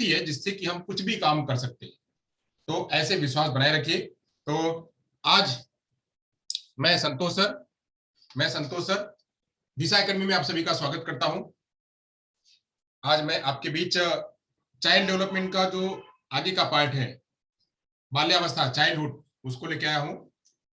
शक्ति है जिससे कि हम कुछ भी काम कर सकते हैं। तो ऐसे विश्वास बनाए रखिए। तो आज मैं संतोष सर दिशा एकेडमी में आप सभी का स्वागत करता हूं। आज मैं आपके बीच चाइल्ड डेवलपमेंट का जो आगे का पार्ट है, बाल्यावस्था, चाइल्डहुड, उसको लेके आया हूं।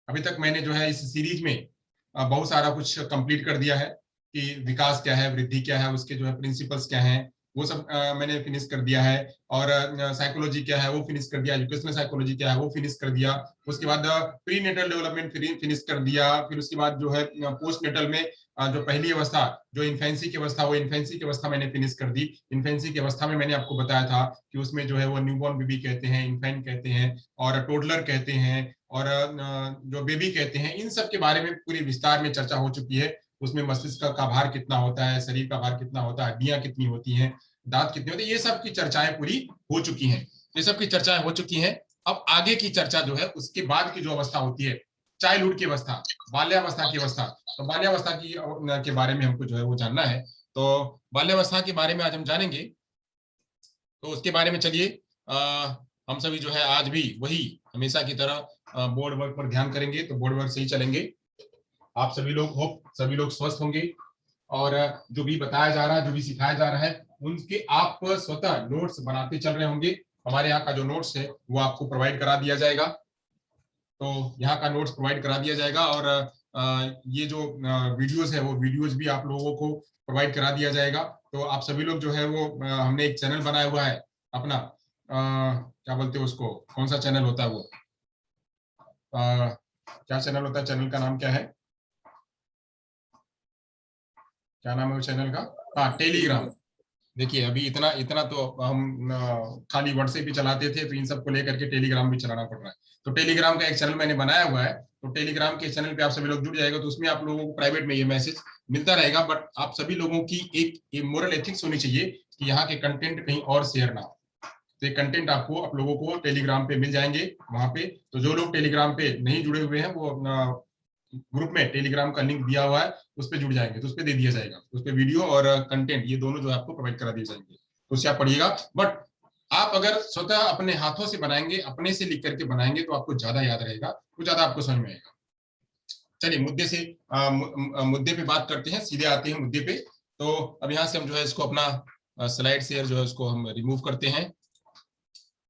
अभी तक मैंने जो है इस सीरीज में बहुत सारा कुछ कंप्लीट कर दिया है कि विकास क्या है, वृद्धि क्या है, उसके जो है प्रिंसिपल्स क्या हैं, वो सब मैंने फिनिश कर दिया है। और साइकोलॉजी क्या है वो फिनिश कर दिया, एजुकेशनल साइकोलॉजी क्या है वो फिनिश कर दिया। उसके बाद प्री नेटल डेवलपमेंट फिनिश कर दिया। फिर उसके बाद जो है पोस्ट नेटल में जो पहली अवस्था, जो इन्फेंसी की अवस्था, वो इन्फेंसी की अवस्था मैंने फिनिश कर दी। इन्फेंसी की अवस्था में मैंने आपको बताया था कि उसमें जो है वो न्यूबॉर्न बेबी कहते हैं, इन्फेंट कहते हैं और टोडलर कहते हैं और जो बेबी कहते हैं। इन सब के बारे में पूरी विस्तार में चर्चा हो चुकी है। उसमें मस्तिष्क का भार कितना होता है, शरीर का भार कितना होता है, हड्डियां कितनी होती हैं, दांत कितने होते हैं, ये सब की चर्चाएं पूरी हो चुकी हैं। ये सब की चर्चाएं हो चुकी हैं। अब आगे की चर्चा जो है उसके बाद की जो अवस्था होती है, चाइल्डहुड की अवस्था, बाल्यावस्था की अवस्था। तो बाल्यावस्था के बारे में हमको जो है वो जानना है। तो बाल्यावस्था के बारे में आज हम जानेंगे। तो उसके बारे में चलिए हम सभी जो है आज भी वही हमेशा की तरह बोर्ड वर्क पर ध्यान करेंगे। तो बोर्ड वर्क से ही चलेंगे। आप सभी लोग स्वस्थ होंगे और जो भी बताया जा रहा है, जो भी सिखाया जा रहा है, उनके आप स्वतः नोट्स बनाते चल रहे होंगे। हमारे यहाँ का जो नोट्स है वो आपको प्रोवाइड करा दिया जाएगा। तो यहाँ का नोट्स प्रोवाइड करा दिया जाएगा और ये जो वीडियोस है वो वीडियोस भी आप लोगों को प्रोवाइड करा दिया जाएगा। तो आप सभी लोग जो है वो हमने एक चैनल बनाया हुआ है अपना, क्या बोलते हैं उसको, कौन सा चैनल होता है वो, क्या चैनल होता है, चैनल का नाम क्या है, क्या नाम है वो चैनल का? हाँ, टेलीग्राम। देखिए अभी इतना तो हम खाली व्हाट्सएप ही चलाते थे, तो इन सबको लेकर के टेलीग्राम भी चलाना पड़ रहा है। तो टेलीग्राम का एक चैनल मैंने बनाया हुआ है। तो टेलीग्राम के चैनल पे आप सभी लोग जुड़ जाएगा। तो उसमें आप लोगों को प्राइवेट में ये मैसेज मिलता रहेगा। बट आप सभी लोगों की एक मोरल एथिक्स होनी चाहिए कि यहाँ के कंटेंट कहीं और शेयर ना हो। तो ये कंटेंट आपको, आप लोगों को टेलीग्राम पे मिल जाएंगे वहां पे। तो जो लोग टेलीग्राम पे नहीं जुड़े हुए हैं वो अपना ग्रुप में टेलीग्राम का लिंक दिया हुआ है, उस पर जुड़ जाएंगे। तो उस पर दे दिया जाएगा, उस पर वीडियो और कंटेंट ये दोनों जो है आपको प्रोवाइड करा दिए जाएंगे। तो उससे आप पढ़िएगा। बट आप अगर स्वतः अपने हाथों से बनाएंगे, अपने से लिख करके बनाएंगे, तो आपको ज्यादा याद रहेगा, तो ज्यादा आपको समझ में आएगा। चलिए मुद्दे पे बात करते हैं, सीधे आते हैं मुद्दे पे। तो अब यहाँ से हम जो है इसको अपना स्लाइड शेयर जो है उसको हम रिमूव करते हैं।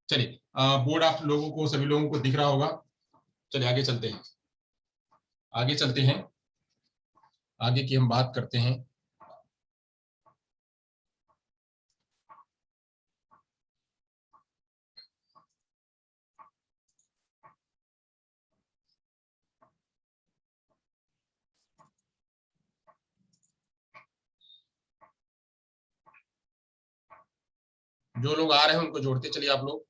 चलिए बोर्ड आप लोगों को, सभी लोगों को दिख रहा होगा। चलिए आगे चलते हैं, आगे की हम बात करते हैं। जो लोग आ रहे हैं उनको जोड़ते चलिए आप लोग,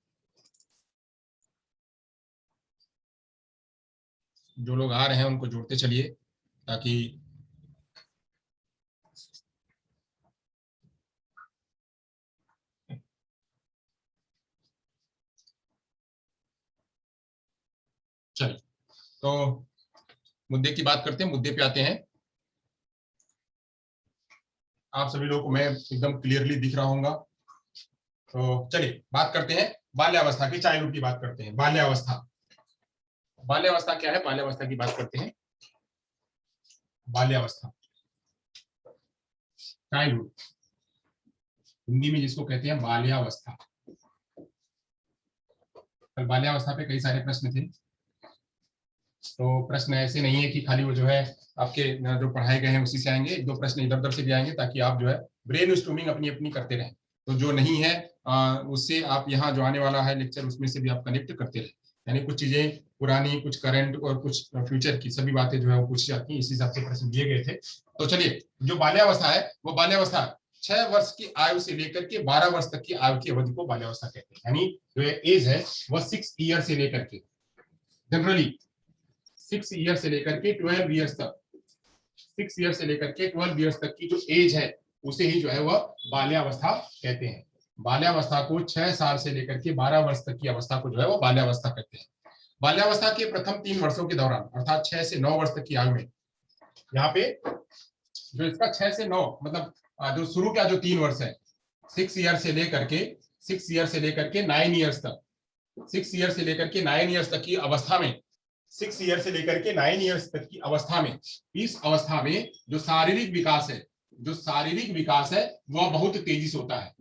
जो लोग आ रहे हैं उनको जोड़ते चलिए ताकि चलिए। तो मुद्दे की बात करते हैं, मुद्दे पे आते हैं। आप सभी लोगों को मैं एकदम क्लियरली दिख रहा हूँगा। तो चलिए बात करते हैं बाल्यावस्था की, चाइल्डहुड की बात करते हैं। बाल्यावस्था क्या है, बाल्यावस्था की बात करते हैं। बाल्यावस्था, चाइल्डहुड, हिंदी में जिसको कहते हैं बाल्यावस्था। कल बाल्यावस्था पे कई सारे प्रश्न थे। तो प्रश्न ऐसे नहीं है कि खाली वो जो है आपके जो पढ़ाए गए हैं उसी से आएंगे, एक दो प्रश्न इधर उधर से भी आएंगे, ताकि आप जो है ब्रेन स्टॉर्मिंग अपनी अपनी करते रहें। तो जो नहीं है उससे आप यहाँ जो आने वाला है लेक्चर, उसमें से भी आप कनेक्ट करते रहें। यानी कुछ चीजें पुरानी, कुछ करंट और कुछ फ्यूचर की सभी बातें जो है वो पूछी जाती हैं। इस हिसाब से प्रश्न दिए गए थे। तो चलिए, जो बाल्यावस्था है वो बाल्यावस्था 6 वर्ष की आयु से लेकर के 12 वर्ष तक की आयु की अवधि को बाल्यावस्था कहते हैं। यानी जो एज है वो 6 ईयर से लेकर के, जनरली 6 ईयर से लेकर के 12 ईयर्स तक, 6 ईयर से लेकर के 12 ईयर्स तक की जो एज है उसे ही जो है वह बाल्यावस्था कहते हैं। बाल्यावस्था को 6 साल से लेकर के 12 वर्ष तक की अवस्था को जो है वो बाल्यावस्था कहते हैं। बाल्यावस्था के प्रथम 3 वर्षों के दौरान, अर्थात 6 से 9 वर्ष तक की आयु में, यहाँ पे जो इसका 6 से 9 मतलब जो शुरू का जो 3 वर्ष है, 6 ईयर से लेकर के 6 ईयर से लेकर के 9 ईयर्स तक, 6 ईयर से लेकर के 9 ईयर्स तक की अवस्था में, 6 ईयर से लेकर के 9 ईयर्स तक की अवस्था में, इस अवस्था में जो शारीरिक विकास है, जो शारीरिक विकास है वह बहुत तेजी से होता है।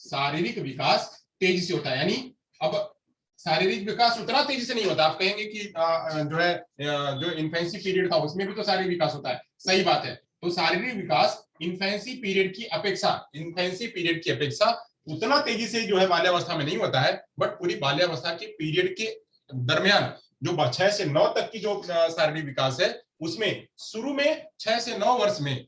शारीरिक विकास तेजी से होता है, यानी अब शारीरिक विकास उतना तेजी से नहीं होता। आप कहेंगे कि जो है जो इन्फेंसी पीरियड था उसमें भी तो शारीरिक विकास होता है, सही बात है। तो शारीरिक विकास इन्फेंसी पीरियड की अपेक्षा, इन्फेंसी पीरियड की अपेक्षा उतना तेजी से जो है बाल्यावस्था में नहीं होता है, बट पूरी बाल्यावस्था के पीरियड के दरमियान जो 6 से 9 तक की जो शारीरिक विकास है उसमें शुरू में 6 से 9 वर्ष में,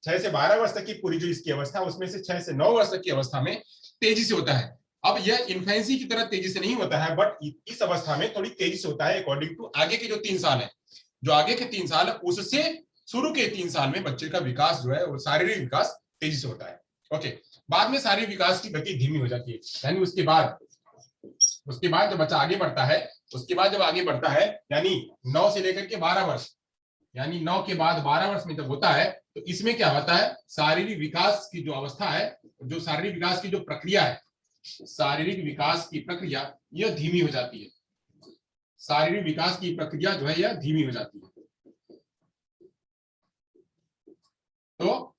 6 से 12 वर्ष तक की पूरी जो इसकी अवस्था उसमें से 6 से 9 वर्ष तक की अवस्था में तेजी से होता है। अब यह इन्फेंसी की तरह तेजी से नहीं होता है, बट इस अवस्था में थोड़ी तेजी से होता है अकॉर्डिंग टू आगे के जो 3 साल है, जो आगे के 3 साल है उससे शुरू के 3 साल में बच्चे का विकास जो है वो शारीरिक विकास तेजी से होता है। ओके, बाद में शारीरिक विकास की गति धीमी हो जाती है, यानी उसके बाद जब बच्चा आगे बढ़ता है, उसके बाद जब आगे बढ़ता है यानी 9 से लेकर के 12 वर्ष, यानी 9 के बाद 12 वर्ष में जब होता है तो इसमें क्या होता है, शारीरिक विकास की जो अवस्था है, जो शारीरिक विकास की जो प्रक्रिया है, शारीरिक विकास की प्रक्रिया यह धीमी हो जाती है। शारीरिक विकास की प्रक्रिया जो है यह धीमी हो जाती है। तो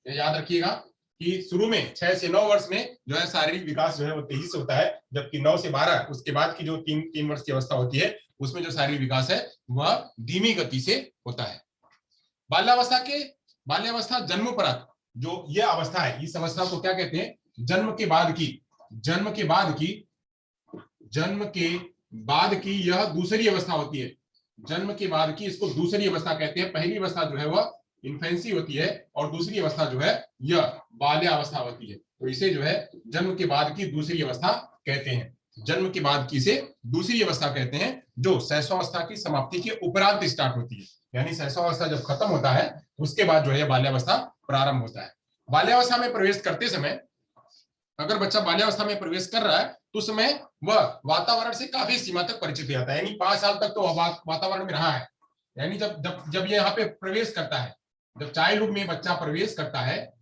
याद रखिएगा कि शुरू में 6 से 9 वर्ष में जो है शारीरिक विकास जो है वो तेजी से होता है, जबकि 9 से 12 उसके बाद की जो 3 वर्ष की अवस्था होती है उसमें जो शारीरिक विकास है वह धीमी गति से होता है। बाल्यावस्था जन्मोपरांत जो यह अवस्था है, इस अवस्था को क्या कहते हैं, जन्म के बाद की यह दूसरी अवस्था होती है। जन्म के बाद की इसको दूसरी अवस्था कहते हैं। पहली अवस्था जो है वह इन्फेंसी होती है और दूसरी अवस्था जो है यह बाल्यावस्था होती है। तो इसे जो है जन्म के बाद की दूसरी अवस्था कहते हैं। जन्म के बाद की इसे दूसरी अवस्था कहते हैं, जो शैशवावस्था की समाप्ति के उपरांत स्टार्ट होती है। यानी शैशवावस्था जब खत्म होता है उसके बाद जो है बाल्यावस्था प्रारंभ होता है। बाल्यावस्था में प्रवेश करते समय अगर बच्चा बाल्यावस्था में प्रवेश कर रहा है तो उस समय वह वातावरण से काफी सीमा तक परिचित हो जाता है, यानी 5 साल तक तो वातावरण में रहा है। यानी जब ये यहाँ पे प्रवेश करता है, जब चाइल्डहुड में बच्चा प्रवेश करता है,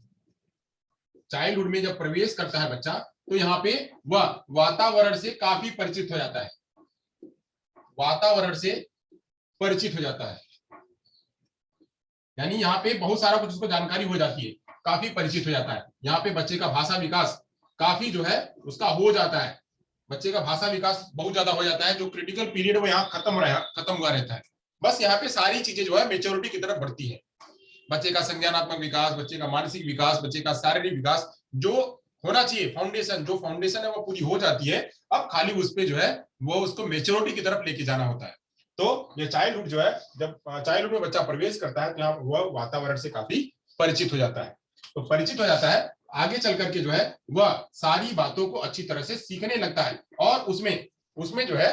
चाइल्डहुड में जब प्रवेश करता है बच्चा, तो यहाँ पे वह वातावरण से काफी परिचित हो जाता है, वातावरण से परिचित हो जाता है। यानी यहाँ पे बहुत सारा कुछ उसको जानकारी हो जाती है, काफी परिचित हो जाता है। यहाँ पे बच्चे का भाषा विकास काफी जो है उसका हो जाता है, बच्चे का भाषा विकास बहुत ज्यादा हो जाता है। जो क्रिटिकल पीरियड वो यहाँ खत्म हुआ रहता है। बस यहाँ पे सारी चीजें जो है मेच्योरिटी की तरफ बढ़ती है। बच्चे का संज्ञानात्मक विकास, बच्चे का मानसिक विकास, बच्चे का शारीरिक विकास जो होना चाहिए, फाउंडेशन है वो पूरी हो जाती है। अब खाली उस पे जो है वो उसको मेच्योरिटी की तरफ लेके जाना होता है। तो ये चाइल्डहुड जो है, जब चाइल्डहुड में बच्चा प्रवेश करता है तो यहाँ वह वातावरण से काफी परिचित हो जाता है। तो परिचित हो जाता है, आगे चल करके जो है वह सारी बातों को अच्छी तरह से सीखने लगता है और उसमें जो है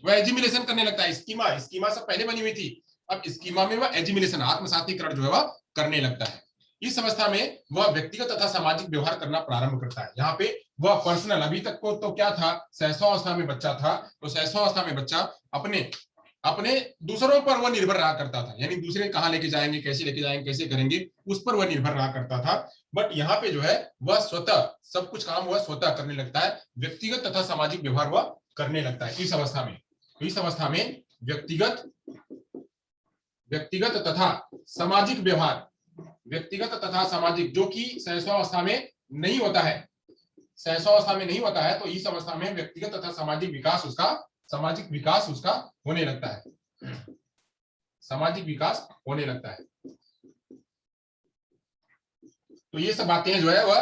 वह एजिमिलेशन करने लगता है। स्कीमा सब पहले बनी हुई थी, अब स्कीमा में वह एजिमिलेशन, आत्मसातीकरण जो है वह करने लगता है। इस अवस्था में वह व्यक्तिगत तथा सामाजिक व्यवहार करना प्रारंभ करता है। यहाँ पे वह पर्सनल, अभी तक को तो क्या था, शैशवावस्था में बच्चा था, तो शैशवावस्था में बच्चा अपने दूसरों पर वह निर्भर रहा करता था, यानी दूसरे कहाँ लेके जाएंगे, कैसे करेंगे, उस पर वह निर्भर रहा करता था। बट यहाँ पे जो है वह स्वतः सब कुछ काम वह स्वतः करने लगता है, व्यक्तिगत तथा सामाजिक व्यवहार वह करने लगता है। इस अवस्था में व्यक्तिगत तथा सामाजिक व्यवहार, व्यक्तिगत तथा सामाजिक, जो कि शैशवावस्था में नहीं होता है, तो इस अवस्था में व्यक्तिगत तथा सामाजिक विकास उसका होने लगता है, सामाजिक विकास होने लगता है। तो ये सब बातें जो है वह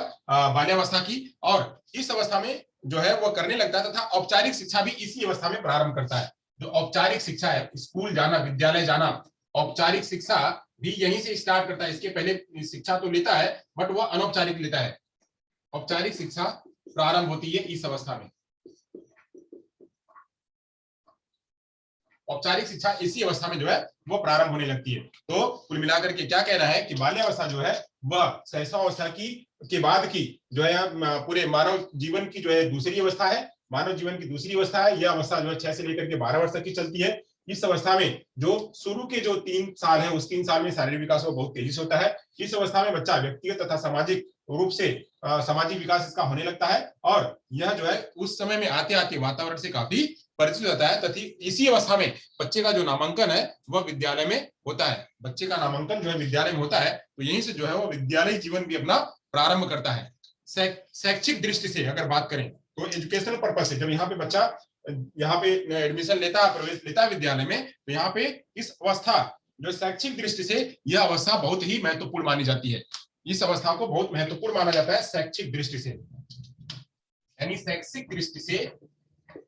बाल्यावस्था की, और इस अवस्था में जो है वह करने लगता है, तथा औपचारिक शिक्षा भी इसी अवस्था में प्रारंभ करता है। जो औपचारिक शिक्षा है, स्कूल जाना, विद्यालय जाना, औपचारिक शिक्षा भी यहीं से स्टार्ट करता है। इसके पहले शिक्षा तो लेता है बट वह अनौपचारिक लेता है। औपचारिक शिक्षा प्रारंभ होती है इस अवस्था में। औपचारिक शिक्षा इसी अवस्था में जो है वो प्रारंभ होने लगती है। तो कुल मिलाकर के क्या कहना है कि बाल्यावस्था जो है वह शैशवावस्था के बाद की जो है पूरे मानव जीवन की जो है दूसरी अवस्था है। मानव जीवन की दूसरी अवस्था है। यह अवस्था जो है 6 से लेकर के 12 वर्ष तक की चलती है। इस अवस्था में जो शुरू के जो 3 साल है, उस 3 साल में शारीरिक विकास बहुत तेजी से होता है। इस अवस्था में बच्चा व्यक्तिगत तथा सामाजिक रूप से सामाजिक विकास इसका होने लगता है और यह जो है उस समय में आते आते वातावरण से काफी परिचित होता है। तथा इसी अवस्था में बच्चे का जो नामांकन है वह विद्यालय में होता है। बच्चे का नामांकन जो है विद्यालय में होता है, तो यहीं से जो है वो विद्यालय जीवन भी अपना प्रारंभ करता है। शैक्षिक दृष्टि से अगर बात करें तो एजुकेशनल पर्पज से जब यहाँ पे बच्चा यहाँ पे एडमिशन लेता है, प्रवेश लेता है विद्यालय में, तो यहाँ पे इस अवस्था जो शैक्षिक दृष्टि से यह अवस्था बहुत ही महत्वपूर्ण मानी जाती है। इस अवस्था को बहुत महत्वपूर्ण माना जाता है शैक्षिक दृष्टि से, यानी शैक्षिक दृष्टि से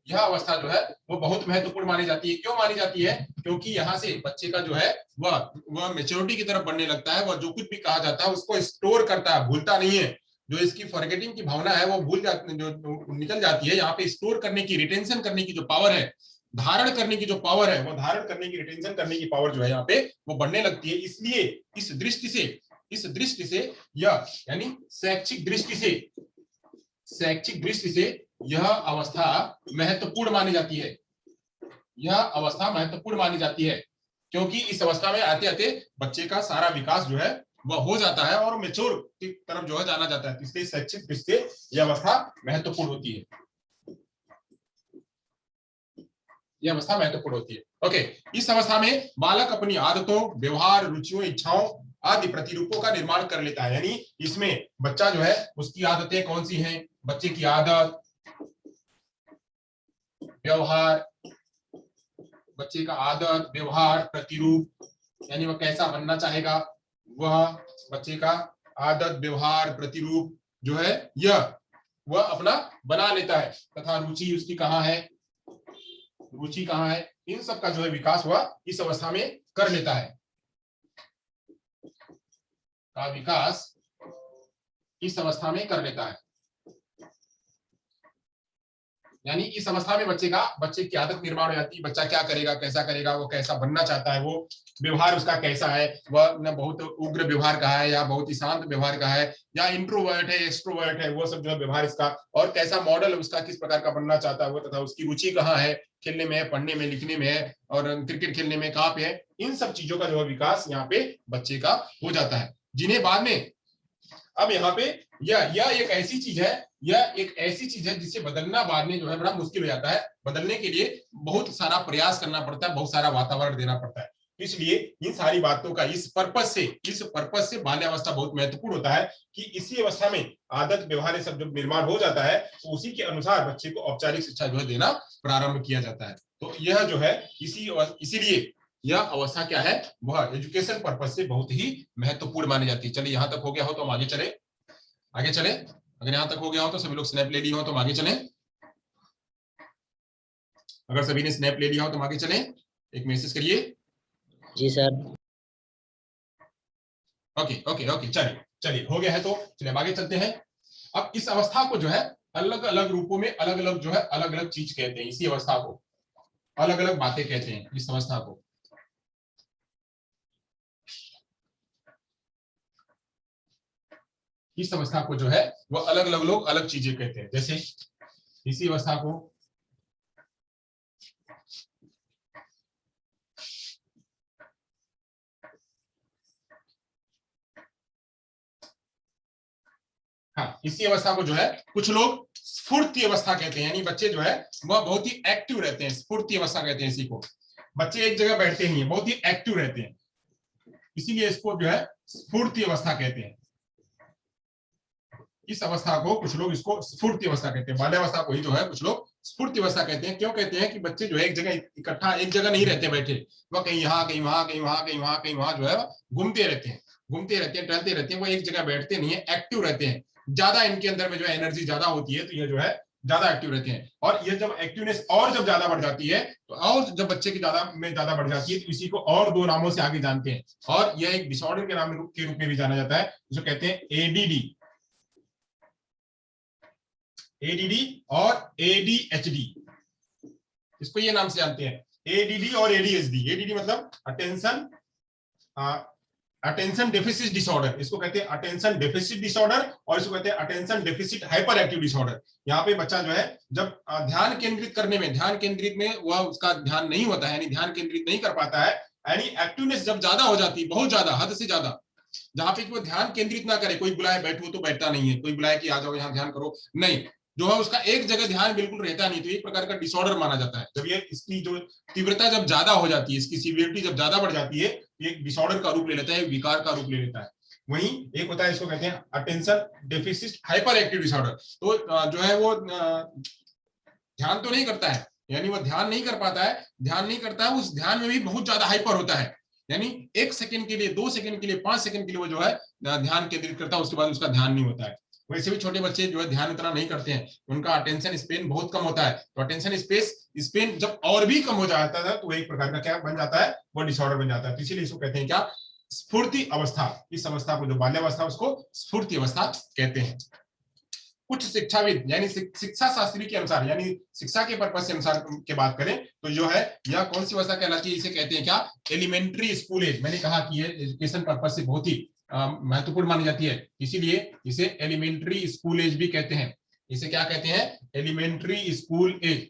यह अवस्था जो है वो बहुत महत्वपूर्ण मानी जाती है। क्यों मानी जाती है? क्योंकि यहाँ से बच्चे का जो है वह मेच्योरिटी की तरफ बढ़ने लगता है। वह जो कुछ भी कहा जाता है उसको स्टोर करता है, भूलता नहीं है। जो इसकी फॉरगेटिंग की भावना है वो भूल जाती, जो निकल जाती है। यहाँ पे स्टोर करने की, रिटेंशन करने की जो पावर है, धारण करने की जो पावर है, वो धारण करने की, रिटेंशन करने की पावर जो है यहाँ पे वो बढ़ने लगती है। इसलिए इस दृष्टि से यह, यानी शैक्षिक दृष्टि से यह अवस्था महत्वपूर्ण मानी जाती है। यह अवस्था महत्वपूर्ण मानी जाती है क्योंकि इस अवस्था में आते आते बच्चे का सारा विकास जो है वह हो जाता है और मैच्योर की तरफ जो है जाना जाता है। इसलिए शैक्षिक दृष्टि से यह अवस्था महत्वपूर्ण होती है। यह अवस्था महत्वपूर्ण होती है। ओके, इस अवस्था में बालक अपनी आदतों, व्यवहार, रुचियों, इच्छाओं आदि प्रतिरूपों का निर्माण कर लेता है। यानी इसमें बच्चा जो है उसकी आदतें कौन सी हैं? बच्चे की आदत, व्यवहार, बच्चे का आदत, व्यवहार, प्रतिरूप, यानी वह कैसा बनना चाहेगा, वह बच्चे का आदत, व्यवहार, प्रतिरूप जो है यह वह अपना बना लेता है। तथा रुचि उसकी कहाँ है, रुचि कहाँ है, इन सब का जो है विकास वह इस अवस्था में कर लेता है। का विकास इस अवस्था में कर लेता है। यानी इस अवस्था में बच्चे की आदत निर्माण हो जाती है। बच्चा क्या करेगा, कैसा करेगा, वो कैसा बनना चाहता है, वो व्यवहार उसका कैसा है, वह न बहुत उग्र व्यवहार का है या बहुत ही शांत व्यवहार का है, या इंट्रोवर्ट है, एक्सट्रोवर्ट है, वो सब जो है व्यवहार इसका, और कैसा मॉडल उसका किस प्रकार का बनना चाहता है वो, तथा उसकी रुचि कहाँ है, खेलने में है, पढ़ने में, लिखने में है, और क्रिकेट खेलने में कहाँ पे है। इन सब चीजों का जो है विकास यहाँ पे बच्चे का हो जाता है, जिन्हें बाद में अब यहाँ पे यह एक ऐसी चीज है जिसे बदलना बाद में जो है बड़ा मुश्किल हो जाता है। बदलने के लिए बहुत सारा प्रयास करना पड़ता है, बहुत सारा वातावरण देना पड़ता है। इसलिए इन सारी बातों का इस पर्पस से बाल्यावस्था बहुत महत्वपूर्ण होता है कि इसी अवस्था में आदत, व्यवहार सब जब निर्माण हो जाता है तो उसी के अनुसार बच्चे को औपचारिक शिक्षा जो है देना प्रारंभ किया जाता है। तो यह जो है इसीलिए यह अवस्था क्या है, वह एजुकेशन पर्पज से बहुत ही महत्वपूर्ण मानी जाती है। चलिए, यहां तक हो गया हो तो हम आगे चले। अगर यहां तक हो गया हो तो सभी लोग स्नैप ले लिए हो तो हम आगे चलें। अगर सभी ने स्नैप ले लिया हो तो हम आगे चलें, एक मैसेज करिए। जी सर। ओके, चलिए हो गया है तो चलिए अब आगे चलते हैं। अब इस अवस्था को जो है अलग अलग रूपों में अलग अलग जो है अलग अलग चीज कहते हैं। इसी अवस्था को अलग अलग बातें कहते हैं। इस अवस्था को जो है वो अलग अलग लोग अलग चीजें कहते हैं। जैसे इसी अवस्था को इसी अवस्था को जो है कुछ लोग स्फूर्ति अवस्था कहते हैं। यानी बच्चे जो है वह बहुत ही एक्टिव रहते हैं, स्फूर्ति अवस्था कहते हैं इसी को। बच्चे एक जगह बैठते नहीं है, बहुत ही एक्टिव रहते हैं, इसीलिए इसको जो है स्फूर्ति अवस्था कहते हैं। इस अवस्था को कुछ लोग इसको स्फूर्ति अवस्था कहते हैं। बाल्यावस्था को ही जो है कुछ लोग स्फूर्ति अवस्था कहते हैं। क्यों कहते हैं कि बच्चे जो है एक जगह इकट्ठा एक जगह नहीं रहते बैठे, वह कहीं यहाँ कहीं वहां कहीं वहां कहीं वहां कहीं वहां जो है घूमते रहते हैं, टहलते रहते हैं। वो एक जगह बैठते नहीं है, एक्टिव रहते हैं। ज्यादा इनके अंदर में जो है एनर्जी ज्यादा होती है, तो ये जो है ज्यादा एक्टिव रहते हैं। और ये जब एक्टिवनेस और जब ज्यादा बढ़ जाती है तो और जब बच्चे की ज्यादा बढ़ जाती है तो इसी को और दो नामों से आगे जानते हैं, और यह एक डिसऑर्डर के नाम के रूप में भी जाना जाता है, जो कहते हैं एडीडी और एडीएचडी। इसको ये नाम से जानते हैं, एडीडी और एडीएचडी। एडीडी मतलब अटेंशन डेफिसिट डिसऑर्डर, इसको कहते हैं अटेंशन डेफिसिट डिसऑर्डर, और इसको कहते हैं attention deficit hyper active disorder. यहाँ पे बच्चा जो है जब ध्यान केंद्रित में वह उसका ध्यान नहीं होता है, यानी ध्यान केंद्रित नहीं कर पाता है, यानी एक्टिवनेस जब ज्यादा हो जाती है, बहुत ज्यादा, हद से ज्यादा, जहां पे वो ध्यान केंद्रित ना करे, कोई बुलाए बैठो तो बैठता नहीं है, कोई बुलाए कि आ जाओ यहाँ ध्यान करो, नहीं, जो है उसका एक जगह ध्यान बिल्कुल रहता नहीं, तो एक प्रकार का डिसऑर्डर माना जाता है। जब ये इसकी जो तीव्रता जब ज्यादा हो जाती है, इसकी सीवियरिटी जब ज्यादा बढ़ जाती है, ये एक डिसऑर्डर का रूप ले लेता है, विकार का रूप ले लेता है। वहीं एक होता है, इसको कहते हैं attention deficit hyper active disorder. तो जो है वो ध्यान तो नहीं करता है, यानी वो ध्यान नहीं कर पाता है, ध्यान नहीं करता है, उस ध्यान में भी बहुत ज्यादा हाइपर होता है, यानी 1 सेकंड के लिए, 2 सेकंड के लिए, 5 सेकंड के लिए वो जो है ध्यान केंद्रित करता है, उसके बाद उसका ध्यान नहीं होता है। वैसे भी छोटे बच्चे जो है ध्यान इतना नहीं करते हैं, उनका अटेंशन स्पेन बहुत कम होता है, तो अटेंशन स्पेन जब और भी कम हो जाता है, तो एक प्रकार का क्या बन जाता है, वो डिसऑर्डर बन जाता है। तो इसीलिए इसको कहते हैं क्या, स्फूर्ति अवस्था। इस अवस्था को, जो बाल्यावस्था, उसको स्फूर्ति अवस्था कहते हैं। कुछ शिक्षाविद यानी शिक्षा शास्त्री के अनुसार, यानी शिक्षा के पर्पज से अनुसार के बात करें तो जो है यह कौन सी अवस्था कहलाती है, इसे कहते हैं क्या, एलिमेंट्री स्कूल एज। मैंने कहा कि ये एजुकेशन पर्पज से बहुत ही महत्वपूर्ण मानी जाती है, इसीलिए इसे एलिमेंट्री स्कूल एज भी कहते हैं। इसे क्या कहते हैं, elementary school age.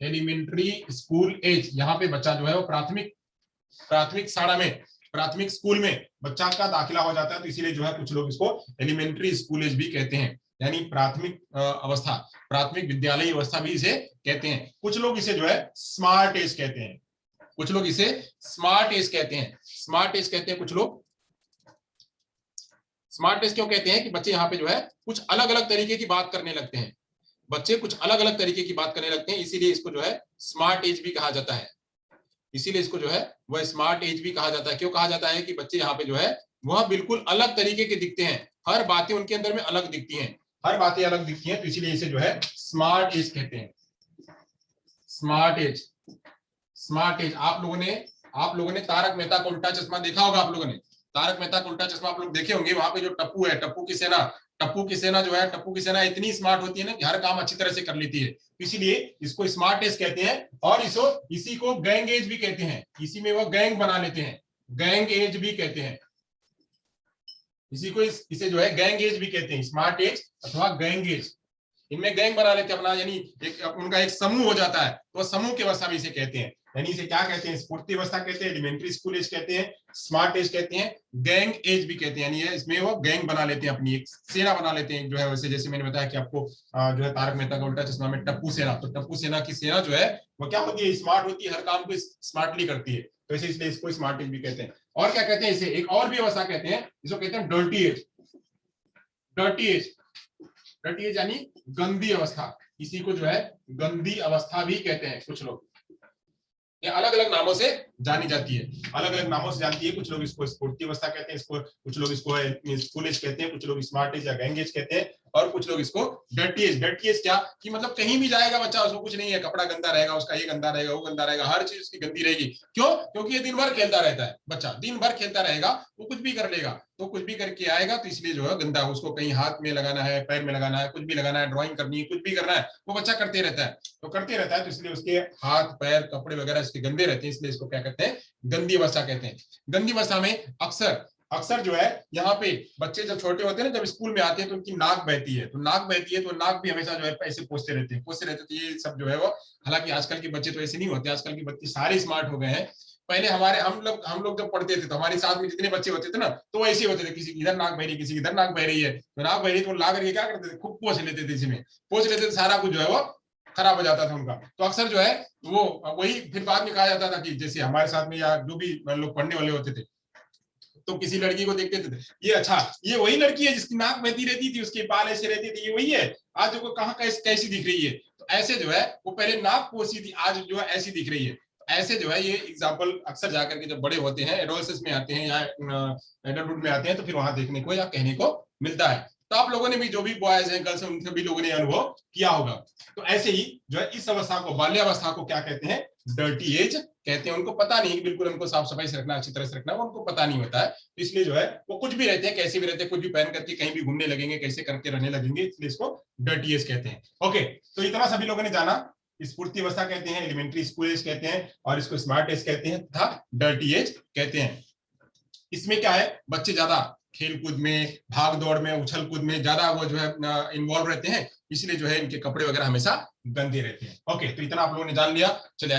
Elementary school age, यहाँ पे बच्चा जो है वो प्राथमिक शाला में, प्राथमिक स्कूल में बच्चा का दाखिला हो जाता है, तो इसीलिए जो है कुछ लोग इसको एलिमेंट्री स्कूल एज भी कहते हैं, यानी प्राथमिक अवस्था, प्राथमिक विद्यालय अवस्था भी इसे कहते हैं। कुछ लोग इसे जो है स्मार्ट एज कहते हैं, कुछ लोग इसे स्मार्ट एज कहते हैं, स्मार्ट एज कहते हैं कुछ लोग। स्मार्ट एज क्यों कहते हैं कि बच्चे यहाँ पे जो है कुछ अलग अलग तरीके की बात करने लगते हैं, बच्चे कुछ अलग अलग तरीके की बात करने लगते हैं, इसीलिए इसको जो है स्मार्ट एज भी कहा जाता है, इसीलिए इसको जो है वह स्मार्ट एज भी कहा जाता है। क्यों कहा जाता है कि बच्चे यहाँ पे जो है वह बिल्कुल अलग तरीके के दिखते हैं, हर बातें उनके अंदर में अलग दिखती हैं, हर बातें अलग दिखती हैं, तो इसीलिए इसे जो है स्मार्ट एज कहते हैं। Smart age, smart age. आप लोगों ने तारक मेहता का उल्टा चश्मा देखा होगा, आप लोगों ने तारक मेहता का उल्टा चश्मा आप लोग देखे होंगे। वहां पे जो टप्पू है, टप्पू की सेना जो है, टप्पू की सेना इतनी स्मार्ट होती है ना कि हर काम अच्छी तरह से कर लेती है, इसीलिए इसको स्मार्ट एज कहते हैं। और इसी को गैंग एज भी कहते हैं, इसी में वो गैंग बना लेते हैं, गैंग एज भी कहते हैं, इसे जो है गैंग एज भी कहते हैं, स्मार्ट एज अथवा गैंग एज। इनमें गैंग बना लेते हैं अपना, यानी उनका एक समूह हो जाता है, तो समूह की अवस्था में इसे कहते हैं। यानी इसे क्या कहते हैं, स्फूर्ति अवस्था कहते हैं, एलिमेंट्री स्कूल एज कहते हैं, स्मार्ट एज कहते हैं, गैंग एज भी कहते हैं। यानी इसमें वो गैंग बना लेते हैं, अपनी एक सेना बना लेते हैं, जो है वैसे जैसे मैंने बताया कि आपको जो है तारक मेहता का उल्टा चश्मा में टप्पू सेना, तो टप्पू सेना की सेना जो है वो क्या होती है, स्मार्ट होती है, हर काम को स्मार्टली करती है, तो इसलिए इसको स्मार्ट एज भी कहते हैं। और क्या कहते हैं इसे, एक और भी अवस्था कहते हैं, इसको कहते हैं dirty age. Dirty age, dirty age यानी गंदी अवस्था, इसी को जो है गंदी अवस्था भी कहते हैं कुछ लोग। ये अलग अलग नामों से जानी जाती है, अलग अलग नामों से जानती है। कुछ लोग इसको स्फूर्ति अवस्था कहते हैं, इसको कुछ लोग इसको स्कूल एज कहते हैं, कुछ लोग स्मार्ट एज या गैंग एज कहते हैं, और कुछ लोग इसको डर्टी एज। डर्टी एज क्या कि मतलब कहीं भी जाएगा बच्चा, उसको कुछ नहीं है, कपड़ा गंदा रहेगा उसका, ये गंदा रहेगा, वो गंदा रहेगा, हर चीज उसकी गंदी रहेगी। क्यों? क्योंकि ये दिन भर खेलता रहता है, बच्चा दिन भर खेलता रहेगा, वो कुछ भी कर लेगा, तो कुछ भी करके आएगा, तो इसलिए जो है गंदा, उसको कहीं हाथ में लगाना है, पैर में लगाना है, कुछ भी लगाना है, ड्राइंग करनी है, कुछ भी करना है, वो बच्चा करते रहता है, तो करते रहता है, तो इसलिए उसके हाथ पैर कपड़े वगैरह इसके गंदे रहते हैं, इसलिए इसको क्या कहते हैं, गंदी अवस्था कहते हैं। गंदी अवस्था में अक्सर जो है यहाँ पे बच्चे जब छोटे होते हैं ना, जब स्कूल में आते हैं तो उनकी नाक बहती है, तो नाक भी हमेशा जो है ऐसे पोंछते रहते हैं, तो ये सब जो है वो, हालांकि आजकल के बच्चे तो ऐसे नहीं होते, आजकल के बच्चे सारे स्मार्ट हो गए हैं। पहले हम लोग जब पढ़ते थे तो हमारे साथ में जितने बच्चे होते थे ना, तो ऐसे होते थे, किसी की इधर नाक बह रही है, किसी की इधर नाक बह रही है, तो नाक बह रही तो ला करके क्या करते थे, खूब पोंछ लेते थे, इसमें पोंछ लेते थे, सारा कुछ जो है वो खराब हो जाता था उनका। तो अक्सर जो है वो वही फिर बाद में कहा जाता था कि जैसे हमारे साथ में या जो भी लोग पढ़ने वाले होते थे, तो किसी लड़की को देखते थे, ये अच्छा ये वही लड़की है जिसकी नाक बहती रहती थी, उसके बाल ऐसे रहते थे, ये वही है, आज देखो कहाँ कैसी दिख रही है। तो ऐसे जो है वो पहले नाक पोसी थी, आज जो है ऐसी दिख रही है। ऐसे जो है ये एग्जाम्पल अक्सर जाकर के जब बड़े होते हैं, एडोलसेंस में आते हैं या एडल्टहुड में आते हैं, तो फिर वहां देखने को या कहने को मिलता है। तो आप लोगों ने भी, जो भी बॉयज हैं गर्ल्स हैं, उन सभी लोगों ने अनुभव किया होगा। तो ऐसे ही जो है इस अवस्था को, बाल्यावस्था को क्या कहते हैं, डर्टी एज कहते हैं। उनको पता नहीं, बिल्कुल उनको साफ सफाई से रखना, अच्छी तरह से रखना, उनको पता नहीं होता है, तो इसलिए जो है वो कुछ भी रहते हैं, कैसे भी रहते हैं, कुछ भी पहन करके कहीं भी घूमने लगेंगे, कैसे करके रहने लगेंगे, इसलिए इसको डर्टी एज कहते हैं। ओके, तो इतना सभी लोगों ने जाना, स्फूर्ति अवस्था कहते हैं, एलिमेंट्री स्कूल एज कहते हैं, और इसको स्मार्ट एज कहते हैं तथा डर्टी एज कहते हैं। इसमें क्या है, बच्चे ज्यादा खेल कूद में, भाग दौड़ में, उछल कूद में ज्यादा वो जो है इन्वॉल्व रहते हैं, इसलिए जो है इनके कपड़े वगैरह हमेशा गंदे रहते हैं। ओके, तो इतना आप लोगों ने जान लिया। चले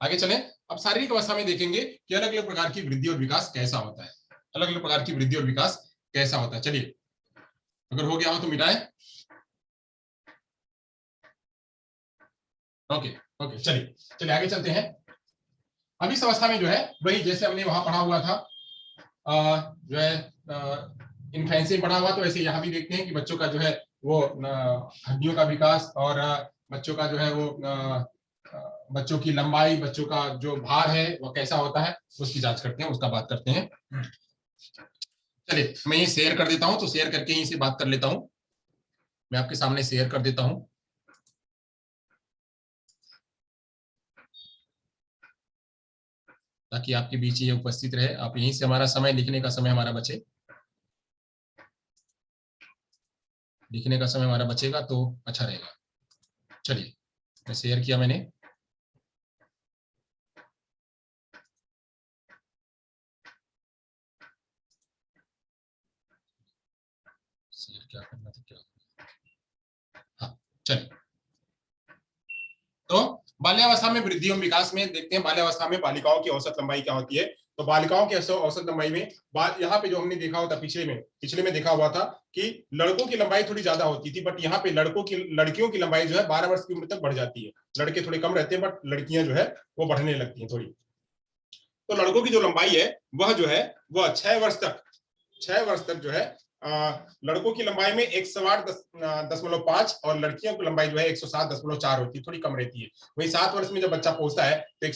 आगे चलें। अब शारीरिक अवस्था में देखेंगे कि अलग अलग प्रकार की वृद्धि और विकास कैसा होता है। अलग अलग प्रकार की वृद्धि और विकास कैसा होता है। चलिए, अगर हो गया हो तो मिटाएं। ओके ओके, चलिए चलिए आगे चलते हैं। अब इस अवस्था में जो है वही जैसे हमने वहां पढ़ा हुआ था, जो है इन्फेंसी पढ़ा हुआ, तो ऐसे यहाँ भी देखते हैं कि बच्चों का जो है वो हड्डियों का विकास और बच्चों का जो है वो बच्चों की लंबाई, बच्चों का जो भार है वो कैसा होता है, उसकी जांच करते हैं, उसका बात करते हैं। चलिए मैं ये शेयर कर देता हूं, तो शेयर करके ही से बात कर लेता हूं। मैं आपके सामने शेयर कर देता हूं ताकि आपके बीच ये उपस्थित रहे। आप यहीं से हमारा समय, लिखने का समय हमारा बचे, लिखने का समय हमारा बचेगा तो अच्छा रहेगा। चलिए मैं शेयर किया मैंने। शेयर क्या करना था, क्या? हाँ चलिए, तो बाल्यावस्था में वृद्धि एवं विकास में देखते हैं, बाल्यावस्था में बालिकाओं की औसत लंबाई क्या होती है। तो बालिकाओं की औसत लंबाई में यहाँ पे जो हमने देखा होता पिछले में देखा हुआ था कि लड़कों की लंबाई थोड़ी ज्यादा होती थी, बट यहाँ पे लड़कियों की लंबाई जो है 12 वर्ष की उम्र तक बढ़ जाती है। लड़के थोड़े कम रहते हैं, बट लड़कियां जो है वो बढ़ने लगती हैं थोड़ी। तो लड़कों की जो लंबाई है वह जो है वह 6 वर्ष तक जो है लड़कों की लंबाई में 108.5 और लड़कियों की लंबाई जो है 107.4 होती है, थोड़ी कम रहती है। वही 7 वर्ष में जब बच्चा पहुंचता है तो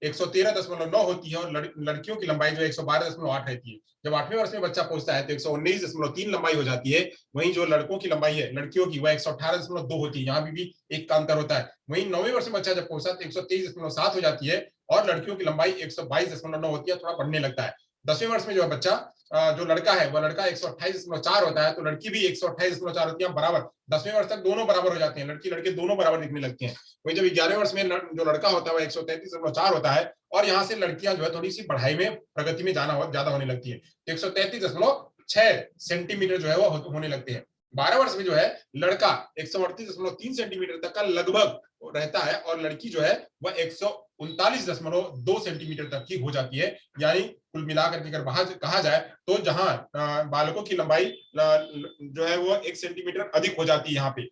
113.9 होती है और लड़कियों की लंबाई जो है 112.8 रहती है। जब 8वें वर्ष में बच्चा पहुंचता है तो 119.3 लंबाई हो जाती है। वहीं जो लड़कों की लंबाई है लड़कियों की वह 118.2 होती है, यहाँ भी एक का अंतर होता है। वहीं 9वें वर्ष में बच्चा जब पहुंचता है तो 123.7 हो जाती है और लड़कियों की लंबाई 122.9 होती है, थोड़ा बढ़ने लगता है। 10वें वर्ष में जो है बच्चा जो लड़का है वह लड़का 128.4 होता है, तो लड़की भी 128.4 होती है, बराबर। 10वें वर्ष तक दोनों बराबर हो जाते हैं, लड़की लड़के दोनों बराबर दिखने लगते हैं। वही जब 11वें वर्ष में जो लड़का होता है वह 133.4 होता है और यहाँ से लड़कियां जो है थोड़ी सी पढ़ाई में प्रगति में ज्यादा होने लगती है, 133.6 सेंटीमीटर जो है वो होने लगते हैं। 12 वर्ष में जो है लड़का 138.3 सेंटीमीटर तक का लगभग रहता है और लड़की जो है वह 139.2 सेंटीमीटर तक की हो जाती है। यानी कुल मिलाकर के अगर कहा जाए तो जहां बालकों की लंबाई जो है वो 1 सेंटीमीटर अधिक हो जाती है यहाँ पे।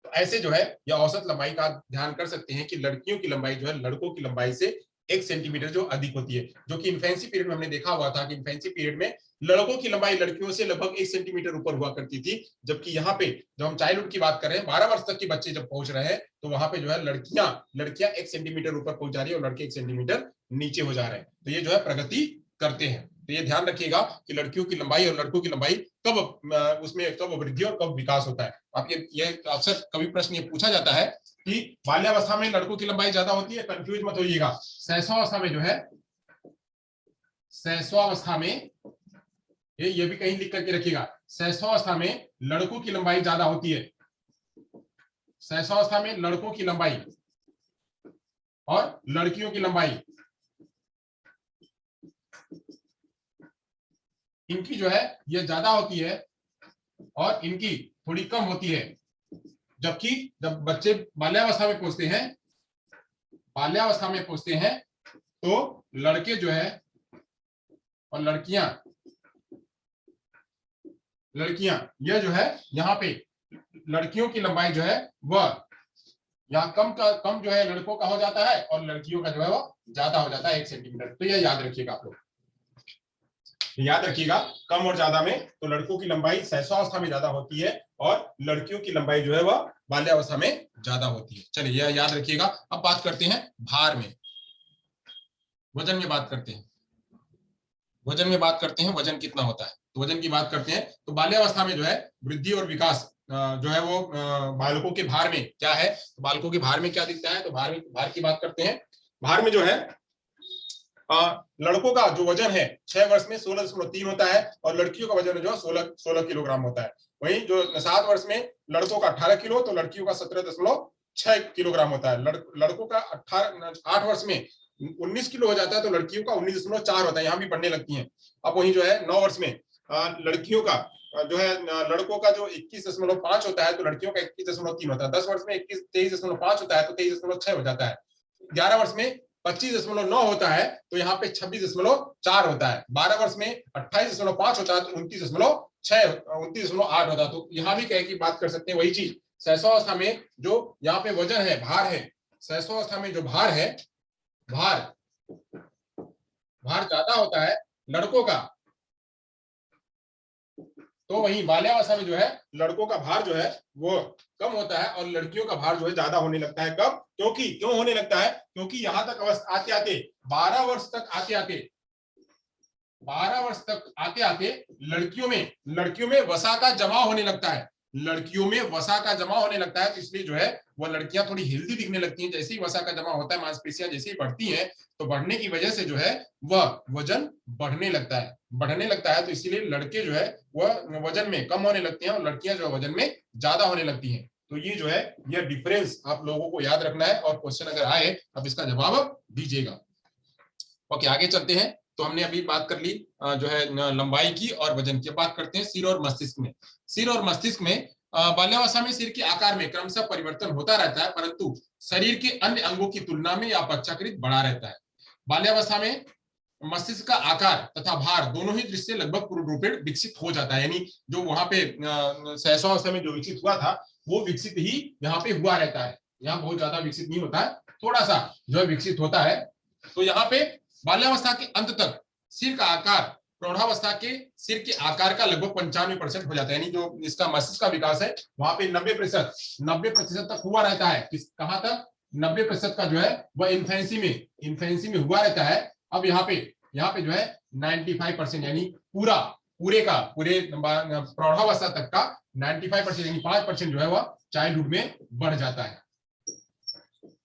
तो ऐसे जो है यह औसत लंबाई का ध्यान कर सकते हैं कि लड़कियों की लंबाई जो है लड़कों की लंबाई से 1 सेंटीमीटर जो अधिक होती है, जो कि इन्फेंसी पीरियड में हमने देखा हुआ था कि इन्फेंसी पीरियड में लड़कों की लंबाई लड़कियों से लगभग 1 सेंटीमीटर ऊपर हुआ करती थी, जबकि यहाँ पे जब हम चाइल्डहुड की बात कर रहे हैं 12 वर्ष तक के बच्चे जब पहुंच रहे हैं तो वहां पे जो है लड़कियां 1 सेंटीमीटर ऊपर पहुंच जा रही है और लड़के 1 सेंटीमीटर नीचे हो जा रहे हैं। तो ये जो है प्रगति करते हैं। तो ये ध्यान रखिएगा कि लड़कियों की लंबाई और लड़कों की लंबाई कब वृद्धि और कब विकास होता है। आप ये अक्सर कभी प्रश्न ये पूछा जाता है कि बाल्यावस्था में लड़कों की लंबाई ज्यादा होती है, कंफ्यूज मत होइएगा। शैशवावस्था में जो है शैशवावस्था में ये भी कहीं लिख करके रखिएगा, शैशवावस्था में लड़कों की लंबाई ज्यादा होती है। शैशवावस्था में लड़कों की लंबाई और लड़कियों की लंबाई इनकी जो है ये ज्यादा होती है और इनकी थोड़ी कम होती है। जबकि जब बच्चे बाल्यावस्था में पहुंचते हैं तो लड़के जो है और लड़कियां यह जो है यहाँ पे लड़कियों की लंबाई जो है वह यहाँ कम जो है लड़कों का हो जाता है और लड़कियों का जो है वो ज्यादा हो जाता है 1 सेंटीमीटर। तो यह याद रखिएगा आप लोग, याद रखिएगा कम और ज्यादा में तो लड़कों की लंबाई शैशवावस्था में ज्यादा होती है और लड़कियों की लंबाई जो है वह बाल्यावस्था में ज्यादा होती है। चलिए यह याद रखिएगा। अब बात करते हैं भार में, वजन में बात करते हैं। वजन कितना होता है, तो वजन की बात करते हैं। तो बाल्यावस्था में जो है वृद्धि और विकास जो है वो बालकों के भार में क्या है, तो बालकों के भार में क्या दिखता है, तो भार की बात करते हैं। भार में जो है लड़कों का जो वजन है 6 वर्ष में 16.3 होता है और लड़कियों का वजन जो है 16 किलोग्राम होता है। वहीं जो 7 वर्ष में लड़कों का 18 किलो तो लड़कियों का 17.6 किलोग्राम होता है। लड़कों का 8 वर्ष में 19 किलो हो जाता है तो लड़कियों का 19.4 होता है, यहाँ भी बढ़ने लगती हैं। अब वहीं जो है 9 वर्ष में लड़कियों का जो है लड़कों का जो 21.5 होता है तो लड़कियों का 21.3 होता है। 10 वर्ष में 23.5 होता है तो 23.6 हो जाता है। 11 वर्ष में 25.9 होता है तो यहाँ पे 26.4 होता है। 12 वर्ष में 28.5 होता है तो 29.8 होता है। तो यहाँ भी कह की बात कर सकते हैं वही चीज। शैशवावस्था में जो यहाँ पे वजन है, भार है, शैशवावस्था में जो भार है, भार ज्यादा होता है लड़कों का, तो वहीं बाल्यावस्था में जो है लड़कों का भार जो है वो कम होता है और लड़कियों का भार जो है ज्यादा होने लगता है। कब? क्यों होने लगता है? क्योंकि यहां तक आते आते 12 वर्ष तक आते आते लड़कियों में वसा का जमाव होने लगता है। लड़कियों में वसा का जमा होने लगता है तो इसलिए जो है वह लड़कियां थोड़ी हेल्दी दिखने लगती हैं। जैसे ही वसा का जमा होता है, मांसपेशियां जैसे ही बढ़ती हैं तो बढ़ने की वजह से जो है वह वजन बढ़ने लगता है। तो इसीलिए लड़के जो है वह वजन में कम होने लगते हैं और लड़कियां जो है वजन में ज्यादा होने लगती हैं। तो ये जो है यह डिफरेंस आप लोगों को याद रखना है और क्वेश्चन अगर आए अब इसका जवाब दीजिएगा। ओके, आगे चलते हैं। तो हमने अभी बात कर ली जो है लंबाई की और वजन की। बात करते हैं सिर और मस्तिष्क में। सिर और मस्तिष्क में बाल्यावस्था में सिर के आकार में क्रमशः परिवर्तन होता रहता है, परंतु शरीर के अन्य अंगों की तुलना में यह अपेक्षाकृत बड़ा रहता है। बाल्यावस्था में मस्तिष्क का आकार तथा भार दोनों ही दृष्टि से लगभग पूर्ण रूपेण विकसित हो जाता है। यानी जो वहां पे शैशवावस्था में जो विकसित हुआ था वो विकसित ही यहाँ पे हुआ रहता है। यहाँ बहुत ज्यादा विकसित नहीं होता है, थोड़ा सा जो है विकसित होता है। तो यहाँ पे बाल्यावस्था के अंत तक सिर का आकार प्रौढ़ावस्था के सिर के आकार का लगभग 95% हो जाता है। यानी जो इसका मस्तिष्क का विकास है वहां पे 90% तक हुआ रहता है। कहां तक? 90% का जो है वह इन्फेंसी में हुआ रहता है। अब यहाँ पे जो है 95% यानी पूरे प्रौढ़ावस्था तक का 95% यानी 5% जो है वह चाइल्डहुड में बढ़ जाता है।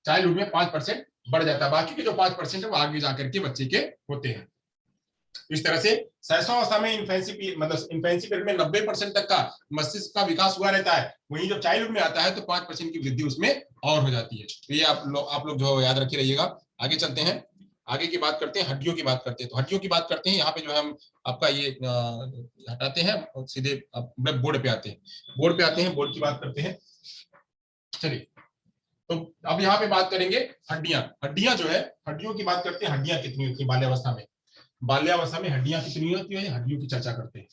चाइल्डहुड में 5% बढ़ जाता है, बाकी के जो 5% है वो आगे जाकर के बच्चे के होते हैं। इस तरह से शैशवावस्था में इन्फेंसी पीरियड में 90% तक का मस्तिष्क का विकास हुआ रहता है। वहीं जब चाइल्डहुड में आता है तो 5% की वृद्धि उसमें और हो जाती है। तो ये आप लोग जो याद रखे रहिएगा। आगे चलते हैं, आगे की बात करते हैं, हड्डियों की बात करते हैं। तो हड्डियों की बात करते हैं, यहाँ पे जो है हम आपका ये हटाते हैं और सीधे बोर्ड पे आते हैं। बोर्ड की बात करते हैं। चलिए, तो अब यहाँ पे बात करेंगे हड्डियां जो है, हड्डियों की बात करते हैं। हड्डियां कितनी होती है बाल्यावस्था में? बाल्यावस्था में हड्डियां कितनी होती है, हड्डियों की चर्चा करते हैं।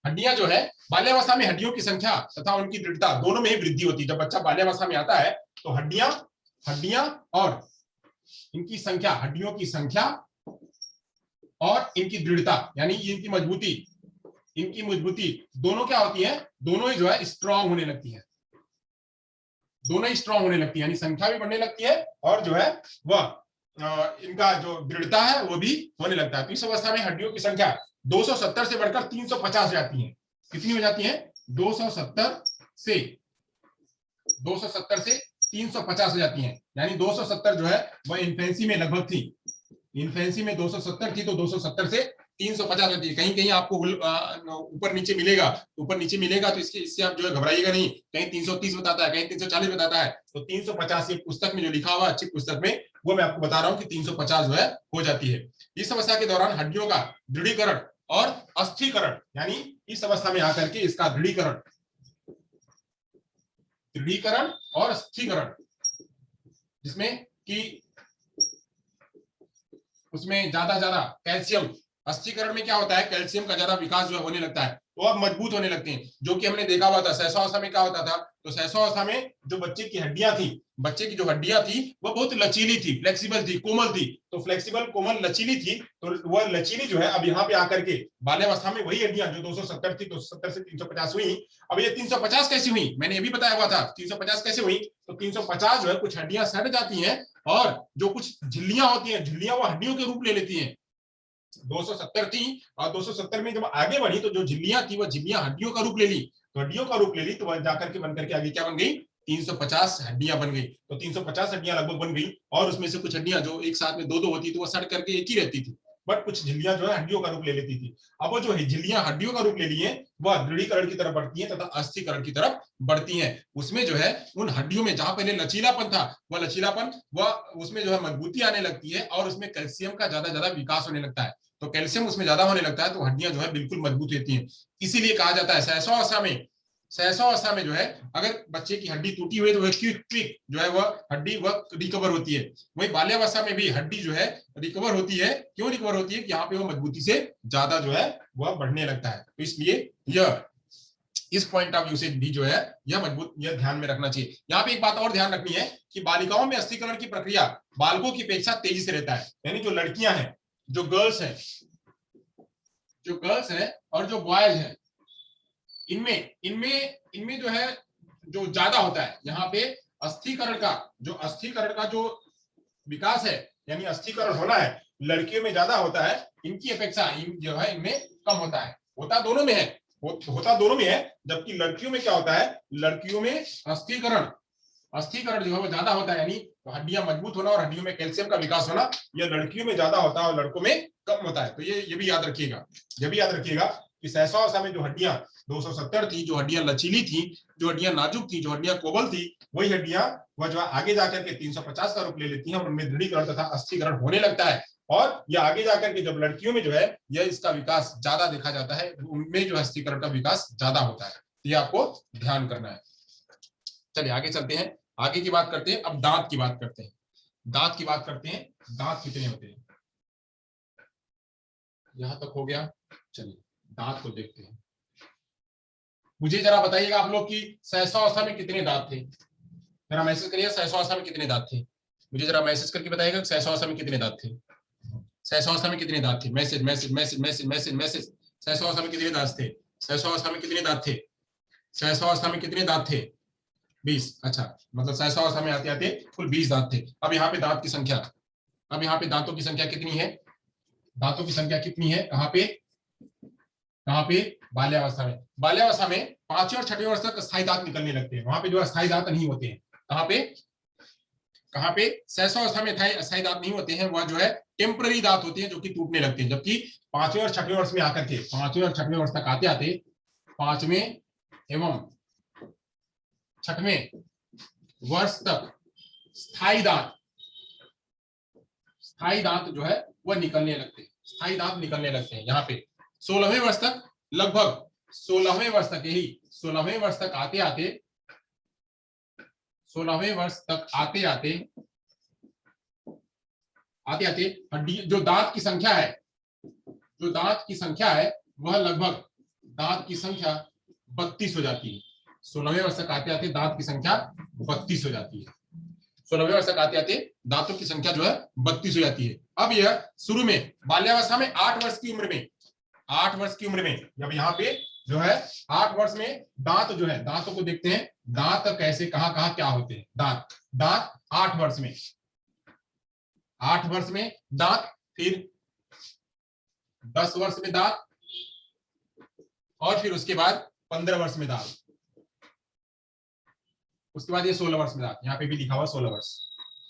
हड्डियां जो है बाल्यावस्था में हड्डियों की संख्या तथा उनकी दृढ़ता दोनों में ही वृद्धि होती है। जब बच्चा बाल्यावस्था में आता है तो हड्डियां और इनकी संख्या, हड्डियों की संख्या और इनकी दृढ़ता यानी इनकी मजबूती दोनों क्या होती है? दोनों ही जो है स्ट्रांग होने लगती है। यानी संख्या भी बढ़ने लगती है और जो है वह इनका जो दृढ़ता है वो भी होने लगता है। तो इस अवस्था में हड्डियों की संख्या 270 से बढ़कर 350 हो जाती है। कितनी हो जाती है? 270 से 350 हो जाती है। यानी 270 जो है वह इन्फेंसी में लगभग थी। इन्फेंसी में 270 थी तो 270 से 350 होती है। कहीं आपको ऊपर नीचे मिलेगा तो इससे आप जो है घबराइएगा नहीं। कहीं 330 बताता है, कहीं 340 बताता है। तो 350 ये पुस्तक में जो लिखा हुआ अच्छी पुस्तक में वो मैं आपको बता रहा हूँ कि 350 जो है हो जाती है। इस अवस्था के दौरान हड्डियों का दृढ़ीकरण और अस्थिकरण, यानी इस अवस्था में आकर के इसका दृढ़ीकरण और अस्थिकरण, जिसमें कि उसमें ज्यादा कैल्शियम, अस्थिकरण में क्या होता है? कैल्शियम का ज्यादा विकास जो होने लगता है तो अब मजबूत होने लगते हैं। जो कि हमने देखा हुआ था शैशवावस्था में क्या होता था। तो शैशवावस्था में जो बच्चे की जो हड्डियां थी वो बहुत लचीली थी, फ्लेक्सिबल थी, कोमल थी। तो फ्लेक्सिबल, कोमल, लचीली थी तो वह लचीली जो है अब यहाँ पे आकर के बाल्यावस्था में वही हड्डियां जो 270 थी, 270 से 350 हुई। अब ये 350 कैसे हुई? मैंने ये भी बताया हुआ था 350 कैसे हुई। तो 350 जो है कुछ हड्डियां सड़ जाती हैं और जो कुछ झिल्लियां होती हैं, झिल्लियां वो हड्डियों के रूप ले लेती हैं। 270 थी और 270 में जब आगे बढ़ी तो जो झिल्लियां थी वो झिल्लियां हड्डियों का रूप ले ली। तो हड्डियों का रूप ले ली तो वह जाकर के बनकर के आगे क्या बन गई? 350 हड्डियां बन गई। तो 350 हड्डियां लगभग बन गई और उसमें से कुछ हड्डियां जो एक साथ में दो होती तो वह सड़ करके एक ही रहती थी, बट कुछ झिल्लियां जो है हड्डियों का रूप ले लेती थी। अब वो जो झिल्लियां हड्डियों का रूप ले लिए वह दृढ़ीकरण की तरफ बढ़ती है तथा अस्थिकरण की तरफ बढ़ती है। उसमें जो है उन हड्डियों में जहां पहले लचीलापन था वह लचीलापन वह उसमें जो है मजबूती आने लगती है और उसमें कैल्शियम का ज्यादा विकास होने लगता है। तो कैल्शियम उसमें ज्यादा होने लगता है तो हड्डियां जो है बिल्कुल मजबूत रहती हैं। इसीलिए कहा जाता है शैशवावस्था में सहसवावस्था में जो है अगर बच्चे की हड्डी टूटी हुई है तो वह क्विक जो है वह हड्डी वह रिकवर होती है। वही बाल्यावस्था में भी हड्डी जो है रिकवर होती है। क्यों रिकवर होती है कि यहाँ पे वो मजबूती से ज्यादा जो है वह बढ़ने लगता है। तो इसलिए यह इस पॉइंट ऑफ व्यू से भी जो है यह मजबूत, यह ध्यान में रखना चाहिए। यहाँ पे एक बात और ध्यान रखनी है कि बालिकाओं में अस्थिकरण की प्रक्रिया बालकों की अपेक्षा तेजी से रहता है। यानी जो लड़कियां हैं, जो गर्ल्स हैं और जो बॉयज हैं, इनमें जो है जो ज्यादा होता है यहाँ पे अस्थिकरण का जो विकास है, यानी अस्थिकरण होना है, लड़कियों में ज्यादा होता है, इनकी अपेक्षा जो है इनमें कम होता है। होता दोनों में है, जबकि लड़कियों में क्या होता है, लड़कियों में अस्थिकरण जो है वो ज्यादा होता है, यानी हड्डियां मजबूत होना और हड्डियों में कैल्शियम का विकास होना, यह लड़कियों में ज्यादा होता है और लड़कों में कम होता है। तो ये भी याद रखिएगा कि सहसवावस्था में जो हड्डियां 270 थी, जो हड्डियां लचीली थी, जो हड्डियां नाजुक थी, जो हड्डियां कोमल थी, वही हड्डियां वह जो आगे जाकर के 350 का रूप ले लेती हैं और उनमें दृढ़ीकरण तथा अस्थिकरण होने लगता है। और यह आगे जाकर के जब लड़कियों में जो है यह इसका विकास ज्यादा देखा जाता है, उनमें जो अस्थिकरण का विकास ज्यादा होता है। ये आपको ध्यान करना है। चलिए आगे चलते हैं, आगे की बात करते हैं। अब दांत की बात करते हैं। दांत कितने होते हैं, यहां तक हो गया। चलिए दांत को देखते हैं। मुझे जरा बताइएगा आप लोग की सहसवावस्था में कितने दांत थे, जरा मैसेज करिए। सहसवावस्था में कितने दांत थे, मुझे जरा मैसेज करके बताइएगा सहसवावस्था में कितने दांत थे। सहसवावस्था में कितने दांत थे, मैसेज। सहसवावस्था में कितने दांत थे, सहसवावस्था में कितने दांत थे, 20। अच्छा, मतलब सहसवावस्था में आते आते कुल 20 दांत थे। अब यहाँ पे दांत की संख्या, अब यहाँ पे दांतों की संख्या कितनी है, कहाँ पे बाल्यावस्था में। बाल्यावस्था में 5वें और 6वें वर्ष तक स्थायी दांत निकलने लगते हैं। वहां पे जो अस्थायी दांत नहीं होते हैं। कहाँ पे सहसवावस्था में अस्थायी दांत नहीं होते हैं, वह जो है टेम्पररी दांत होते हैं जो कि टूटने लगते हैं। जबकि 5वें और 6वें वर्ष में आकर के 5वें और 6वें वर्ष तक आते 5वें एवं 6वें वर्ष तक स्थायी दांत जो है वह निकलने लगते हैं। स्थायी दांत निकलने लगते हैं। यहाँ पे 16वें वर्ष तक, लगभग 16वें वर्ष तक, यही 16वें वर्ष तक आते आते हड्डी जो दांत की संख्या है वह लगभग दांत की संख्या 32 हो जाती है। 16वें वर्ष तक आते आते दांत की संख्या 32 हो जाती है। 16वें वर्ष तक आते आते दांतों की संख्या जो है 32 हो जाती है। अब यह शुरू में बाल्यावस्था में 8 वर्ष की उम्र में, जब यहाँ पे जो है 8 वर्ष में दांत जो है, दांतों को देखते हैं, दांत कैसे कहाँ क्या होते हैं। दांत 8 वर्ष में दांत, फिर 10 वर्ष में दांत, और फिर उसके बाद 15 वर्ष में दांत, उसके बाद ये 16 वर्ष में दांत। यहाँ पे भी लिखा हुआ 16 वर्ष।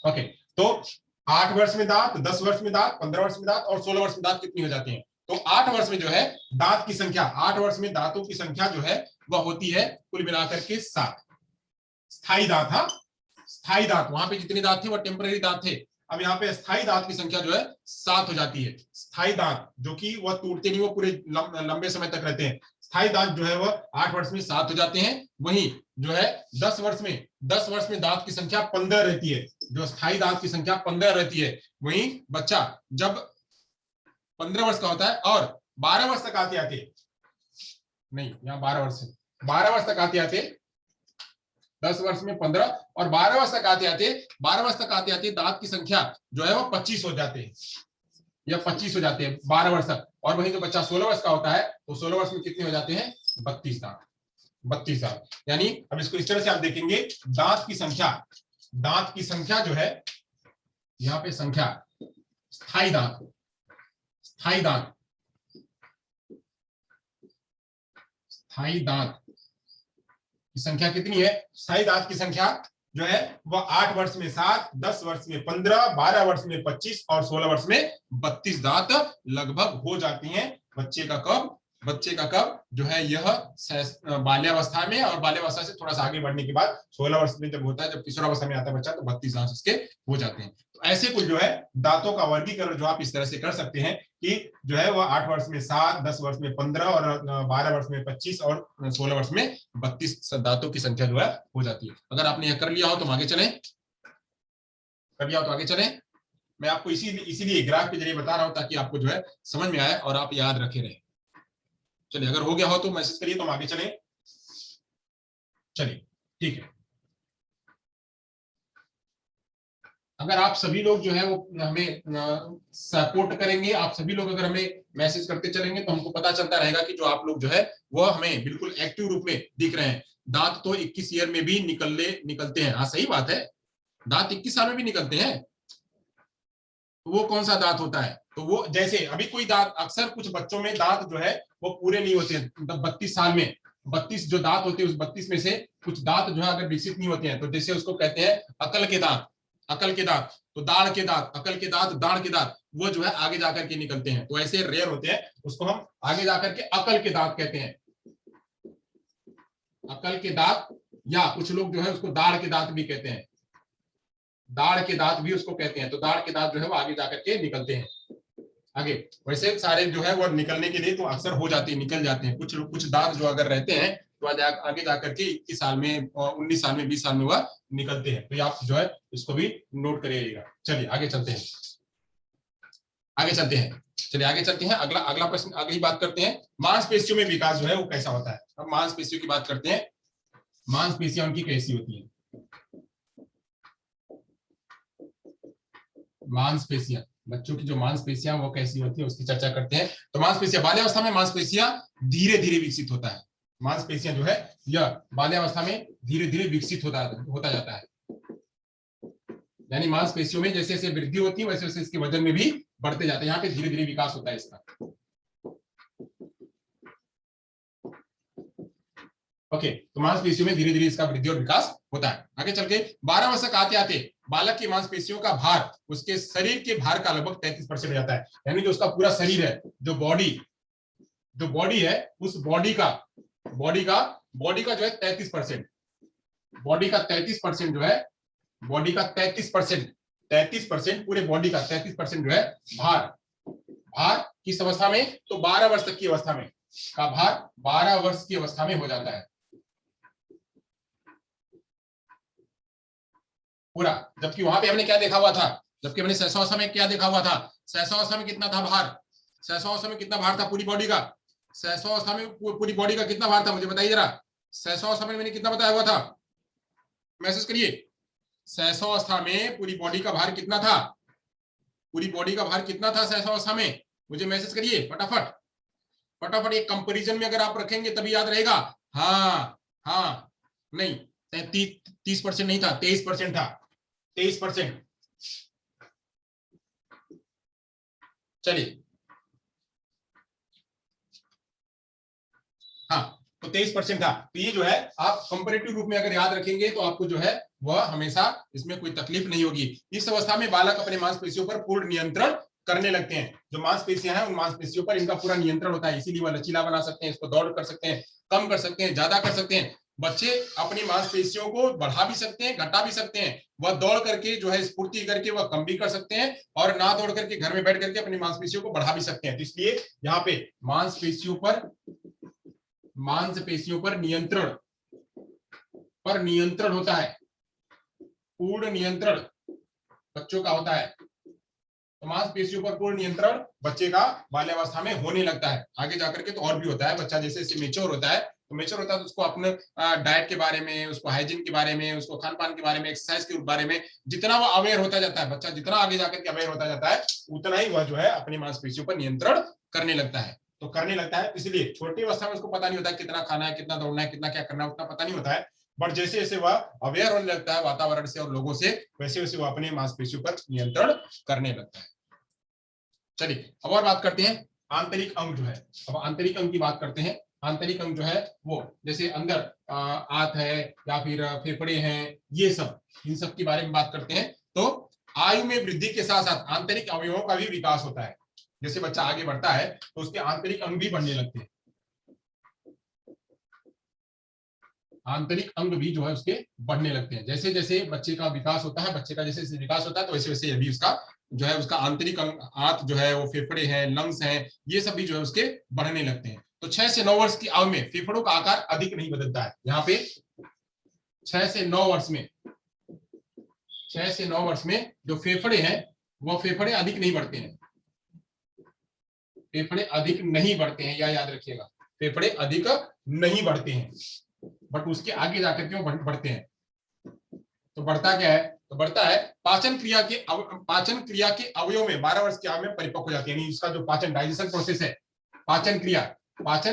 ओके, तो 8 वर्ष में दांत, 10 वर्ष में दांत, 15 वर्ष में दांत और 16 वर्ष में दांत कितनी हो जाती है। तो 8 वर्ष में जो है दांत की संख्या, 8 वर्ष में दांतों की संख्या जो है वह होती है कुल मिलाकर के 7 स्थायी दांत। हाँ, स्थायी दांत, वहां पे जितने दांत थे वो टेम्पररी दांत थे। अब यहाँ पे स्थायी दांत की संख्या जो है 7 हो जाती है। स्थायी दांत जो कि वह टूटते नहीं, वो पूरे लंबे समय तक रहते हैं। स्थायी दांत जो है वह 8 वर्ष में 7 हो जाते हैं। वहीं जो है 10 वर्ष में दांत की संख्या 15 रहती है। जो स्थायी दांत की संख्या 15 रहती है। वहीं बच्चा जब 15 वर्ष का होता है और 12 वर्ष तक आते नहीं, यहाँ 12 वर्ष तक आते 10 वर्ष में 15 और 12 वर्ष तक आते दांत की संख्या जो है वो 25 हो जाते हैं, या 25 हो जाते हैं 12 वर्ष तक। और वहीं जो बच्चा 16 वर्ष का होता है तो 16 वर्ष में कितने हो जाते हैं, 32 दांत। यानी अब इसको इस तरह से आप देखेंगे, दांत की संख्या जो है, यहाँ पे संख्या, स्थायी दांत की संख्या कितनी है। स्थायी दांत की संख्या जो है वह 8 वर्ष में 7, 10 वर्ष में 15, 12 वर्ष में 25 और 16 वर्ष में 32 दांत लगभग हो जाती हैं। बच्चे का कब जो है यह बाल्यावस्था में, और बाल्यावस्था से थोड़ा सा आगे बढ़ने के बाद 16 वर्ष में जब होता है, जब किशोरावस्था में आता है बच्चा, तो 32 दांत उसके हो जाते हैं। तो ऐसे कुछ जो है दांतों का वर्गीकरण जो आप इस तरह से कर सकते हैं कि जो है वह 8 वर्ष में 7, 10 वर्ष में 15 और 12 वर्ष में 25 और 16 वर्ष में 32 दांतों की संख्या जो है हो जाती है। अगर आपने यह कर लिया हो तो आगे चलें, कर लिया हो तो आगे चलें। मैं आपको इसीलिए ग्राफ के जरिए बता रहा हूं ताकि आपको जो है समझ में आए और आप याद रखे रहे। चलिए अगर हो गया हो तो मैसेज करिए तो हम आगे चलें। चलिए ठीक है। अगर आप सभी लोग जो है वो हमें सपोर्ट करेंगे, आप सभी लोग अगर हमें मैसेज करते चलेंगे तो हमको पता चलता रहेगा कि जो आप लोग जो है वो हमें बिल्कुल एक्टिव रूप में दिख रहे हैं। दांत तो 21 ईयर में भी निकलते हैं। हाँ सही बात है, दांत 21 साल में भी निकलते हैं। तो वो कौन सा दांत होता है? तो वो जैसे अभी कोई दांत, अक्सर कुछ बच्चों में दांत जो है वो पूरे नहीं होते हैं। मतलब 32 साल में 32 जो दांत होते हैं उस 32 में से कुछ दांत जो है अगर विकसित नहीं होते हैं तो जैसे उसको कहते हैं अकल के दांत। अकल के दांत, तो दाढ़ के दांत, अकल के दांत, दाढ़ के दांत, वो जो है आगे जाकर के निकलते हैं। तो ऐसे रेयर होते हैं, उसको हम आगे जाकर के अकल के दांत कहते हैं। अकल के दांत, या कुछ लोग जो है उसको दाढ़ के दांत भी कहते हैं। दाढ़ के दांत भी उसको कहते हैं। तो दाढ़ के दांत जो है वो आगे जाकर के निकलते हैं आगे। वैसे सारे जो है वो निकलने के लिए तो अक्सर हो जाते हैं, निकल जाते हैं। कुछ दांत जो अगर रहते हैं तो आगे जाकर के 21 साल में, 19 साल में, 20 साल में वह निकलते हैं। तो आप जो है इसको भी नोट करिएगा। चलिए आगे चलते हैं, आगे चलते हैं। चलिए आगे चलते हैं। अगला अगला प्रश्न, अगली बात करते हैं मांसपेशियों में विकास जो है वो कैसा होता है। अब मांसपेशियों की बात करते हैं। मांसपेशियां उनकी कैसी होती हैं? मांसपेशियां, बच्चों की जो मांसपेशियां वो कैसी होती है उसकी चर्चा करते हैं। तो मांसपेशियां, बाल्यावस्था में मांसपेशियां धीरे धीरे विकसित होता है। मांसपेशियां जो है यह बाल्यावस्था में धीरे धीरे विकसित होता जाता है। यानी मांसपेशियों में जैसे जैसे वृद्धि होती है वैसे वैसे इसके वजन में भी बढ़ते जाते हैं। यहाँ पे धीरे धीरे विकास होता है इसका। ओके, तो मांसपेशियों में धीरे धीरे इसका वृद्धि और विकास होता है। आगे चल के 12 वर्ष तक आते आते बालक की मांसपेशियों का भार उसके शरीर के भार का लगभग 33% हो जाता है। यानी जो उसका पूरा शरीर है, जो बॉडी है, उस बॉडी का जो है 33%, बॉडी का 33% जो है, बॉडी का 33% पूरे बॉडी का 33% जो है भार किस अवस्था में? तो 12 वर्ष तक की अवस्था में का भार 12 वर्ष की अवस्था में हो जाता है पूरा। जबकि वहां पे हमने क्या देखा हुआ था? जबकि हमने सहस्रावस्था में क्या देखा हुआ था? सहस्रावस्था में कितना था भार? सहस्रावस्था में कितना भार था पूरी बॉडी का? सहस्रावस्था में पूरी बॉडी का कितना भार था मुझे बताइए जरा। सहस्रावस्था में मैंने कितना बताया हुआ था? मैसेज करिए। सहस्रावस्था में पूरी बॉडी का भार कितना था? पूरी बॉडी का भार कितना था सहस्रावस्था में? मुझे मैसेज करिए फटाफट फटाफट। एक कंपैरिजन में अगर आप रखेंगे तभी याद रहेगा। हाँ हाँ, नहीं 30% नहीं था, 23% था, 23%। चलिए हाँ, तो 23% था। तो ये जो है आप कंपैरेटिव रूप में अगर याद रखेंगे तो आपको जो है वह हमेशा इसमें कोई तकलीफ नहीं होगी। इस अवस्था में बालक अपने मांसपेशियों पर पूर्ण नियंत्रण करने लगते हैं। जो मांसपेशियां हैं उन मांसपेशियों पर इनका पूरा नियंत्रण होता है, इसीलिए वह लचीला बना सकते हैं, इसको दौड़ कर सकते हैं, कम कर सकते हैं, ज्यादा कर सकते हैं। बच्चे अपनी मांसपेशियों को बढ़ा भी सकते हैं, घटा भी सकते हैं। वह दौड़ करके जो है स्फूर्ति करके वह कम भी कर सकते हैं, और ना दौड़ करके घर में बैठ करके अपनी मांसपेशियों को बढ़ा भी सकते हैं। तो इसलिए यहाँ पे मांसपेशियों पर नियंत्रण होता है, पूर्ण नियंत्रण बच्चों का होता है। तो मांसपेशियों पर पूर्ण नियंत्रण बच्चे का बाल्यावस्था में होने लगता है। आगे जाकर के तो और भी होता है। बच्चा जैसे जैसे मेच्योर होता है तो उसको अपने डाइट के बारे में, उसको हाइजीन के बारे में, उसको खान पान के बारे में, एक्सरसाइज के बारे में जितना वो अवेयर होता जाता है, बच्चा जितना आगे जाकर के अवेयर होता जाता है उतना ही वह जो है अपनी मांसपेशियों पर नियंत्रण करने लगता है। तो करने लगता है, इसलिए छोटी अवस्था में उसको पता नहीं होता है कितना खाना है, कितना दौड़ना है, कितना क्या करना है, उतना पता नहीं होता है। बट जैसे जैसे वह अवेयर होने लगता है वातावरण से और लोगों से, वैसे वैसे वह अपने मांसपेशियों पर नियंत्रण करने लगता है। चलिए अब और बात करते हैं आंतरिक अंग जो है। अब आंतरिक अंग की बात करते हैं। आंतरिक अंग जो है वो जैसे अंदर आंत है या फिर फेफड़े हैं, ये सब, इन सब के बारे में बात करते हैं। तो आयु में वृद्धि के साथ साथ आंतरिक अवयवों का भी विकास होता है। जैसे बच्चा आगे बढ़ता है तो उसके आंतरिक अंग भी बढ़ने लगते हैं। आंतरिक अंग भी जो है उसके बढ़ने लगते हैं। जैसे जैसे बच्चे का विकास होता है, बच्चे का जैसे जैसे विकास होता है, तो वैसे वैसे ये भी उसका जो है उसका आंतरिक अंग, आंत जो है वो फेफड़े हैं, लंग्स हैं, ये सब भी जो है उसके बढ़ने लगते हैं। तो 6 से 9 वर्ष की आयु में फेफड़ों का आकार अधिक नहीं बदलता है। यहाँ पे 6 से 9 वर्ष में 6 से 9 वर्ष में जो फेफड़े हैं वो फेफड़े अधिक नहीं बढ़ते हैं, फेफड़े अधिक नहीं बढ़ते हैं, या याद रखिएगा, फेफड़े अधिक नहीं बढ़ते हैं, बट उसके आगे जाकर के वो बढ़ते हैं। तो बढ़ता क्या है? तो बढ़ता है पाचन क्रिया के अवयव में 12 वर्ष की आयु में परिपक्व हो जाती है। यानी इसका जो पाचन डाइजेशन प्रोसेस है, पाचन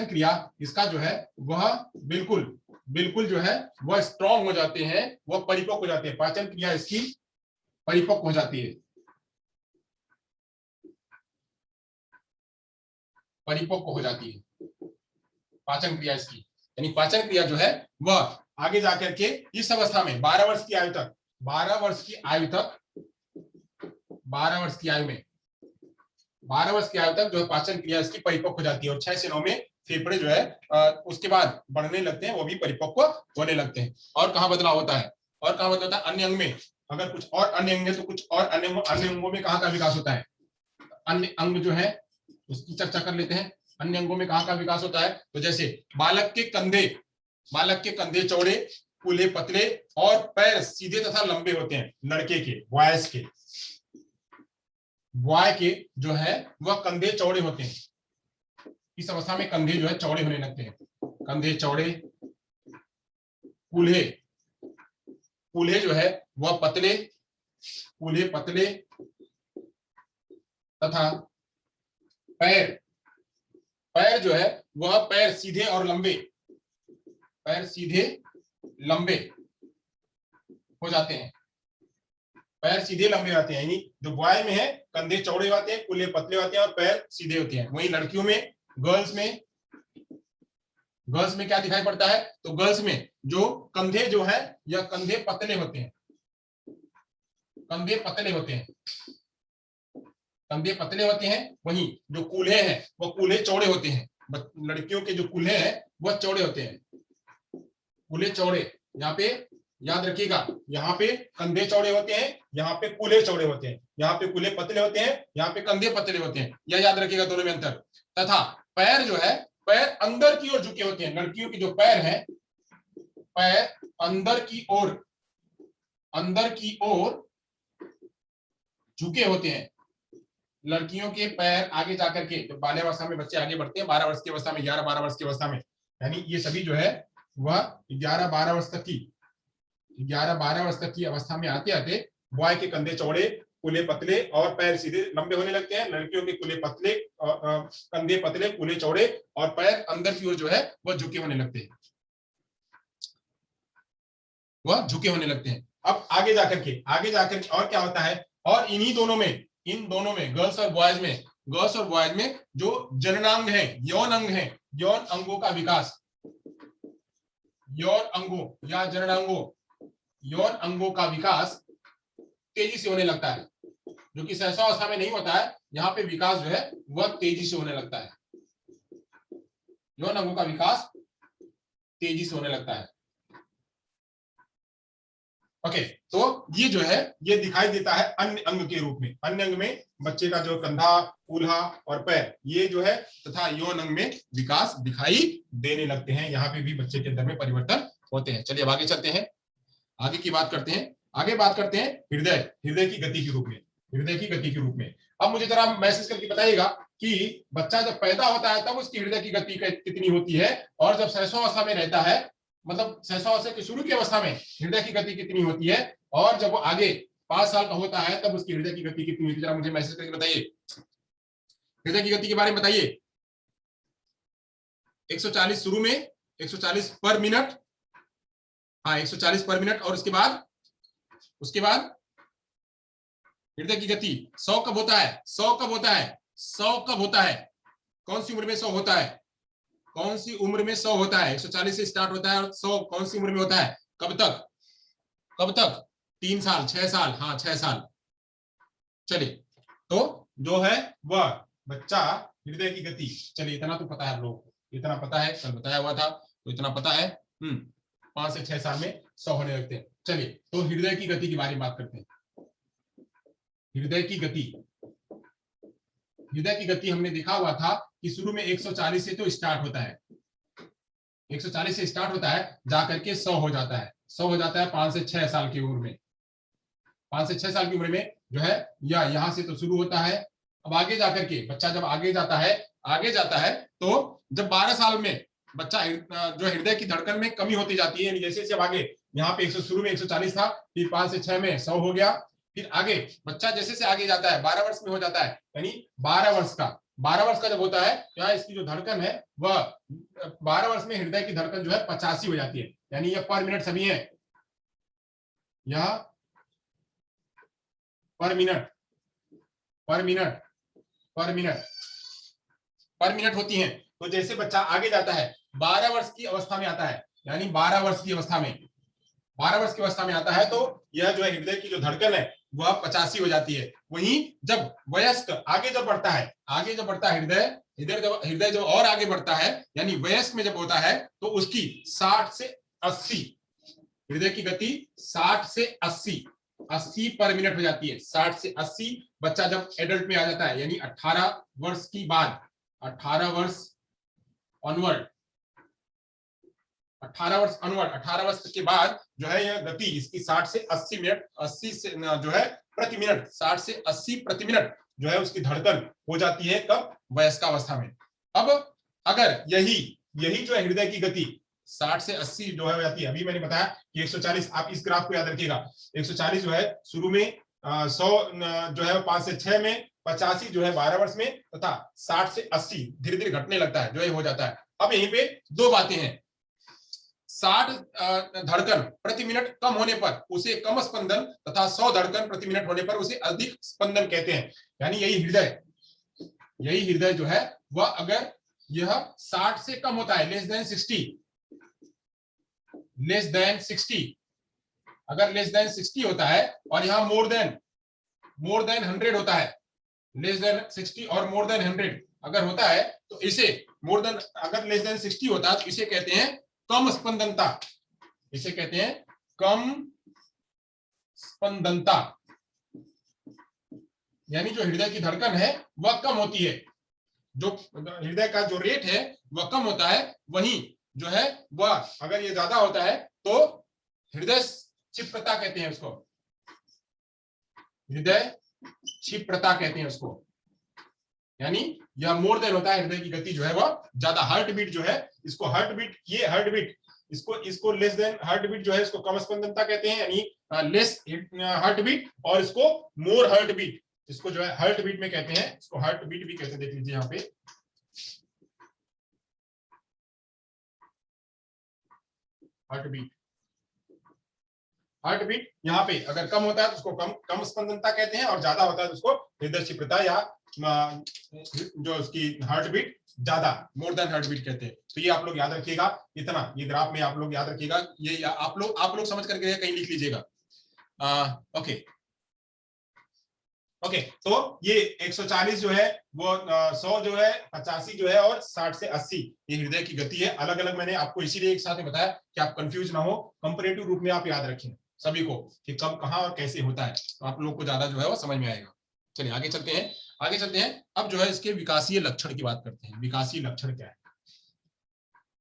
क्रिया इसका जो है वह बिल्कुल बिल्कुल जो है वह स्ट्रांग हो जाते हैं, वह परिपक्व हो जाते हैं, पाचन क्रिया इसकी परिपक्व हो जाती है, परिपक्व हो जाती है पाचन क्रिया इसकी। यानी पाचन क्रिया जो है वह आगे जाकर के इस अवस्था में 12 वर्ष की आयु तक 12 वर्ष की आयु तक 12 वर्ष की आयु में 12 वर्ष की आयु तक जो है पाचन क्रिया इसकी परिपक्व हो जाती है। और 6 से 9 में फेफड़े जो है उसके बाद बढ़ने लगते हैं, वो भी परिपक्व होने लगते हैं। और कहाँ बदलाव होता है? और कहाँ बदलाव होता है? अन्य अंग में। अगर कुछ और अन्य अंग है तो कुछ और अन्य अंगों में कहाँ का विकास होता है? अन्य अंग जो है उसकी चर्चा कर लेते हैं। अन्य अंगों में कहाँ का विकास होता है? तो जैसे बालक के कंधे चौड़े, कूल्हे पतले और पैर सीधे तथा लंबे होते हैं। लड़के के, बॉय के जो है वह कंधे चौड़े होते हैं। इस अवस्था में कंधे जो है चौड़े होने लगते हैं। कंधे चौड़े, कूल्हे जो है वह कूल्हे पतले तथा पैर जो है वह पैर सीधे लंबे हो जाते हैं। पैर सीधे लंबे आते हैं। यानी जो बॉय में है कंधे चौड़े होते हैं, कूल्हे पतले होते हैं और पैर सीधे होते हैं। वहीं लड़कियों में, गर्ल्स में क्या दिखाई पड़ता है? तो गर्ल्स में जो कंधे जो है या कंधे पतले होते हैं, कंधे पतले होते हैं। वहीं जो कूल्हे हैं वो कूल्हे चौड़े होते हैं। लड़कियों के जो कूल्हे हैं वह चौड़े होते हैं, कूल्हे चौड़े। यहाँ पे याद रखिएगा, यहाँ पे कंधे चौड़े होते हैं, यहाँ पे कूल्हे चौड़े होते हैं, यहाँ पे कूल्हे पतले होते हैं, यहाँ पे कंधे पतले होते हैं। यह याद रखिएगा दोनों में अंतर। तथा पैर जो है पैर अंदर की ओर झुके होते हैं। लड़कियों के जो पैर हैं, पैर अंदर की ओर झुके होते हैं। लड़कियों के पैर आगे जाकर के, जो बाल्यावस्था में बच्चे आगे बढ़ते हैं, 12 वर्ष की अवस्था में, 11-12 वर्ष की अवस्था में, यानी ये सभी जो है वह 11-12 वर्ष तक की अवस्था में आते आते बॉय के कंधे चौड़े, कूल्हे पतले और पैर सीधे लंबे होने लगते हैं। लड़कियों के कंधे पतले, कूल्हे चौड़े और पैर अंदर की ओर जो है वह झुके होने लगते हैं, अब आगे जाकर के और क्या होता है? और इन दोनों में गर्ल्स और बॉयज में जो जननांग है, यौन अंगों का विकास, यौन अंगों का विकास तेजी से होने लगता है, जो कि सहसावस्था में नहीं होता है। यहाँ पे विकास जो है वह तेजी से होने लगता है, यौन अंगों का विकास तेजी से होने लगता है। ओके, तो ये जो है ये दिखाई देता है अन्य अंग के रूप में। अन्य अंग में बच्चे का जो कंधा, कूल्हा और पैर, ये जो है तथा यौन अंग में विकास दिखाई देने लगते हैं। यहाँ पे भी बच्चे के अंदर में परिवर्तन होते हैं। चलिए अब आगे चलते हैं, आगे की बात करते हैं। आगे बात करते हैं हृदय की गति के रूप में। अब मुझे जरा मैसेज करके बताइएगा कि बच्चा जब पैदा होता है तब उसकी हृदय की गति कितनी होती है, और जब सहसावस्था में रहता है, मतलब सहसावस्था की शुरू की अवस्था में हृदय की गति कितनी होती है, और जब वो आगे 5 साल का होता है तब उसकी हृदय की गति कितनी होती है? जरा मुझे मैसेज करके बताइए, हृदय की गति के बारे में बताइए। 140 शुरू में, 140 पर मिनट, हाँ 140 पर मिनट, और उसके बाद हृदय की गति 100 कब होता है? 100 कब होता है? कौन सी उम्र में 100 होता है? 140 से स्टार्ट होता है और 100 कौन सी उम्र में होता है? कब तक? 3 साल, 6 साल, हाँ 6 साल। चलिए, तो जो है वह बच्चा हृदय की गति, चलिए इतना तो पता है आप लोगों को, इतना पता है, कल बताया हुआ था, तो इतना पता है। 5 से 6 साल में 100 होने लगते हैं। चलिए, तो हृदय की गति के बारे में बात करते हैं। हृदय की गति, हृदय की गति हमने देखा हुआ था कि शुरू में 140 से तो स्टार्ट होता है, 140 से स्टार्ट होता है, जाकर के 100 हो जाता है, 100 हो जाता है 5 से 6 साल की उम्र में। 5 से 6 साल की उम्र में जो है या यहां से तो शुरू होता है। अब आगे जाकर के बच्चा जब आगे जाता है तो जब 12 साल में बच्चा जो हृदय की धड़कन में कमी होती जाती है, जैसे जब आगे यहाँ पे 100, शुरू में 140 था, फिर 5 से 6 में 100 हो गया, फिर आगे बच्चा जैसे से आगे जाता है 12 वर्ष में हो जाता है, यानी 12 वर्ष का जब होता है, यहाँ इसकी जो धड़कन है वह 12 वर्ष में हृदय की धड़कन जो है 85 हो जाती है, यानी यह पर मिनट सभी है, यह पर मिनट होती हैं। तो जैसे बच्चा आगे जाता है 12 वर्ष की अवस्था में आता है, यानी 12 वर्ष की अवस्था में आता है, तो यह जो है हृदय की जो धड़कन है वह 85 हो जाती है। वहीं जब वयस्क आगे जब बढ़ता है हृदय जब और आगे बढ़ता है, यानी वयस्क में जब होता है, तो उसकी 60 से 80 हृदय की गति 60 से 80 पर मिनट हो जाती है। 60 से 80 बच्चा जब एडल्ट में आ जाता है, यानी 18 वर्ष की बाद, 18 वर्ष ऑनवर्ड, 18 वर्ष के बाद जो है यह गति इसकी 60 से 80 मिनट, 80 से जो है प्रति मिनट, 60 से 80 प्रति मिनट जो है उसकी धड़कन हो जाती है, कब? वयस्कावस्था में। अब अगर यही जो है हृदय की गति 60 से 80 जो है हो जाती है, अभी मैंने बताया कि 140, आप इस ग्राफ को याद रखिएगा, 140 जो है शुरू में 100 जो है 5 से 6 में, 85 जो है 12 वर्ष में, तथा 60 से 80 धीरे धीरे घटने लगता है, जो है हो जाता है। अब यहीं पे दो बातें हैं, 60 धड़कन प्रति मिनट कम होने पर उसे कम स्पंदन, तथा 100 धड़कन प्रति मिनट होने पर उसे अधिक स्पंदन कहते हैं। यानी यही हृदय जो है वह अगर यह 60 से कम होता है, लेस देन 60, अगर लेस देन 60 होता है, और यहां मोर देन 100 होता है, लेस देन 60 और मोर देन 100 अगर होता है, तो इसे अगर लेस देन 60 होता है तो इसे कहते हैं कम स्पंदनता, यानी जो हृदय की धड़कन है वह कम होती है, जो हृदय का जो रेट है वह कम होता है। वहीं जो है वह अगर ये ज्यादा होता है तो हृदय क्षिप्रता कहते हैं उसको, यानी यह मोर देन होता है, हृदय की गति जो है वह ज्यादा, हार्ट बीट जो है इसको इसको लेस देन हार्ट बीट जो है इसको कम स्पंदनता कहते हैं, यानी लेस हार्ट बीट, और इसको मोर हार्ट बीट, इसको जो है हार्ट बीट में कहते हैं, इसको हार्ट बीट भी कहते हैं। देख लीजिए यहाँ पे हार्ट बीट यहाँ पे अगर कम होता है तो उसको कम स्पंदनता कहते हैं, और ज्यादा होता है तो उसको हृदय क्षिप्रता या जो उसकी हार्ट बीट ज्यादा, मोर देन हार्ट बीट कहते हैं। तो ये आप लोग याद रखिएगा, इतना ये ग्राफ में आप लोग याद रखिएगा, ये आप लोग समझ करके कहीं लिख लीजिएगा। ओके, तो ये 140 जो है वो 100 जो है, 85 जो है, और 60 से 80 ये हृदय की गति है। अलग अलग मैंने आपको इसीलिए एक साथ में बताया कि आप कंफ्यूज ना हो, कंपैरेटिव रूप में आप याद रखें सभी को कि कब कहां और कैसे होता है, तो आप लोग को ज्यादा जो है वो समझ में आएगा। चलिए आगे चलते हैं। अब जो है इसके विकासीय लक्षण की बात करते हैं। विकासीय लक्षण क्या है?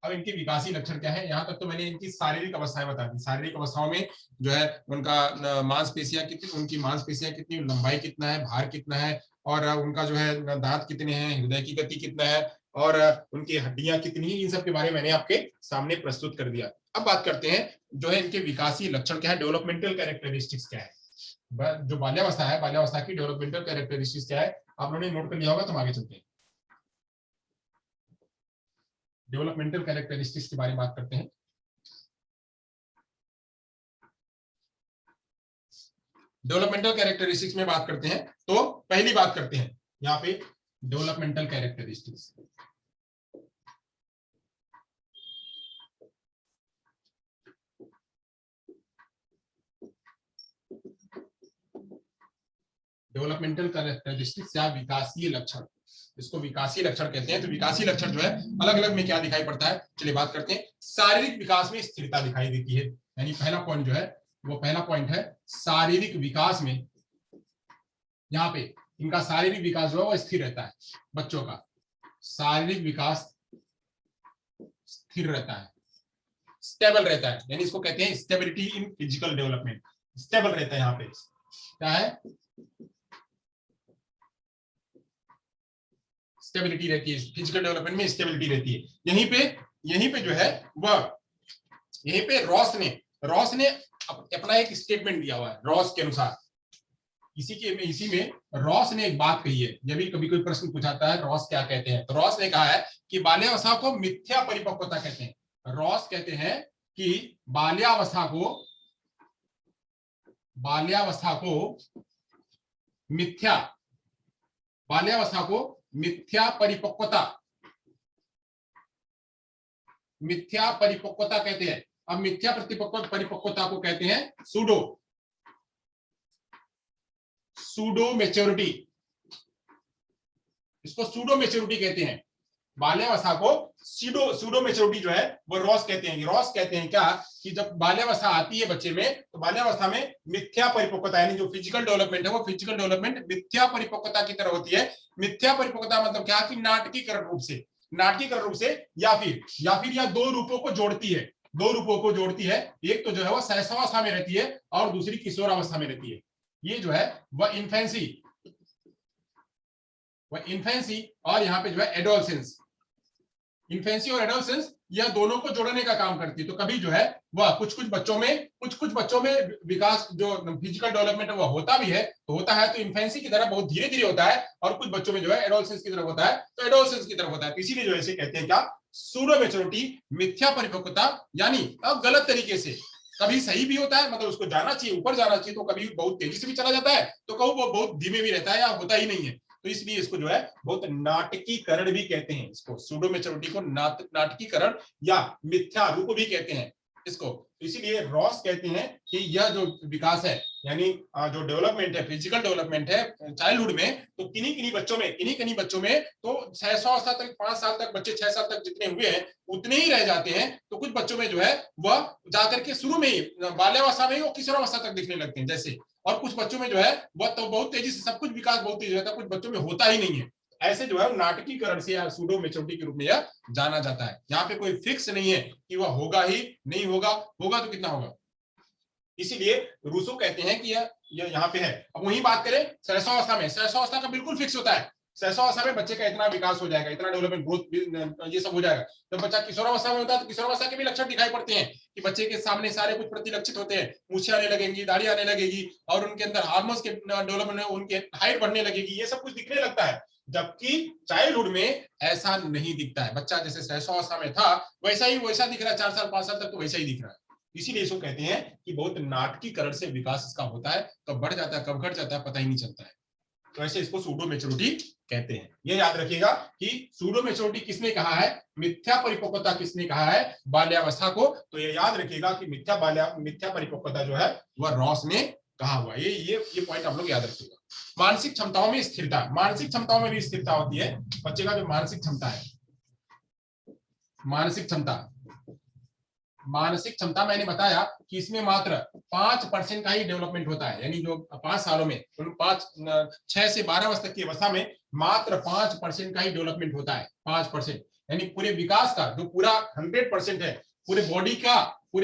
अब इनके विकासीय लक्षण क्या है? यहाँ तक तो मैंने इनकी शारीरिक अवस्थाएं बता दी। शारीरिक अवस्थाओं में जो है उनका मांसपेशियां कितनी, उनकी मांसपेशियां कितनी, लंबाई कितना है, भार कितना है, और उनका जो है दांत कितने हैं, हृदय की गति कितना है, और उनकी हड्डियां कितनी, इन सब के बारे में मैंने आपके सामने प्रस्तुत कर दिया। अब बात करते हैं जो है इनके विकासीय लक्षण क्या है, डेवलपमेंटल कैरेक्टरिस्टिक्स क्या है, जो बाल्यावस्था है, बाल्यावस्था की डेवलपमेंटल कैरेक्टरिस्टिक्स क्या है, आप लोगों ने नोट कर लिया होगा। तो आगे चलते हैं, डेवलपमेंटल कैरेक्टरिस्टिक्स के बारे में बात करते हैं। डेवलपमेंटल कैरेक्टरिस्टिक्स में बात करते हैं, तो पहली बात करते हैं यहाँ पे डेवलपमेंटल कैरेक्टरिस्टिक्स। डेवलपमेंटल कैरेक्टरिस्टिक्स या विकासीय लक्षण। इसको विकासीय लक्षण कहते हैं। तो विकासीय लक्षण जो है अलग अलग में क्या दिखाई पड़ता है, चलिए बात करते हैं। शारीरिक विकास में स्थिरता दिखाई देती है, यानी पहला पॉइंट जो है वो पहला पॉइंट है शारीरिक विकास में, यहाँ पे इनका शारीरिक विकास जो है वो स्थिर रहता है, बच्चों का शारीरिक विकास स्थिर रहता है, स्टेबल रहता है, यानी इसको कहते हैं stability in physical development. Stable रहता है, यहाँ पे क्या है, स्टेबिलिटी रहती है, फिजिकल डेवलपमेंट में स्टेबिलिटी रहती है। यहीं पे जो है वह, यहीं पे रॉस ने अपना एक स्टेटमेंट दिया हुआ है। रॉस के अनुसार इसी में रॉस ने एक बात कही है। जब भी कभी कोई प्रश्न पूछाता है रॉस क्या कहते हैं, तो रॉस ने कहा है कि बाल्यावस्था को मिथ्या परिपक्वता कहते हैं। रॉस कहते हैं कि बाल्यावस्था को मिथ्या परिपक्वता कहते हैं। अब मिथ्या परिपक्वता को कहते हैं सूडो मैच्योरिटी, इसको सूडो मैच्योरिटी कहते हैं। बाल्यावस्था को सूडो मैच्योरिटी जो है वो रॉस कहते हैं। रॉस कहते हैं क्या कि जब बाल्यावस्था आती है बच्चे में, तो बाल्यावस्था में मिथ्या परिपक्वता, यानी जो फिजिकल डेवलपमेंट है वो फिजिकल डेवलपमेंट मिथ्या परिपक्वता की तरह होती है। मिथ्या परिपक्वता मतलब क्या कि नाटकीकरण रूप से या फिर दो रूपों को जोड़ती है। एक तो जो है वो शैशवावस्था में रहती है और दूसरी किशोरावस्था में रहती है। ये जो है वह इन्फेंसी और यहाँ पे जो है एडोलसेंस, इन्फेंसी और एडोलसेंस यह दोनों को जोड़ने का काम करती है। तो कभी जो है वह कुछ बच्चों में विकास जो फिजिकल डेवलपमेंट है वह होता है तो इन्फेंसी की तरह बहुत धीरे धीरे होता है, और कुछ बच्चों में जो है एडोलसेंस की तरफ होता है तो एडोलसेंस की तरफ होता है। तो इसीलिए जो ऐसे कहते हैं क्या, सूडो मैच्योरिटी, मिथ्या परिपक्वता, यानी अब गलत तरीके से कभी सही भी होता है, मतलब उसको जाना चाहिए, ऊपर जाना चाहिए, तो कभी बहुत तेजी से भी चला जाता है, तो कभी वो बहुत धीमे भी रहता है या होता ही नहीं है। तो इसलिए इसको जो है बहुत नाटकीकरण भी कहते हैं। इसको सूडो मैच्योरिटी को नाटकीकरण या मिथ्या रूप भी कहते हैं इसको। इसीलिए रॉस कहते हैं कि यह जो विकास है, यानी जो डेवलपमेंट है, फिजिकल डेवलपमेंट है चाइल्डहुड में, तो किन्हीं बच्चों में तो 600 साल तक, 5 साल तक बच्चे, 6 साल तक जितने हुए हैं उतने ही रह जाते हैं। तो कुछ बच्चों में जो है वह जाकर के शुरू में ही बाल्यावस्था में ही वो किशोरावस्था तक दिखने लगते हैं जैसे, और कुछ बच्चों में जो है वह तो बहुत तेजी से सब कुछ विकास बहुत तेजी रहता है, कुछ बच्चों में होता ही नहीं है। ऐसे जो है नाटकीकरण से या सूडो मैच्योरिटी के रूप में यह जाना जाता है। यहाँ पे कोई फिक्स नहीं है कि वह होगा ही नहीं होगा तो कितना होगा। इसीलिए रूसो कहते हैं कि यह यहाँ पे है। अब वही बात करें शैशवावस्था का बिल्कुल फिक्स होता है। शैशवावस्था में बच्चे का इतना विकास हो जाएगा, इतना डेवलपमेंट, ग्रोथ, ये सब हो जाएगा। जब बच्चा किशोरावस्था में होता है तो किशोरावस्था के भी लक्षण दिखाई पड़ते हैं कि बच्चे के सामने सारे कुछ प्रतिलक्षित होते हैं, मूछें आने लगेंगी, दाढ़ी आने लगेगी, और उनके अंदर हार्मोन्स के डेवलपमेंट, उनके हाइट बढ़ने लगेगी, ये सब कुछ दिखने लगता है। जबकि चाइल्डहुड में ऐसा नहीं दिखता है। बच्चा जैसे शैशवावस्था में था वैसा दिख रहा है, 4 साल 5 साल तक तो वैसा ही दिख रहा है। इसीलिए इसको कहते हैं कि बहुत नाटकीकरण से विकास इसका होता है, कब बढ़ जाता है कब घट जाता है पता ही नहीं चलता है। तो ऐसे इसको सूडो मैच्योरिटी कहते हैं। ये याद रखिएगा कि सूडो मैच्योरिटी किसने कहा है, मिथ्या परिपक्वता किसने कहा है, बाल्यावस्था को। तो ये याद रखिएगा कि मिथ्या परिपक्वता जो है वह रॉस ने कहा हुआ है। ये पॉइंट आप लोग याद रखिएगा। मानसिक क्षमताओं में स्थिरता, मानसिक क्षमताओं में भी स्थिरता होती है। बच्चे का जो मानसिक क्षमता है, मानसिक क्षमता मैंने बताया कि इसमें मात्र 5% का ही डेवलपमेंट होता है। यानी जो 5 सालों में, 6 से 12 वर्ष तक की अवस्था में मात्र 5% का ही डेवलपमेंट होता है। 5%, यानी पूरे विकास का जो पूरा 100% है, पूरे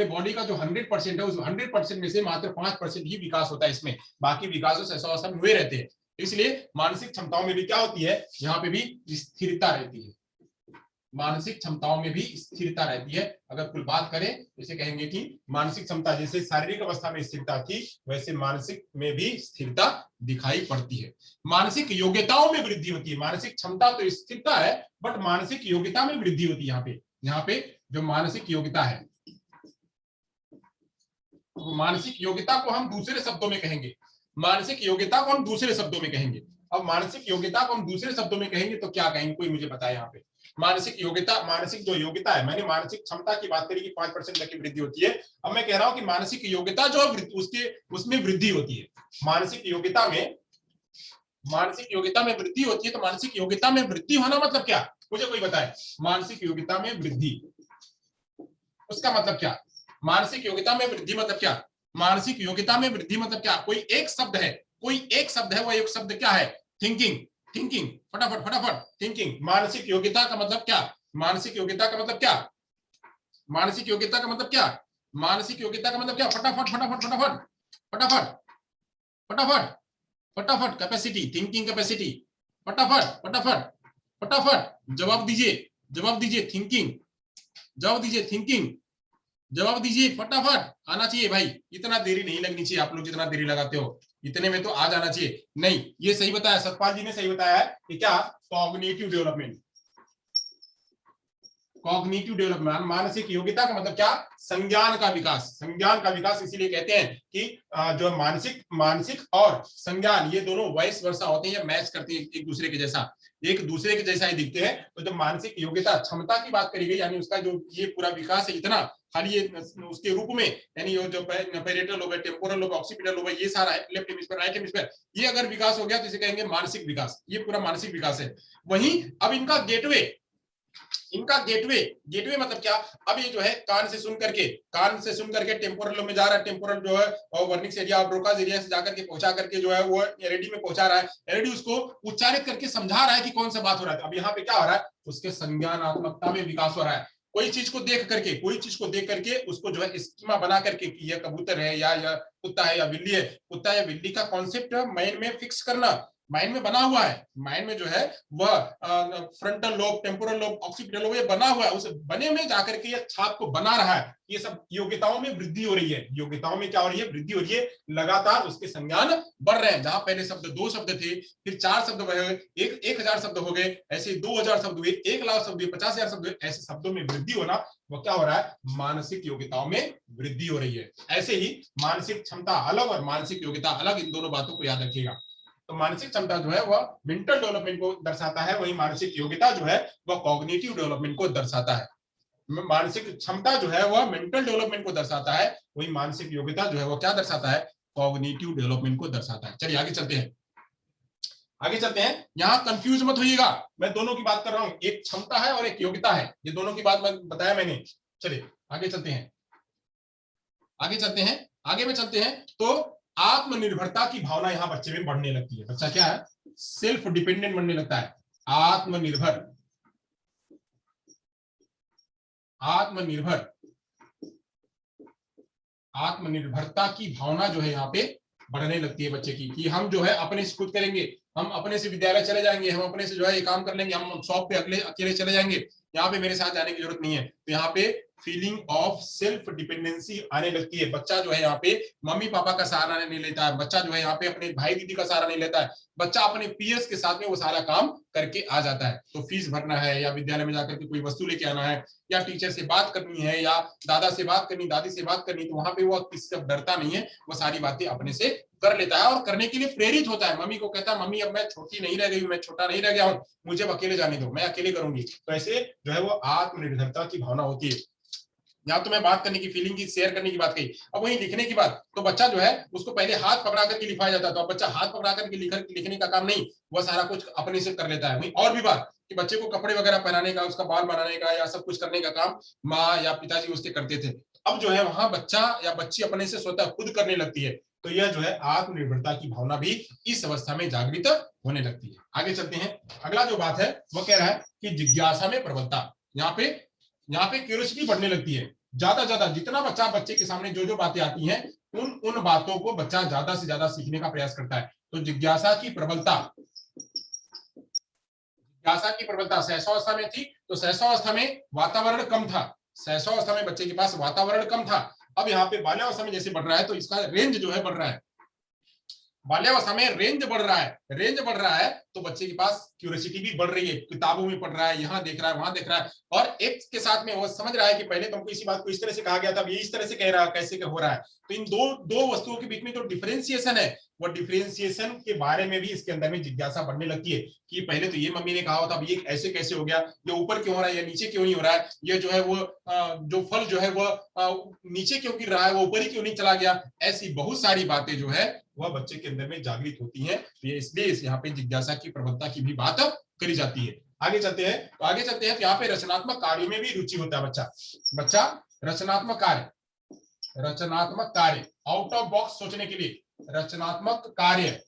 बॉडी का जो 100% है, उस 100% में से मात्र 5% ही विकास होता है इसमें। बाकी विकास शैशवावस्था में हुए रहते हैं। इसलिए मानसिक क्षमताओं में भी क्या होती है, यहाँ पे भी स्थिरता रहती है। मानसिक क्षमताओं में भी स्थिरता रहती है। अगर कुल बात करें तो इसे कहेंगे कि मानसिक क्षमता जैसे शारीरिक अवस्था में स्थिरता थी, वैसे मानसिक में भी स्थिरता दिखाई पड़ती है। मानसिक योग्यताओं में वृद्धि होती है। मानसिक क्षमता तो स्थिरता है, बट मानसिक योग्यता में वृद्धि होती है। यहाँ पे जो मानसिक योग्यता है, तो मानसिक योग्यता को हम दूसरे शब्दों में कहेंगे। अब मानसिक योग्यता को हम दूसरे शब्दों में कहेंगे तो क्या कहेंगे, कोई मुझे बताए। यहाँ पे मानसिक जो योग्यता है, मैंने मानसिक क्षमता की बात करी कि 5% तक की वृद्धि होती है। अब मैं कह रहा हूं कि मानसिक योग्यता जो उसमें वृद्धि होती है। मानसिक योग्यता में मानसिक योग्यता में वृद्धि होती है, तो मानसिक योग्यता में वृद्धि होना मतलब क्या, मुझे कोई बताए। मानसिक योग्यता में वृद्धि, उसका मतलब क्या, मानसिक योग्यता में वृद्धि मतलब क्या, मानसिक योग्यता में वृद्धि मतलब क्या, कोई एक शब्द है, कोई एक शब्द है, वो एक शब्द क्या है, थिंकिंग, थिंकिंग, फटाफट फटाफट, थिंकिंग। मानसिक योग्यता का मतलब क्या, मानसिक योग्यता का मतलब क्या, मानसिक योग्यता का मतलब क्या, मानसिक योग्यता का मतलब क्या, फटाफट फटाफट फटाफट फटाफट फटाफट फटाफट, कैपेसिटी, थिंकिंग कैपेसिटी, फटाफट फटाफट फटाफट, जवाब दीजिए, जवाब दीजिए, थिंकिंग, जवाब दीजिए, थिंकिंग, जवाब दीजिए, फटाफट आना चाहिए भाई, इतना देरी नहीं लगनी चाहिए, आप लोग जितना देरी लगाते हो इतने में तो आ जाना चाहिए। नहीं, ये सही बताया, सतपाल जी ने सही बताया है कि क्या, कॉग्निटिव डेवलपमेंट, कॉग्निटिव डेवलपमेंट, मानसिक योग्यता का मतलब क्या, संज्ञान का विकास, संज्ञान का विकास। इसीलिए कहते हैं कि जो मानसिक मानसिक और संज्ञान ये दोनों वाइस वर्सा होते हैं, मैच करते हैं एक दूसरे के जैसा, एक दूसरे के जैसा ही दिखते हैं। तो जब मानसिक योग्यता क्षमता की बात करी गई, यानी उसका जो ये पूरा विकास है इतना, खाली ये उसके रूप में, यानी जो पैरेटल लोब है, टेम्पोरल लोब, ऑक्सीपिटल लोब है, ये सारा लेफ्ट हेमिस्फीयर राइट हेमिस्फीयर, ये अगर विकास हो गया तो इसे कहेंगे मानसिक विकास, ये पूरा मानसिक विकास है। वहीं अब इनका गेटवे, इनका गेटवे, गेटवे मतलब क्या, अब ये जो है कान से सुन करके, कान से सुन करके टेम्पोरल में जा रहा है, टेम्पोरल जो है और वर्निक्स एरिया और ब्रोकास एरिया से जाकर के पहुंचा करके जो है वो एलईडी में पहुंचा रहा है, एलईडी उसको उच्चारित करके समझा रहा है कि कौन सा बात हो रहा है। अब यहाँ पे क्या हो रहा है, उसके संज्ञानात्मकता में विकास हो रहा है, कोई चीज को देख करके, कोई चीज को देख करके उसको जो है स्कीमा बना करके कि यह कबूतर है या कुत्ता है या बिल्ली है, कुत्ता या बिल्ली का कॉन्सेप्ट माइंड में फिक्स करना, माइंड में बना हुआ है, माइंड में जो है वह frontal lobe, temporal lobe, occipital lobe, ये बना हुआ है, उस बने में जाकर के ये छाप को बना रहा है। ये सब योग्यताओं में वृद्धि हो रही है, योग्यताओं में क्या हो रही है, वृद्धि हो रही है, लगातार उसके संज्ञान बढ़ रहे हैं। जहां पहले शब्द 2 शब्द थे, फिर 4 शब्द हुए, 1000 शब्द हो गए, ऐसे 2000 शब्द हुए, 1,00,000 शब्द हुए, 50,000 शब्द हुए, ऐसे शब्दों में वृद्धि होना, वो क्या हो रहा है, मानसिक योग्यताओं में वृद्धि हो रही है। ऐसे ही मानसिक क्षमता अलग और मानसिक योग्यता अलग, इन दोनों बातों को याद रखिएगा। तो मानसिक क्षमता जो है वह मेंटल डेवलपमेंट को दर्शाता है, वही मानसिक योग्यता जो है वह कॉग्निटिव डेवलपमेंट को दर्शाता है। मानसिक क्षमता जो है वह मेंटल डेवलपमेंट को दर्शाता है, वही मानसिक योग्यता जो है वह क्या दर्शाता है, कॉग्निटिव डेवलपमेंट को दर्शाता है। चलिए आगे चलते हैं, आगे चलते हैं। यहां कंफ्यूज मत होइएगा, मैं दोनों की बात कर रहा हूं, एक क्षमता है और एक योग्यता है, ये दोनों की बात मैं बताया मैंने। चलिए आगे चलते हैं, आगे चलते हैं, आगे में चलते हैं। तो आत्मनिर्भरता की भावना यहां बच्चे में बढ़ने लगती है, बच्चा क्या है, सेल्फ डिपेंडेंट बनने लगता है, आत्मनिर्भर, आत्मनिर्भर, आत्मनिर्भरता की भावना जो है यहाँ पे बढ़ने लगती है बच्चे की, कि हम जो है अपने से खुद करेंगे, हम अपने से विद्यालय चले जाएंगे, हम अपने से जो है ये काम कर लेंगे, हम शॉप पे अगले अकेले चले जाएंगे, यहाँ पे मेरे साथ जाने की जरूरत नहीं है। तो यहाँ पे फीलिंग ऑफ सेल्फ डिपेंडेंसी आने लगती है, बच्चा जो है यहाँ पे मम्मी पापा का सहारा नहीं लेता है, बच्चा जो है यहाँ पे अपने भाई दीदी का सहारा नहीं लेता है, बच्चा अपने पीएस के साथ में वो सारा काम करके आ जाता है। तो फीस भरना है या विद्यालय में जाकर के कोई वस्तु लेके आना है या टीचर से बात करनी है या दादा से बात करनी, दादी से बात करनी, तो वहां पे वो किसी से डरता नहीं है, वो सारी बातें अपने से कर लेता है और करने के लिए प्रेरित होता है। मम्मी को कहता है मम्मी अब मैं छोटी नहीं रह गई हूँ, मैं छोटा नहीं रह गया हूँ, मुझे अब अकेले जाने दो, मैं अकेले करूंगी। तो ऐसे जो है वो आत्मनिर्भरता की भावना होती है। यहाँ तो मैं बात करने की, फीलिंग की, शेयर करने की बात कही। अब वही लिखने की बात, तो बच्चा जो है उसको पहले हाथ पकड़ा करके लिखाया जाता है, तो अब बच्चा हाथ पकड़ा करके लिखने का काम नहीं, वह सारा कुछ अपने से कर लेता है। वही और भी बात कि बच्चे को कपड़े वगैरह पहनाने का, उसका बाल बनाने का या सब कुछ करने का काम माँ या पिताजी उसके करते थे। अब जो है वहां बच्चा या बच्ची अपने से स्वतः खुद करने लगती है, तो यह जो है आत्मनिर्भरता की भावना भी इस अवस्था में जागृत होने लगती है। आगे चलते हैं, अगला जो बात है वो कह रहा है कि जिज्ञासा में प्रबलता, यहाँ पे क्यूरियोसिटी बढ़ने लगती है, ज्यादा जितना बच्चे के सामने जो जो बातें आती हैं उन बातों को बच्चा ज्यादा से ज्यादा सीखने का प्रयास करता है। तो जिज्ञासा की प्रबलता, जिज्ञासा की प्रबलता सहसावस्था में थी, तो सहसावस्था में वातावरण कम था, सहसावस्था में बच्चे के पास वातावरण कम था। अब यहाँ पे बाल्यावस्था में जैसे बढ़ रहा है तो इसका रेंज जो है बढ़ रहा है, बाल्यावस्था में रेंज बढ़ रहा है, रेंज बढ़ रहा है, तो बच्चे के पास क्यूरियोसिटी भी बढ़ रही है, किताबों में पढ़ रहा है, यहाँ देख रहा है, वहां देख रहा है, और एक के साथ में वो समझ रहा है कि पहले तुमको इसी बात को इस तरह से कहा गया था, अब ये इस तरह से कह रहा है, कैसे हो रहा है। तो इन दो वस्तुओं के बीच में जो डिफरेंशिएशन है, वो डिफरेंशिएशन के बारे में भी इसके अंदर में जिज्ञासा बढ़ने लगती है कि पहले तो ये मम्मी ने कहा होता, अब ये ऐसे कैसे हो गया, ये ऊपर क्यों हो रहा है, या नीचे क्यों नहीं हो रहा है, ये जो है वो जो फल जो है वो नीचे क्यों गिर रहा है, वो ऊपर ही क्यों नहीं चला गया। ऐसी बहुत सारी बातें जो है वह बच्चे के अंदर में जागृत होती है। तो ये इसलिए यहाँ पे जिज्ञासा की प्रबलता की भी बात करी जाती है। आगे चलते हैं तो यहाँ पे रचनात्मक कार्यों में भी रुचि होता है बच्चा रचनात्मक कार्य आउट ऑफ बॉक्स सोचने के लिए रचनात्मक कार्य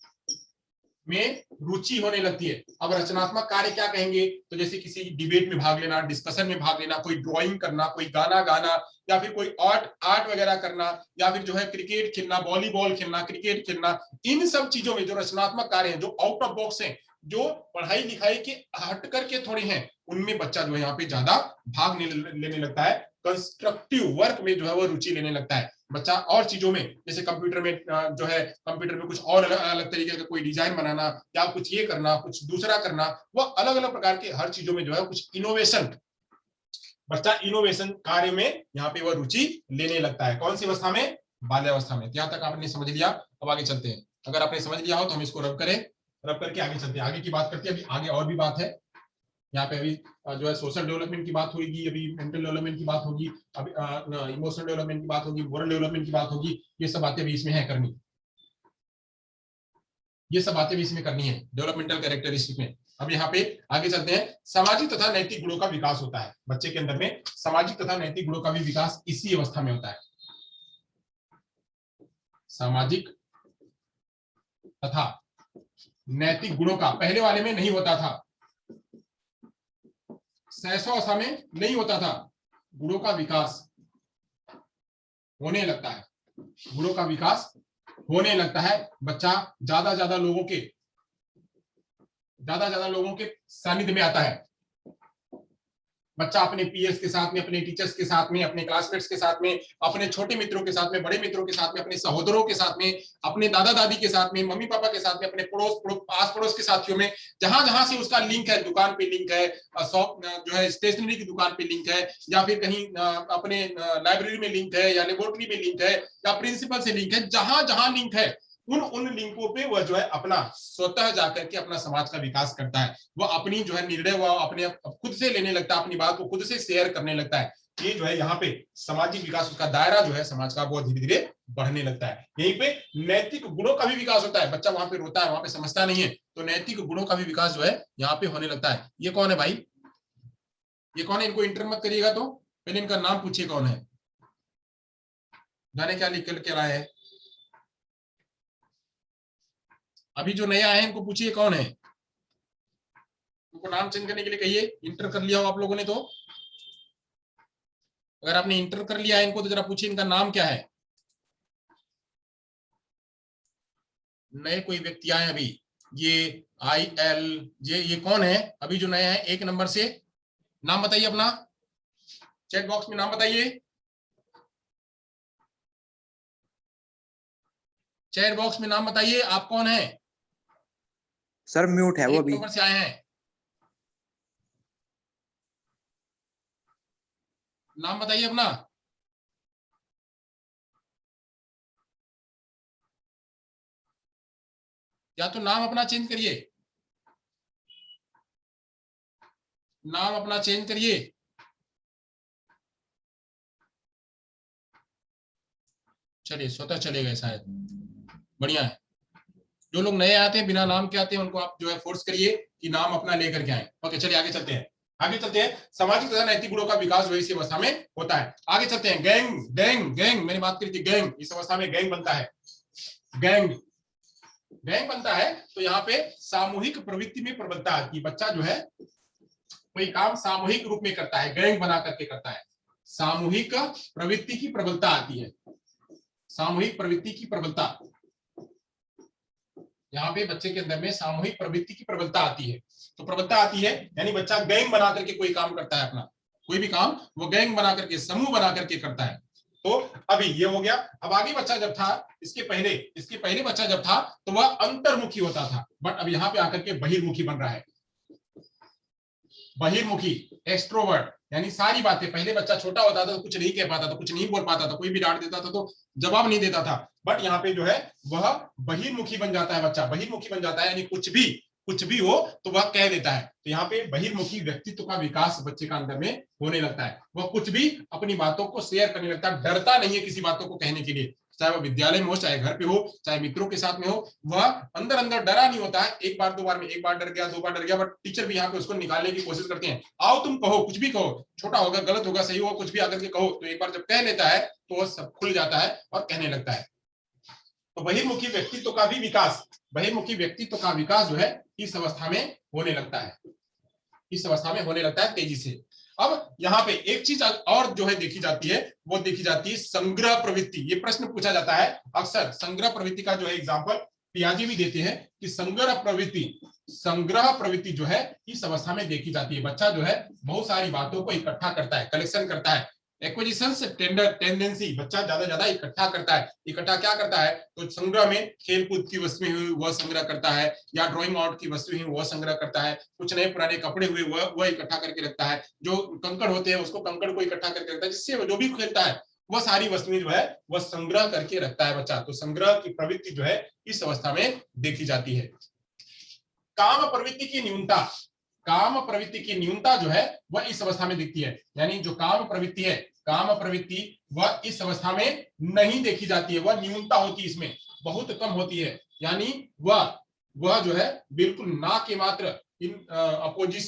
में रुचि होने लगती है। अब रचनात्मक कार्य क्या कहेंगे, तो जैसे किसी डिबेट में भाग लेना, डिस्कशन में भाग लेना, कोई ड्राइंग करना, कोई गाना गाना, या फिर कोई आर्ट वगैरह करना, या फिर जो है क्रिकेट खेलना, वॉलीबॉल खेलना, क्रिकेट खेलना, इन सब चीजों में जो रचनात्मक कार्य है, जो आउट ऑफ बॉक्स है, जो पढ़ाई लिखाई के हट करके थोड़े हैं, उनमें बच्चा जो है यहाँ पे ज्यादा भाग लेने लगता है। कंस्ट्रक्टिव वर्क में जो है वो रुचि लेने लगता है बच्चा। और चीजों में जैसे कंप्यूटर में जो है, कंप्यूटर में कुछ और अलग तरीके का कोई डिजाइन बनाना, या कुछ ये करना, कुछ दूसरा करना, वह अलग अलग प्रकार के हर चीजों में जो है कुछ इनोवेशन, बच्चा इनोवेशन कार्य में यहाँ पे वह रुचि लेने लगता है। कौन सी अवस्था में? बाल्यावस्था में। यहाँ तक आपने समझ लिया। अब आगे चलते हैं। अगर आपने समझ लिया हो तो हम इसको रब करके आगे चलते हैं। आगे की बात करते हैं। अभी आगे और भी बात है यहाँ पे। अभी जो है सोशल डेवलपमेंट की बात होगी, अभी मेंटल डेवलपमेंट की बात होगी, अभी इमोशनल डेवलपमेंट की बात होगी, मोरल डेवलपमेंट की बात होगी। ये सब बातें भी इसमें है करनी, ये सब बातें भी इसमें करनी है डेवलपमेंटल कैरेक्टरिस्टिक में। अब यहाँ पे आगे चलते हैं। सामाजिक तथा नैतिक गुणों का विकास होता है बच्चे के अंदर में। सामाजिक तथा नैतिक गुणों का भी विकास इसी अवस्था में होता है। सामाजिक तथा नैतिक गुणों का पहले वाले में नहीं होता था, सहसा में नहीं होता था। गुणों का विकास होने लगता है, गुणों का विकास होने लगता है। बच्चा ज्यादा लोगों के सानिध्य में आता है। बच्चा अपने पीएस के साथ में, अपने टीचर्स के साथ में, अपने क्लासमेट्स के साथ में, अपने छोटे मित्रों के साथ में, बड़े मित्रों के साथ में, अपने सहोदरों के साथ में, अपने दादा दादी के साथ में, मम्मी पापा के साथ में, अपने आस पड़ोस के साथियों में, जहां जहां से उसका लिंक है, दुकान पे लिंक है, शॉप जो है स्टेशनरी की दुकान पे लिंक है, या फिर कहीं अपने लाइब्रेरी में लिंक है, या लेबोरेटरी में लिंक है, या प्रिंसिपल से लिंक है, जहां जहां लिंक है, उन लिंकों पे वह जो है अपना स्वतः जाकर के अपना समाज का विकास करता है। वह अपनी जो है निर्णय वह अपने खुद से लेने लगता है, अपनी बात को खुद से शेयर करने लगता है। ये जो है यहाँ पे सामाजिक विकास, उसका दायरा जो है समाज का, वो धीरे धीरे बढ़ने लगता है। यहीं पे नैतिक गुणों का भी विकास होता है। बच्चा वहां पे रोता है, वहां पे समझता नहीं है, तो नैतिक गुणों का भी विकास जो है यहाँ पे होने लगता है। ये कौन है भाई? ये कौन है? इनको इंटर मत करिएगा, तो पहले इनका नाम पूछिए कौन है, जाने क्या लिख के लाए हैं। अभी जो नया है इनको पूछिए कौन है, उनको नाम चेंज करने के लिए कहिए। इंटर कर लिया हो आप लोगों ने तो, अगर आपने इंटर कर लिया है इनको, तो जरा पूछिए इनका नाम क्या है। नए कोई व्यक्ति आए अभी, ये IL ये कौन है अभी जो नया है? एक नंबर से नाम बताइए अपना, चैट बॉक्स में नाम बताइए, चैट बॉक्स में नाम बताइए, आप कौन है? सर म्यूट है वो अभी। नंबर से आए हैं, नाम बताइए अपना। या तो नाम अपना चेंज करिए, नाम अपना चेंज करिए। चलिए स्वतः चले गए शायद, बढ़िया है। जो लोग नए आते हैं, बिना नाम के आते हैं, उनको आप जो है फोर्स करिए कि नाम अपना लेकर के आए। ओके, चलिए आगे चलते हैं। आगे चलते हैं। सामाजिक तथा नैतिक गुणों का विकास जो इसी अवस्था में होता है। आगे चलते हैं। गैंग मैंने बात करी थी, गैंग। इस अवस्था में गैंग बनता है, गैंग बनता है। तो यहाँ पे सामूहिक प्रवृत्ति में प्रबलता आती है। बच्चा जो है कोई काम सामूहिक रूप में करता है, गैंग बना करके करता है। सामूहिक प्रवृत्ति की प्रबलता आती है, सामूहिक प्रवृत्ति की प्रबलता। यहाँ पे बच्चे के अंदर में सामूहिक प्रवृत्ति की प्रबलता आती है। तो प्रबलता आती है यानी बच्चा गैंग बना करके कोई काम करता है, अपना कोई भी काम वो गैंग बना करके, समूह बना करके करता है। तो अभी ये हो गया। अब आगे बच्चा जब था, इसके पहले बच्चा जब था तो वह अंतर्मुखी होता था, बट अब यहाँ पे आकर के बहिर्मुखी बन रहा है। बहिर्मुखी, एक्सट्रोवर्ट, यानी सारी बातें। पहले बच्चा छोटा होता था तो कुछ नहीं कह पाता था, कुछ नहीं बोल पाता था, कोई भी डांट देता था तो जवाब नहीं देता था। बट यहाँ पे जो है वह बहिर्मुखी बन जाता है। बच्चा बहिर्मुखी बन जाता है, यानी कुछ भी हो तो वह कह देता है। तो यहाँ पे बहिर्मुखी व्यक्तित्व का विकास बच्चे का अंदर में होने लगता है। वह कुछ भी अपनी बातों को शेयर करने लगता है, डरता नहीं है किसी बातों को कहने के लिए। चाहे वो विद्यालय में हो, चाहे घर पे हो, चाहे मित्रों के साथ में हो, वह अंदर अंदर डरा नहीं होता है। एक बार दो बार में, एक बार डर गया, दो बार डर गया, बट टीचर भी यहाँ पे उसको निकालने की कोशिश करते हैं। आओ तुम कहो, कुछ भी कहो, छोटा होगा, गलत होगा, सही होगा, कुछ भी आकर के कहो। तो एक बार जब कह लेता है तो वह सब खुल जाता है और कहने लगता है। तो बहिर्मुखी व्यक्तित्व का भी विकास, बहिर्मुखी व्यक्तित्व का विकास जो है इस अवस्था में होने लगता है, इस अवस्था में होने लगता है तेजी से। अब यहाँ पे एक चीज और जो है देखी जाती है, वो देखी जाती है संग्रह प्रवृत्ति। ये प्रश्न पूछा जाता है अक्सर, संग्रह प्रवृत्ति का जो है एग्जाम्पल पियाजे भी देते हैं कि संग्रह प्रवृत्ति जो है इस अवस्था में देखी जाती है। बच्चा जो है बहुत सारी बातों को इकट्ठा करता है, कलेक्शन करता है। एक्विजिशन टेंडेंसी, बच्चा ज्यादा इकट्ठा करता है। इकट्ठा क्या करता है? तो संग्रह में खेलकूद की वस्तुएं हुई वह संग्रह करता है, या ड्राइंग आउट की वस्तुएं हुई वह संग्रह करता है, कुछ नए पुराने कपड़े हुए वह इकट्ठा करके रखता है, जो कंकड़ होते हैं उसको कंकड़ को इकट्ठा करके रखता है, जिससे जो भी खेलता है वह सारी वस्तुएं जो है वह संग्रह करके रखता है बच्चा। तो संग्रह की प्रवृत्ति जो है इस अवस्था में देखी जाती है। काम प्रवृत्ति की न्यूनता, काम प्रवृत्ति की न्यूनता जो है वह इस अवस्था में दिखती है। यानी जो काम प्रवृत्ति है, काम प्रवृत्ति वह इस अवस्था में नहीं देखी जाती है, वह न्यूनता होती है, इसमें बहुत कम होती है। यानी वह जो है बिल्कुल ना के मात्र इन अपोजिट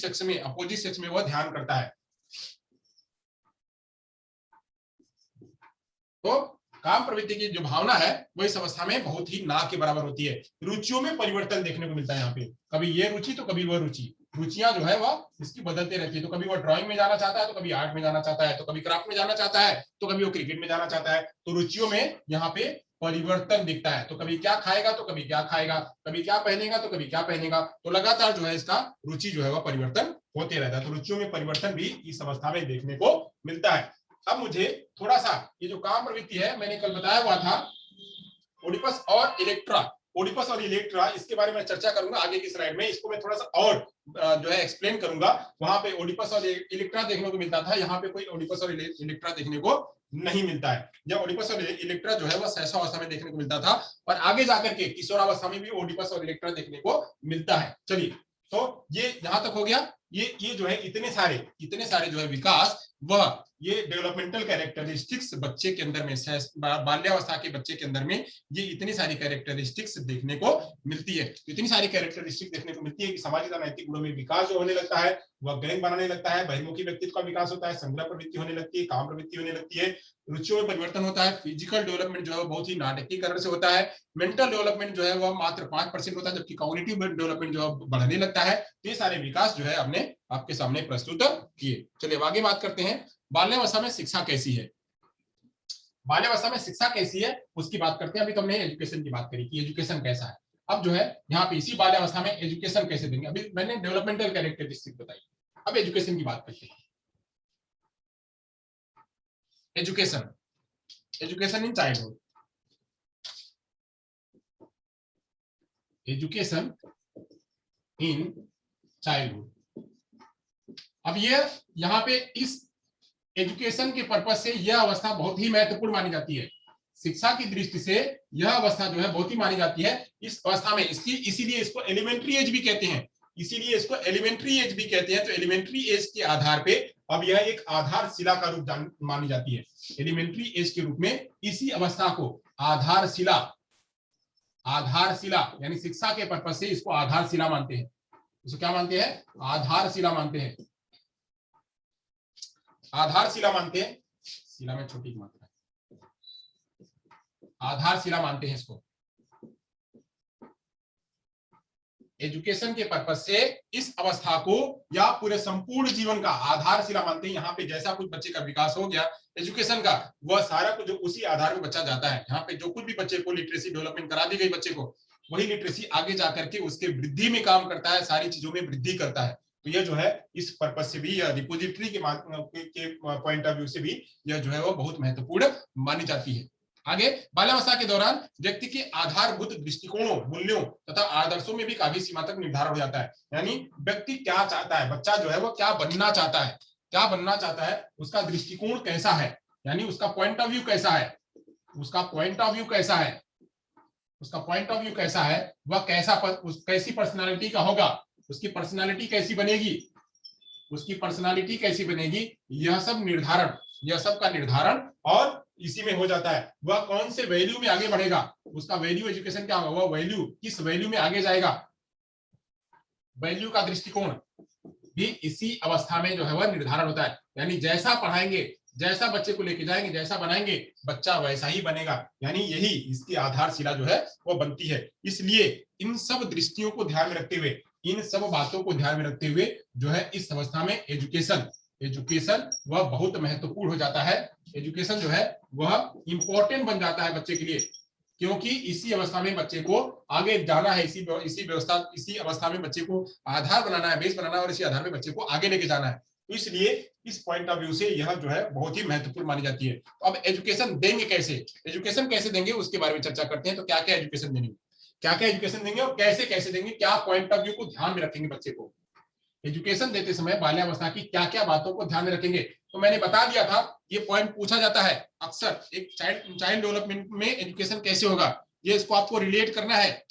सेक्स में वह ध्यान करता है। तो काम प्रवृत्ति की जो भावना है वो इस अवस्था में बहुत ही ना के बराबर होती है। रुचियों में परिवर्तन देखने को मिलता है यहाँ पे, कभी ये रुचि तो कभी वह रुचि, रुचियां जो है वह इसकी बदलते रहती है। तो कभी वो ड्राइंग में जाना चाहता है, तो कभी आर्ट में जाना चाहता है, तो कभी क्राफ्ट में जाना चाहता है, तो कभी वो क्रिकेट में जाना चाहता है। तो रुचियों में यहाँ पे परिवर्तन दिखता है। तो कभी क्या खाएगा तो कभी क्या खाएगा, कभी क्या पहनेगा तो कभी क्या पहनेगा। तो लगातार जो है इसका रुचि जो है वह परिवर्तन होते रहता है। तो रुचियों में परिवर्तन भी इस अवस्था में देखने को मिलता है। अब मुझे थोड़ा सा ये जो काम प्रवृत्ति है मैंने कल बताया हुआ था ओडिपस और इलेक्ट्रा, ओडिपस और इलेक्ट्रा, इसके बारे में चर्चा करूंगा आगे की स्लाइड में। इसको मैं थोड़ा सा और जो है एक्सप्लेन करूंगा। वहां पे ओडिपस और इलेक्ट्रा देखने को मिलता था, यहाँ पे कोई ओडिपस और इलेक्ट्रा देखने को नहीं मिलता है। जब ओडिपस और इलेक्ट्रा जो है वह शैशवावस्था में देखने को मिलता था, और आगे जाकर के किशोरावस्था में भी ओडिपस और इलेक्ट्रा देखने को मिलता है। चलिए, तो ये यहां तक हो गया। ये जो है इतने सारे जो है विकास, वह ये डेवलपमेंटल कैरेक्टरिस्टिक्स बच्चे के अंदर में, बाल्यावस्था के बच्चे के अंदर में ये इतनी सारी कैरेक्टरिस्टिक्स देखने को मिलती है। इतनी सारी कैरेक्टरिस्टिक्स देखने को मिलती है कि सामाजिक और नैतिक गुणों में विकास जो होने लगता है, वह गैंग बनाने लगता है, बहिर्मुखी व्यक्तित्व का विकास होता है, संग्रह प्रवृत्ति होने लगती है, काम प्रवृत्ति होने लगती है, रुचियों में परिवर्तन होता है, फिजिकल डेवलपमेंट जो है बहुत ही नाटकीकरण से होता है, मेंटल डेवलपमेंट जो है वह मात्र 5% होता है, जबकि कॉग्निटिव डेवलपमेंट जो है बढ़ने लगता है। ये सारे विकास जो है हमने आपके सामने प्रस्तुत किए। चलिए अब आगे बात करते हैं, बाल्यावस्था में शिक्षा कैसी है। बाल्यावस्था में शिक्षा कैसी है उसकी बात करते हैं। अभी तो हमने एजुकेशन की बात करी कि एजुकेशन कैसा है। अब जो है यहाँ पे इसी बाल्यावस्था में एजुकेशन कैसे देंगे। अभी मैंने डेवलपमेंटल कैरेक्टरिस्टिक बताई, अब एजुकेशन की बात करते हैं। Education in childhood, education in childhood. अब ये यहाँ पे इस एजुकेशन के पर्पज से यह अवस्था बहुत ही महत्वपूर्ण मानी जाती है। शिक्षा की दृष्टि से यह अवस्था जो है बहुत ही मानी जाती है। इस अवस्था में इसीलिए इसको एलिमेंट्री एज भी कहते हैं, इसीलिए इसको एलिमेंट्री एज भी कहते हैं। तो एलिमेंट्री एज के आधार पे अब यह एक आधारशिला का रूप मानी जाती है। एलिमेंट्री एज के रूप में इसी अवस्था को आधारशिला यानी शिक्षा के पर्पज से इसको आधारशिला मानते हैं। इसको क्या मानते हैं? आधारशिला मानते हैं। आधारशिला मानते हैं, शिला में छोटी मात्रा है, आधारशिला मानते हैं इसको। एजुकेशन के पर्पज से इस अवस्था को या पूरे संपूर्ण जीवन का आधारशिला मानते हैं। यहाँ पे जैसा कुछ बच्चे का विकास हो गया एजुकेशन का, वह सारा कुछ उसी आधार पे बच्चा जाता है। यहाँ पे जो कुछ भी बच्चे को लिटरेसी डेवलपमेंट करा दी गई बच्चे को, वही लिटरेसी आगे जाकर के उसके वृद्धि में काम करता है, सारी चीजों में वृद्धि करता है। तो यह जो है इस पर्पज से भी, या रिपोजिटरी के पॉइंट ऑफ व्यू से भी यह जो है वो बहुत महत्वपूर्ण मानी जाती है। आगे, बाल्यावस्था के दौरान व्यक्ति के आधारभूत दृष्टिकोणों, मूल्यों तथा आदर्शों में भी काफी सीमा तक निर्धारण हो जाता है। यानी व्यक्ति क्या चाहता है, बच्चा जो है वो क्या बनना चाहता है, क्या बनना चाहता है, उसका दृष्टिकोण कैसा है, यानी उसका पॉइंट ऑफ व्यू कैसा है, उसका पॉइंट ऑफ व्यू कैसा है, उसका पॉइंट ऑफ व्यू कैसा है, वह कैसी पर्सनालिटी का होगा, उसकी पर्सनालिटी कैसी बनेगी, उसकी पर्सनालिटी कैसी बनेगी, यह सब का निर्धारण और इसी में हो जाता है, वह कौन से वैल्यू में आगे बढ़ेगा, उसका वैल्यू एजुकेशन क्या होगा, वह वैल्यू किस वैल्यू में आगे जाएगा, वैल्यू का दृष्टिकोण भी इसी अवस्था में जो है वह निर्धारण होता है। यानी जैसा पढ़ाएंगे, जैसा बच्चे को लेके जाएंगे, जैसा बनाएंगे, बच्चा वैसा ही बनेगा। यानी यही इसकी आधारशिला जो है वो बनती है। इसलिए इन सब दृष्टियों को ध्यान में रखते हुए, इन सब बातों को ध्यान में रखते हुए जो है इस अवस्था में एजुकेशन वह बहुत महत्वपूर्ण हो जाता है। एजुकेशन जो है वह इंपॉर्टेंट बन जाता है बच्चे के लिए, क्योंकि इसी अवस्था में बच्चे को आगे जाना है, इसी अवस्था में बच्चे को आधार बनाना है, बेस बनाना है, और इसी आधार में बच्चे को आगे लेके जाना है। तो इसलिए इस पॉइंट ऑफ व्यू से यह जो है बहुत ही महत्वपूर्ण मानी जाती है। तो अब एजुकेशन देंगे कैसे, एजुकेशन कैसे देंगे उसके बारे में चर्चा करते हैं। तो क्या क्या एजुकेशन देंगे, क्या क्या एजुकेशन देंगे और कैसे कैसे देंगे, क्या पॉइंट ऑफ व्यू को ध्यान में रखेंगे बच्चे को एजुकेशन देते समय, बाल्यावस्था की क्या क्या बातों को ध्यान में रखेंगे। तो मैंने बता दिया था, ये पॉइंट पूछा जाता है अक्सर, एक चाइल्ड डेवलपमेंट में एजुकेशन कैसे होगा, ये इसको आपको रिलेट करना है,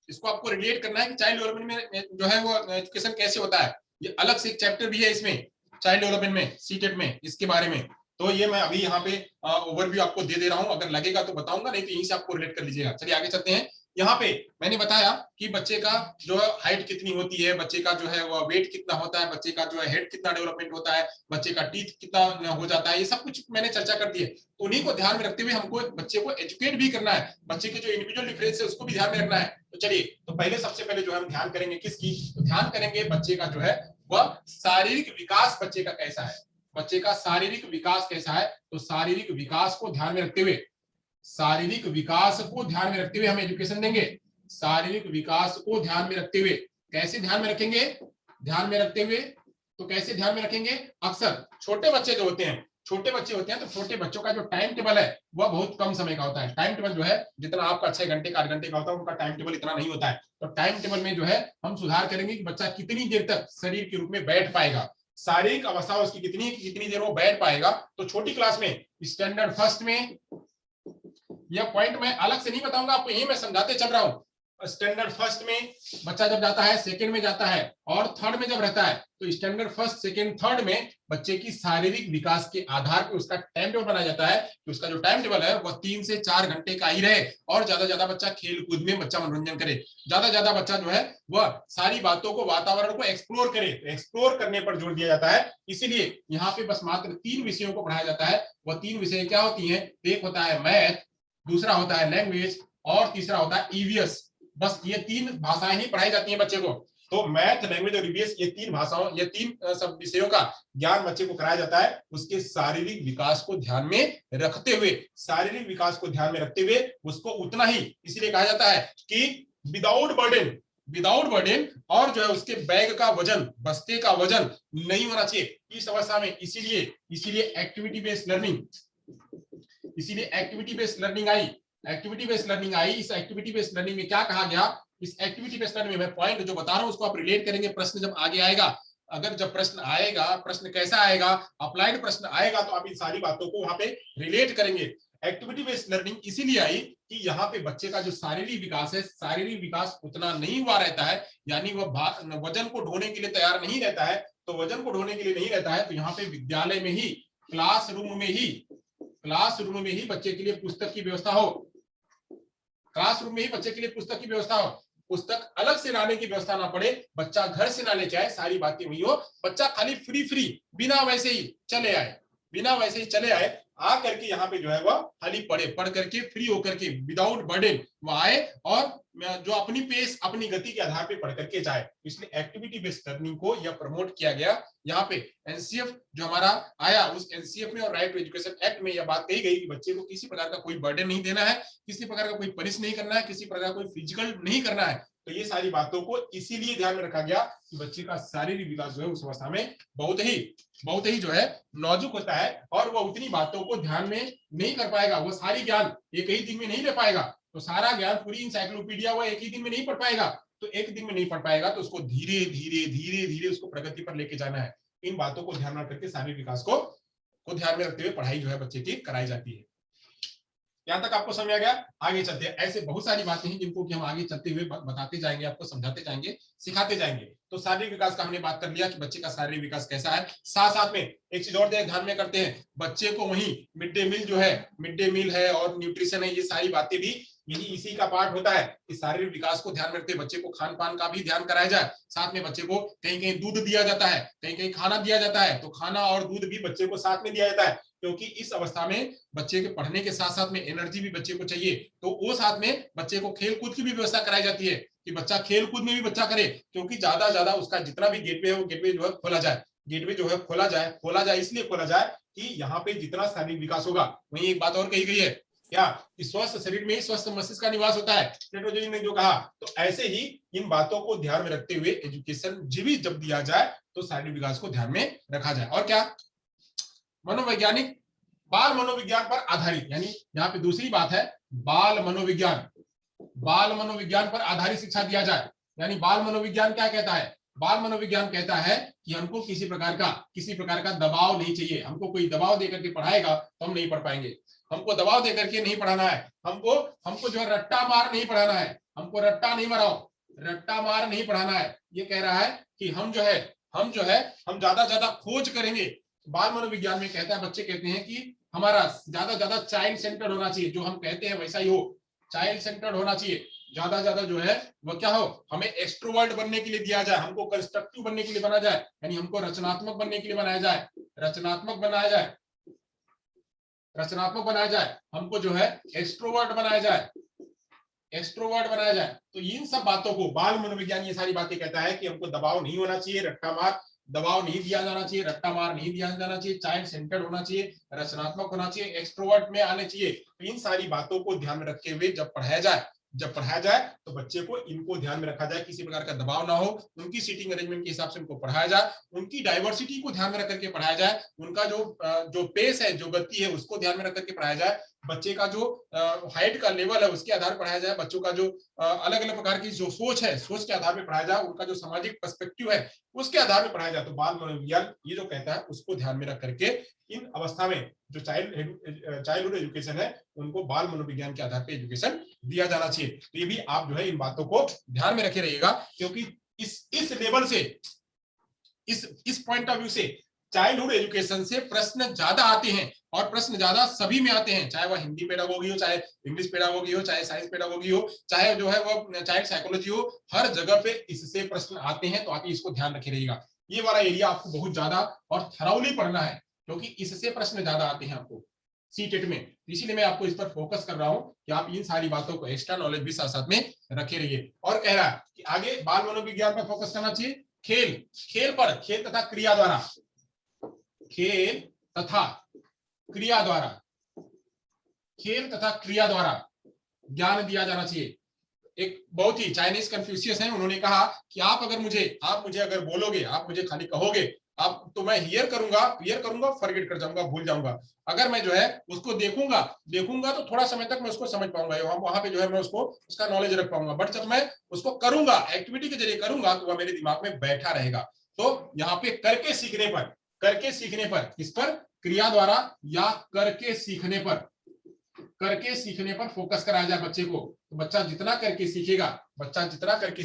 इसको आपको रिलेट करना है कि चाइल्ड डेवलपमेंट में जो है वो एजुकेशन कैसे होता है। ये अलग से एक चैप्टर भी है इसमें चाइल्ड डेवलपमेंट में, सीटेट में, इसके बारे में। तो ये मैं अभी यहाँ पे ओवरव्यू आपको दे दे रहा हूँ, अगर लगेगा तो बताऊंगा, नहीं तो यहीं से आपको रिलेट कर लीजिएगा। चलिए आगे चलते हैं। यहाँ पे मैंने बताया कि बच्चे का जो है हाइट कितनी होती है, बच्चे का जो है वो वेट कितना होता है, बच्चे का जो है हेड कितना डेवलपमेंट होता है, बच्चे का टीथ कितना हो जाता है, ये सब कुछ मैंने चर्चा कर दी है। तो उन्हीं को ध्यान में रखते हुए हमको बच्चे को एजुकेट भी करना है, बच्चे के जो इंडिविजुअल डिफरेंस है उसको भी ध्यान में रखना है। तो चलिए, तो पहले सबसे पहले जो है हम ध्यान करेंगे किसकी, तो ध्यान करेंगे बच्चे का जो है वह शारीरिक विकास बच्चे का कैसा है, बच्चे का शारीरिक विकास कैसा है। तो शारीरिक विकास को ध्यान में रखते हुए, शारीरिक विकास को ध्यान में रखते हुए हम एजुकेशन देंगे। शारीरिक विकास को ध्यान में रखते हुए कैसे ध्यान में रखेंगे, ध्यान में रखते हुए तो कैसे ध्यान में रखेंगे, अक्सर छोटे बच्चे जो होते हैं, छोटे बच्चे होते हैं तो छोटे बच्चों का जो टाइम टेबल है वह बहुत कम समय का होता है। टाइम टेबल जो है जितना आपका 6 घंटे का 8 घंटे का होता है, उनका टाइम टेबल इतना नहीं होता है। तो टाइम टेबल में जो है हम सुधार करेंगे कि बच्चा कितनी देर तक शरीर के रूप में बैठ पाएगा, शारीरिक अवस्था उसकी कितनी देर वो बैठ पाएगा। तो छोटी क्लास में, स्टैंडर्ड फर्स्ट में, यह पॉइंट मैं अलग से नहीं बताऊंगा आपको, यही मैं समझाते चल रहा हूं। स्टैंडर्ड फर्स्ट में बच्चा जब जाता है, सेकंड में जाता है और थर्ड में जब रहता है, तो स्टैंडर्ड फर्स्ट, सेकंड, थर्ड में बच्चे की शारीरिक विकास के आधार पर उसका टाइम टेबल बनाया जाता है कि उसका जो टाइम टेबल है वह 3 से 4 घंटे का ही रहे, और ज्यादा बच्चा खेल कूद में बच्चा मनोरंजन करे, ज्यादा बच्चा जो है वह सारी बातों को, वातावरण को एक्सप्लोर करे। एक्सप्लोर करने पर जोर दिया जाता है। इसीलिए यहाँ पे बस मात्र 3 विषयों को पढ़ाया जाता है। वह 3 विषय क्या होती है, एक होता है मैथ, दूसरा होता है लैंग्वेज, और तीसरा होता है ईवीएस। बस ये 3 भाषाएं ही पढ़ाई जाती हैं बच्चे को। तो मैथ, लैंग्वेज और ईवीएस, ये 3 भाषाओं, ये 3 सब विषयों का ज्ञान बच्चे को कराया जाता है। उसके शारीरिक विकास को ध्यान में रखते हुए, शारीरिक विकास को ध्यान में रखते हुए उसको उतना ही, इसलिए कहा जाता है कि विदाउट बर्डन, और जो है उसके बैग का वजन, बस्ते का वजन नहीं होना चाहिए इस अवस्था में। इसीलिए एक्टिविटी बेस्ड लर्निंग, आई। इस एक्टिविटी बेस्ड लर्निंग में क्या कहा गया, इस एक्टिविटी बेस्ड लर्निंग में मैं पॉइंट जो बता रहा हूं उसको आप रिलेट करेंगे प्रश्न जब आगे आएगा। अगर जब प्रश्न आएगा, प्रश्न कैसा आएगा, अप्लाइड प्रश्न आएगा, तो आप इन सारी बातों को वहां पे रिलेट करेंगे। एक्टिविटी बेस्ड लर्निंग इसीलिए आई कि यहाँ पे बच्चे का जो शारीरिक विकास है, शारीरिक विकास उतना नहीं हुआ रहता है, यानी वह वजन को ढोने के लिए तैयार नहीं रहता है। तो वजन को ढोने के लिए नहीं रहता है, तो यहाँ पे विद्यालय में ही, क्लासरूम में ही बच्चे के लिए पुस्तक की व्यवस्था हो, क्लासरूम में ही बच्चे के लिए पुस्तक की व्यवस्था हो, पुस्तक अलग से लाने की व्यवस्था ना पड़े, बच्चा घर से ना लेके आए, सारी बातें हुई हो, बच्चा खाली फ्री बिना वैसे ही चले आए, आ करके यहाँ पे जो है वह खाली पढ़ करके फ्री होकर के विदाउट बर्डन वो आए, और जो अपनी पेस, अपनी गति के आधार पे पढ़ करके जाए। इसलिए एक्टिविटी बेस्ड लर्निंग को यह प्रमोट किया गया। यहाँ पे एनसीएफ जो हमारा आया, उस एनसीएफ में और राइट टू एजुकेशन एक्ट में यह बात कही गई कि बच्चे को किसी प्रकार का कोई बर्डन नहीं देना है, किसी प्रकार का कोई पनिश नहीं करना है, किसी प्रकार का कोई फिजिकल नहीं करना है। तो ये सारी बातों को इसीलिए ध्यान में रखा गया कि बच्चे का शारीरिक विकास जो है उस अवस्था में बहुत ही जो है नाजुक होता है, और वह उतनी बातों को ध्यान में नहीं कर पाएगा, वो सारी ज्ञान एक ही दिन में नहीं ले पाएगा। तो सारा ज्ञान, पूरी इंसाइक्लोपीडिया वो एक ही दिन में नहीं पढ़ पाएगा। तो एक दिन में नहीं पढ़ पाएगा, तो उसको धीरे धीरे उसको प्रगति पर लेके जाना है। इन बातों को ध्यान में रखकर शारीरिक विकास को ध्यान में रखते हुए पढ़ाई जो है बच्चे की कराई जाती है। यहाँ तक आपको समझ आ गया? आगे चलते हैं, ऐसे बहुत सारी बातें हैं जिनको कि हम आगे चलते हुए बताते जाएंगे, आपको समझाते जाएंगे, सिखाते जाएंगे। तो शारीरिक विकास का हमने बात कर लिया कि बच्चे का शारीरिक विकास कैसा है। साथ साथ में एक चीज और ध्यान में करते हैं, बच्चे को वही मिड डे मील जो है, मिड डे मील है और न्यूट्रिशन है, ये सारी बातें भी यही इसी का पार्ट होता है कि शारीरिक विकास को ध्यान में रखते बच्चे को खान पान का भी ध्यान कराया जाए। साथ में बच्चे को कहीं कहीं दूध दिया जाता है, कहीं कहीं खाना दिया जाता है, तो खाना और दूध भी बच्चे को साथ में दिया जाता है, क्योंकि इस अवस्था में बच्चे के पढ़ने के साथ साथ में एनर्जी भी बच्चे को चाहिए। तो वो साथ में बच्चे को खेल कूद की भी व्यवस्था कराई जाती है कि बच्चा खेल कूद में भी बच्चा करे, क्योंकि ज्यादा उसका जितना भी गेटवे है वो गेटवे जो है खोला जाए, गेटवे जो है खोला जाए इसलिए खोला जाए कि यहाँ पे जितना शारीरिक विकास होगा। वहीं एक बात और कही गई है क्या, कि स्वस्थ शरीर में ही स्वस्थ मस्तिष्क का निवास होता है, प्लेटो जी ने जो कहा। तो ऐसे ही इन बातों को ध्यान में रखते हुए एजुकेशन जीवित जब दिया जाए तो शारीरिक विकास को ध्यान में रखा जाए। और क्या, मनोवैज्ञानिक बाल मनोविज्ञान पर आधारित, यानी यहाँ पे दूसरी बात है, बाल मनोविज्ञान पर आधारित शिक्षा दिया जाए। यानी बाल मनोविज्ञान क्या कहता है, बाल मनोविज्ञान कहता है कि हमको किसी प्रकार का दबाव नहीं चाहिए। हमको कोई दबाव देकर के पढ़ाएगा तो हम नहीं पढ़ पाएंगे, हमको दबाव देकर के नहीं पढ़ाना है, हमको जो है रट्टा मार नहीं पढ़ाना है, हमको रट्टा नहीं मारो, रट्टा मार नहीं पढ़ाना है। ये कह रहा है कि हम ज्यादा खोज करेंगे। बाल मनोविज्ञान में कहता है, बच्चे कहते हैं कि हमारा ज्यादा चाइल्ड सेंटर होना चाहिए, जो हम कहते हैं वैसा ही हो, चाइल्ड सेंटर्ड होना चाहिए। ज्यादा जो है वो क्या हो, हमें एक्सट्रोवर्ट बनने के लिए दिया जाए, हमको कंस्ट्रक्टिव बनने के लिए बना जाए, यानी हमको रचनात्मक बनने के लिए बनाया जाए, रचनात्मक बनाया जाए, हमको जो है एक्सट्रोवर्ट बनाया जाए। तो इन सब बातों को बाल मनोविज्ञान ये सारी बातें कहता है कि हमको दबाव नहीं होना चाहिए, दबाव नहीं दिया जाना चाहिए, रट्टा मार नहीं दिया जाना चाहिए, चाइल्ड सेंटर्ड होना चाहिए, रचनात्मक होना चाहिए, एक्सट्रोवर्ट में आने चाहिए। तो इन सारी बातों को ध्यान में रखते हुए जब पढ़ाया जाए तो बच्चे को इनको ध्यान में रखा जाए, किसी प्रकार का दबाव ना हो, उनकी सीटिंग अरेंजमेंट के हिसाब से उनको पढ़ाया जाए, उनकी डाइवर्सिटी को ध्यान में रख करके पढ़ाया जाए, उनका जो पेस है, जो गति है, उसको ध्यान में रख करके पढ़ाया जाए, बच्चे का जो हाइट का लेवल है उसके आधार पर पढ़ाया जाए, बच्चों का जो अलग अलग प्रकार की जो सोच है, सोच के आधार पर पढ़ाया जाए, उनका जो सामाजिक पर्सपेक्टिव है उसके आधार पर पढ़ाया जाए। तो बाल मनोविज्ञान ये जो कहता है उसको ध्यान में रख करके इन अवस्था में जो चाइल्डहुड एजुकेशन है उनको बाल मनोविज्ञान के आधार पर एजुकेशन दिया जाना चाहिए। तो ये भी आप जो है इन बातों को ध्यान में रखे रहिएगा, क्योंकि इस लेवल से, इस पॉइंट ऑफ व्यू से चाइल्डहुड एजुकेशन से प्रश्न ज्यादा आते हैं, और प्रश्न ज्यादा सभी में आते हैं, चाहे वह हिंदी पेडागोगी हो, चाहे इंग्लिश पेडागोगी हो, चाहे साइंस पेडागोगी हो, चाहे जो है वो चाइल्ड साइकोलॉजी हो, हर जगह पे इससे प्रश्न आते हैं। तो आप इसको ध्यान रखे रहिएगा, ये वाला एरिया आपको बहुत ज्यादा और थराउली पढ़ना है, क्योंकि इससे प्रश्न ज्यादा आते हैं आपको सीटेट में। इसीलिए मैं आपको इस पर फोकस कर रहा हूं कि आप इन सारी बातों को, एक्स्ट्रा नॉलेज भी साथ साथ में रखे रहिए। और कह रहा है कि आगे बाल मनोविज्ञान पर फोकस करना चाहिए, खेल तथा क्रिया द्वारा, खेल तथा क्रिया द्वारा ज्ञान दिया जाना चाहिए। एक बहुत ही चाइनीज कन्फ्यूशियस है, उन्होंने कहा कि आप मुझे अगर बोलोगे, आप मुझे खाली कहोगे, आप तो मैं हियर करूंगा, फॉरगेट कर जाऊंगा, भूल जाऊंगा। अगर मैं जो है उसको देखूंगा तो थोड़ा समय तक मैं उसको समझ पाऊंगा, वहां पे जो है मैं उसका नॉलेज रख पाऊंगा, बट जब मैं उसको करूंगा, एक्टिविटी के जरिए करूंगा, तो वह मेरे दिमाग में बैठा रहेगा। तो यहाँ पे करके सीखने पर इस पर क्रिया द्वारा या करके सीखने पर फोकस कराया जाए बच्चे को। तो बच्चा जितना करके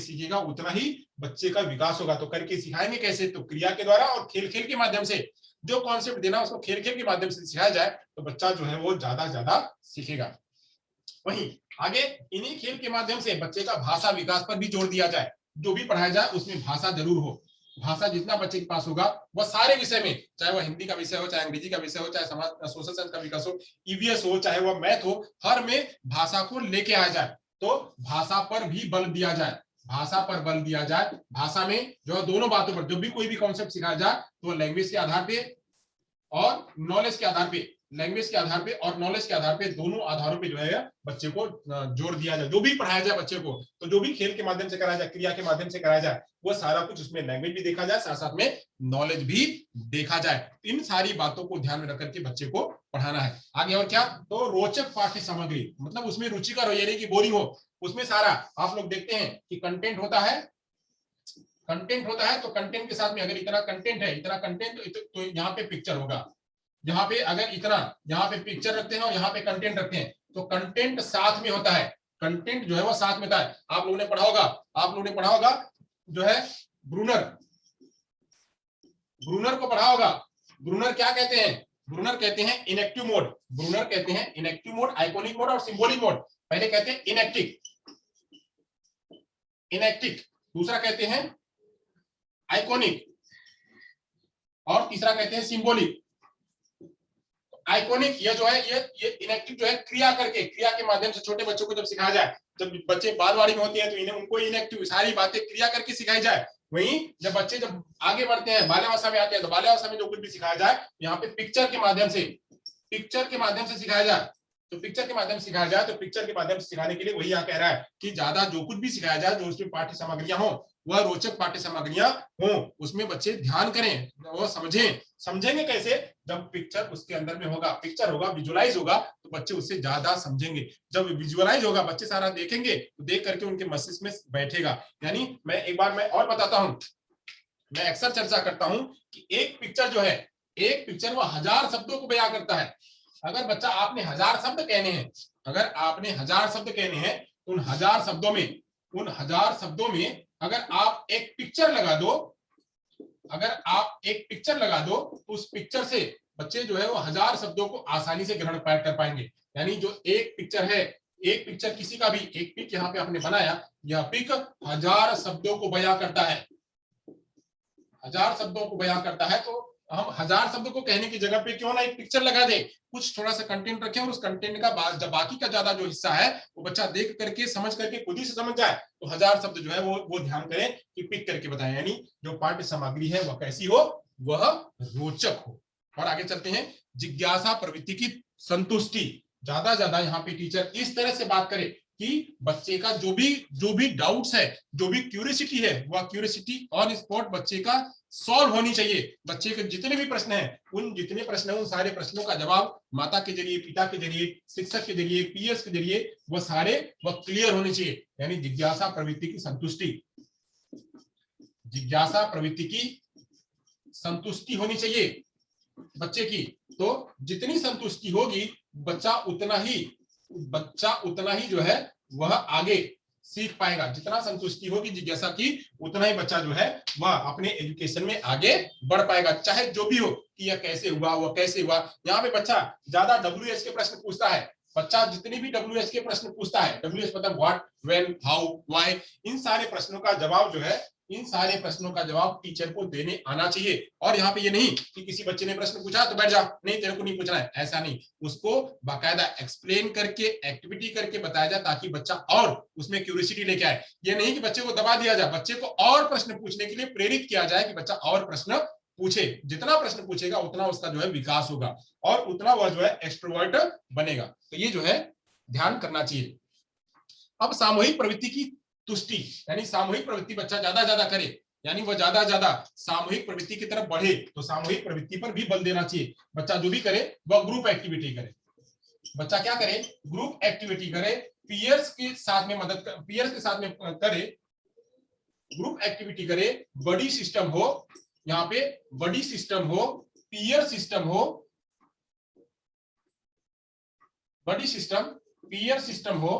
सीखेगा उतना ही बच्चे का विकास होगा। तो करके सिखाएंगे कैसे, तो क्रिया के द्वारा और खेल के माध्यम से, जो कॉन्सेप्ट देना उसको खेल के माध्यम से सिखाया जाए तो बच्चा जो है वो ज्यादा सीखेगा। वहीं आगे इन्हीं खेल के माध्यम से बच्चे का भाषा विकास पर भी जोर दिया जाए, जो भी पढ़ाया जाए उसमें भाषा जरूर हो, भाषा जितना बच्चे के पास होगा वह सारे विषय में, चाहे वह हिंदी का विषय हो, चाहे अंग्रेजी का विषय हो, चाहे समाज सोशल साइंस का विकास हो, ईवीएस हो, चाहे वह मैथ हो, हर में भाषा को लेके आया जाए। तो भाषा पर भी बल दिया जाए, भाषा में जो दोनों बातों पर, जब भी कोई भी कॉन्सेप्ट सिखाया जाए तो लैंग्वेज के आधार पे और नॉलेज के आधार पे, दोनों आधारों पे जो है बच्चे को जोर दिया जाए। जो भी पढ़ाया जाए बच्चे को, तो जो भी खेल के माध्यम से कराया जाए, क्रिया के माध्यम से कराया जाए, वो सारा कुछ उसमें लैंग्वेज भी देखा जाए, साथ साथ में नॉलेज भी देखा जाए। इन सारी बातों को ध्यान में रख करके बच्चे को पढ़ाना है। आगे और क्या, तो रोचक पाठ्य सामग्री, मतलब उसमें रुचिकर हो, ये नहीं कि बोरिंग हो। उसमें सारा आप लोग देखते हैं कि कंटेंट होता है, तो कंटेंट के साथ में अगर इतना कंटेंट है, तो यहाँ पे पिक्चर होगा, यहाँ पे अगर इतना, यहाँ पे पिक्चर रखते हैं और यहाँ पे कंटेंट रखते हैं, तो कंटेंट साथ में होता है, कंटेंट जो है वो साथ में होता है। आप लोगों ने पढ़ा होगा, आप लोगों ने पढ़ा होगा जो है ब्रूनर, ब्रूनर को पढ़ा होगा। ब्रूनर क्या कहते हैं? ब्रूनर कहते हैं इनएक्टिव मोड, ब्रूनर कहते हैं इनएक्टिव मोड, आइकॉनिक मोड और सिंबॉलिक मोड। पहले कहते हैं इनएक्टिव, इनएक्टिव, दूसरा कहते हैं आइकॉनिक और तीसरा कहते हैं सिंबॉलिक। आइकॉनिक ये जो है ये इनएक्टिव जो है क्रिया करके, क्रिया के माध्यम से छोटे बच्चों को जब सिखाया जाए, जब बच्चे बालवाड़ी में होते हैं तो इन्हें उनको इनएक्टिव सारी बातें क्रिया करके सिखाई जाए। वहीं जब बच्चे जब आगे बढ़ते हैं, बाल्यावस्था में आते हैं, तो बाल्यावस्था में जो कुछ भी सिखाया जाए यहाँ पे पिक्चर के माध्यम से, पिक्चर के माध्यम से सिखाया जाए। तो पिक्चर के माध्यम से सिखाया जाए, तो पिक्चर के माध्यम से सिखाने के लिए वही यहाँ कह रहा है कि ज्यादा जो कुछ भी सिखाया जाए, जो उसमें पाठ्य सामग्रियां हो वह रोचक पाठ्य सामग्रियां हो, उसमें बच्चे ध्यान करें, वो समझें। समझेंगे कैसे? जब पिक्चर उसके अंदर में होगा, पिक्चर होगा, विजुअलाइज होगा, तो बच्चे उससे ज्यादा समझेंगे। जब विजुअलाइज होगा, बच्चे सारा देखेंगे, तो देख करके उनके मस्तिष्क में बैठेगा। यानी मैं एक बार मैं और बताता हूं, मैं अक्सर चर्चा करता हूं कि एक पिक्चर जो है, एक पिक्चर वो 1000 शब्दों को बयां करता है। अगर बच्चा आपने 1000 शब्द कहने हैं, अगर आपने 1000 शब्द कहने हैं, तो उन 1000 शब्दों में, उन 1000 शब्दों में अगर आप एक पिक्चर लगा दो, अगर आप एक पिक्चर लगा दो, तो उस पिक्चर से बच्चे जो है वो 1000 शब्दों को आसानी से ग्रहण कर पाएंगे। यानी जो एक पिक्चर है, एक पिक्चर किसी का भी, एक पिक यहाँ पे आपने बनाया, यह पिक 1000 शब्दों को बयां करता है, 1000 शब्दों को बयां करता है। तो हम 1000 शब्दों को कहने की जगह पे क्यों ना एक पिक्चर लगा दे, कुछ थोड़ा सा कंटेंट रखें और उस कंटेंट का बाकी का ज्यादा जो हिस्सा है वो बच्चा देख करके समझ करके खुद ही से समझ जाए। तो 1000 शब्द जो है वो ध्यान करें कि पिक करके बताएं, यानी जो पाठ्य सामग्री है वह कैसी हो, वह रोचक हो। और आगे चलते हैं, जिज्ञासा प्रवृत्ति की संतुष्टि। ज्यादा यहाँ पे टीचर इस तरह से बात करे कि बच्चे का जो भी डाउट्स है, जो भी क्यूरियोसिटी है, वह क्यूरियोसिटी ऑन स्पॉट बच्चे का सॉल्व होनी चाहिए। बच्चे के जितने भी प्रश्न हैं, उन जितने प्रश्न हैं, उन सारे प्रश्नों का जवाब माता के जरिए, पिता के जरिए, शिक्षक के जरिए, पीएस के जरिए वह सारे वह क्लियर होने चाहिए। यानी जिज्ञासा प्रवृत्ति की संतुष्टि, जिज्ञासा प्रवृत्ति की संतुष्टि होनी चाहिए बच्चे की। तो जितनी संतुष्टि होगी, बच्चा उतना ही जो है वह आगे सीख पाएगा। जितना संतुष्टि होगी जिज्ञासा की, उतना ही बच्चा जो है वह अपने एजुकेशन में आगे बढ़ पाएगा, चाहे जो भी हो कि यह कैसे हुआ, वह कैसे हुआ। यहाँ पे बच्चा ज्यादा WH के प्रश्न पूछता है, बच्चा जितने भी WH के प्रश्न पूछता है, WH मतलब व्हाट, व्हेन, हाउ, व्हाई, इन सारे प्रश्नों का जवाब जो है, इन सारे प्रश्नों का जवाब टीचर को देने आना चाहिए। और यहाँ पे ये नहीं कि किसी बच्चे ने प्रश्न पूछा तो बैठ जा, नहीं तेरे को नहीं पूछना है, ऐसा नहीं। उसको बाकायदा एक्सप्लेन करके, एक्टिविटी करके बताया जाए, ताकि बच्चा और उसमें क्यूरियोसिटी लेके आए। ये नहीं कि बच्चे को दबा दिया जाए, बच्चे को और प्रश्न पूछने के लिए प्रेरित किया जाए कि बच्चा और प्रश्न पूछे। जितना प्रश्न पूछेगा उतना उसका जो है विकास होगा और उतना वह जो है एक्सट्रोवर्ट बनेगा। तो ये जो है ध्यान करना चाहिए। अब सामूहिक प्रवृत्ति की तुष्टि, यानी सामूहिक प्रवृत्ति बच्चा ज्यादा करे, यानी वह ज्यादा सामूहिक प्रवृत्ति की तरफ बढ़े। तो सामूहिक प्रवृत्ति पर भी बल देना चाहिए। बच्चा जो भी करे वह ग्रुप एक्टिविटी करे। बच्चा क्या करे? ग्रुप एक्टिविटी करे, पीयर्स के साथ में मदद कर, पीयर्स के साथ में करे, ग्रुप एक्टिविटी करे, बड़ी सिस्टम हो, यहाँ पे बड़ी सिस्टम हो, पीयर सिस्टम हो, बड़ी सिस्टम, पीयर सिस्टम हो,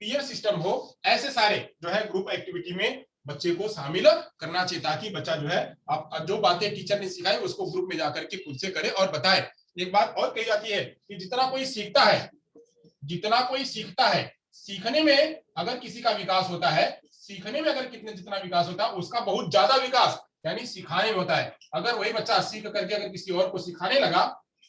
पीयर सिस्टम हो, ऐसे सारे जो है ग्रुप एक्टिविटी में बच्चे को शामिल करना चाहिए, ताकि बच्चा जो है अब जो बातें टीचर ने सिखाई उसको ग्रुप में जाकर के खुद से करे और बताए। एक बात और कही जाती है कि जितना कोई सीखता है, जितना कोई सीखता है, सीखने में अगर किसी का विकास होता है, सीखने में अगर जितना विकास होता है, उसका बहुत ज्यादा विकास यानी सिखाने में होता है। अगर वही बच्चा सीख करके अगर किसी और को सिखाने लगा,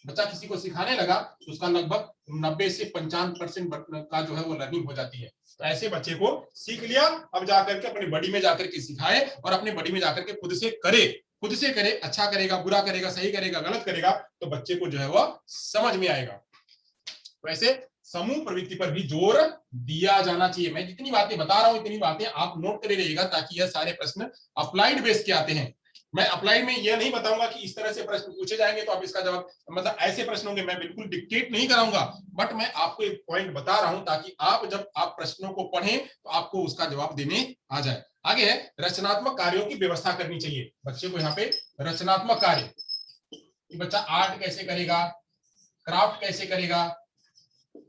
बच्चा किसी को सिखाने लगा, तो उसका लगभग 90 से 95% का जो है वो लर्निंग हो जाती है। तो ऐसे बच्चे को सीख लिया, अब जाकर के अपनी बड़ी में जाकर के सिखाए और अपने बड़ी में जाकर के खुद से करे, खुद से करे। अच्छा करेगा, बुरा करेगा, सही करेगा, गलत करेगा, तो बच्चे को जो है वो समझ में आएगा। वैसे समूह प्रवृत्ति पर भी जोर दिया जाना चाहिए। मैं जितनी बातें बता रहा हूं, इतनी बातें आप नोट करे रहिएगा, ताकि यह सारे प्रश्न अप्लाइड बेस के आते हैं। मैं अप्लाइड में यह नहीं बताऊंगा कि इस तरह से प्रश्न पूछे जाएंगे तो आप इसका जवाब, मतलब ऐसे प्रश्न होंगे, मैं बिल्कुल डिक्टेट नहीं कराऊंगा, बट मैं आपको एक पॉइंट बता रहा हूं, ताकि आप जब आप प्रश्नों को पढ़ें तो आपको उसका जवाब देने आ जाए। आगे है रचनात्मक कार्यों की व्यवस्था करनी चाहिए। बच्चे को यहाँ पे रचनात्मक कार्य, कि बच्चा आर्ट कैसे करेगा, क्राफ्ट कैसे करेगा,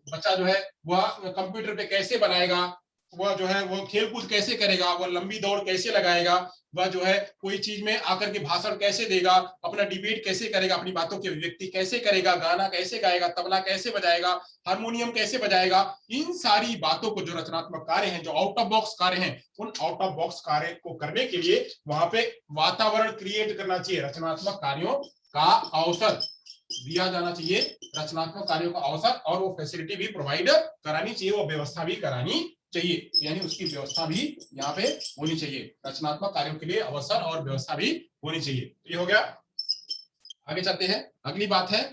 बच्चा जो है वह कंप्यूटर पे कैसे बनाएगा, वह जो है वो खेल कूद कैसे करेगा, वह लंबी दौड़ कैसे लगाएगा, वह जो है कोई चीज में आकर के भाषण कैसे देगा, अपना डिबेट कैसे करेगा, अपनी बातों की अभिव्यक्ति कैसे करेगा, गाना कैसे गाएगा, तबला कैसे बजाएगा, हारमोनियम कैसे बजाएगा, इन सारी बातों को जो रचनात्मक कार्य हैं, जो आउट ऑफ बॉक्स कार्य हैं, उन आउट ऑफ बॉक्स कार्य को करने के लिए वहां पे वातावरण क्रिएट करना चाहिए, रचनात्मक कार्यों का अवसर दिया जाना चाहिए, रचनात्मक कार्यों का अवसर, और वो फैसिलिटी भी प्रोवाइड करानी चाहिए, वो व्यवस्था भी करानी चाहिए, यानी उसकी व्यवस्था भी यहाँ पे होनी चाहिए, रचनात्मक कार्यों के लिए अवसर और व्यवस्था भी होनी चाहिए। ये हो गया। आगे चलते हैं, अगली बात है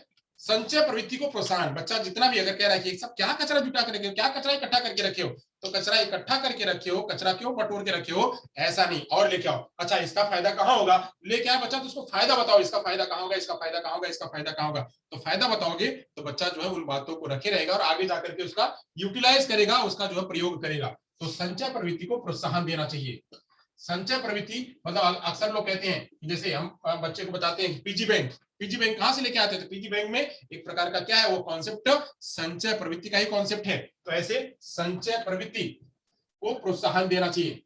संचय प्रवृत्ति को प्रोत्साहन। बच्चा जितना भी अगर कह रहा है कि सब क्या कचरा जुटा कर रखे हो, क्या कचरा इकट्ठा करके रखे हो, तो कचरा इकट्ठा करके रखे हो, कचरा क्यों बटोर के रखे हो, ऐसा नहीं, और लेके आओ। अच्छा इसका फायदा कहाँ होगा, लेके आए बच्चा तो उसको फायदा बताओ, इसका फायदा कहाँ होगा, इसका फायदा कहाँ होगा, इसका फायदा कहाँ होगा, तो फायदा बताओगे तो बच्चा जो है उन बातों को रखे रहेगा और आगे जाकर के उसका यूटिलाइज करेगा, उसका जो है प्रयोग करेगा। तो संचय प्रवृत्ति को प्रोत्साहन देना चाहिए। संचय प्रवृत्ति मतलब अक्सर लोग कहते हैं, जैसे हम बच्चे को बताते हैं पिगी बैंक, पिगी बैंक कहां से लेके आते हैं, तो पिगी बैंक में एक प्रकार का क्या है, वो कॉन्सेप्ट संचय प्रवृत्ति का ही कॉन्सेप्ट है। तो ऐसे संचय प्रवृत्ति को प्रोत्साहन देना चाहिए,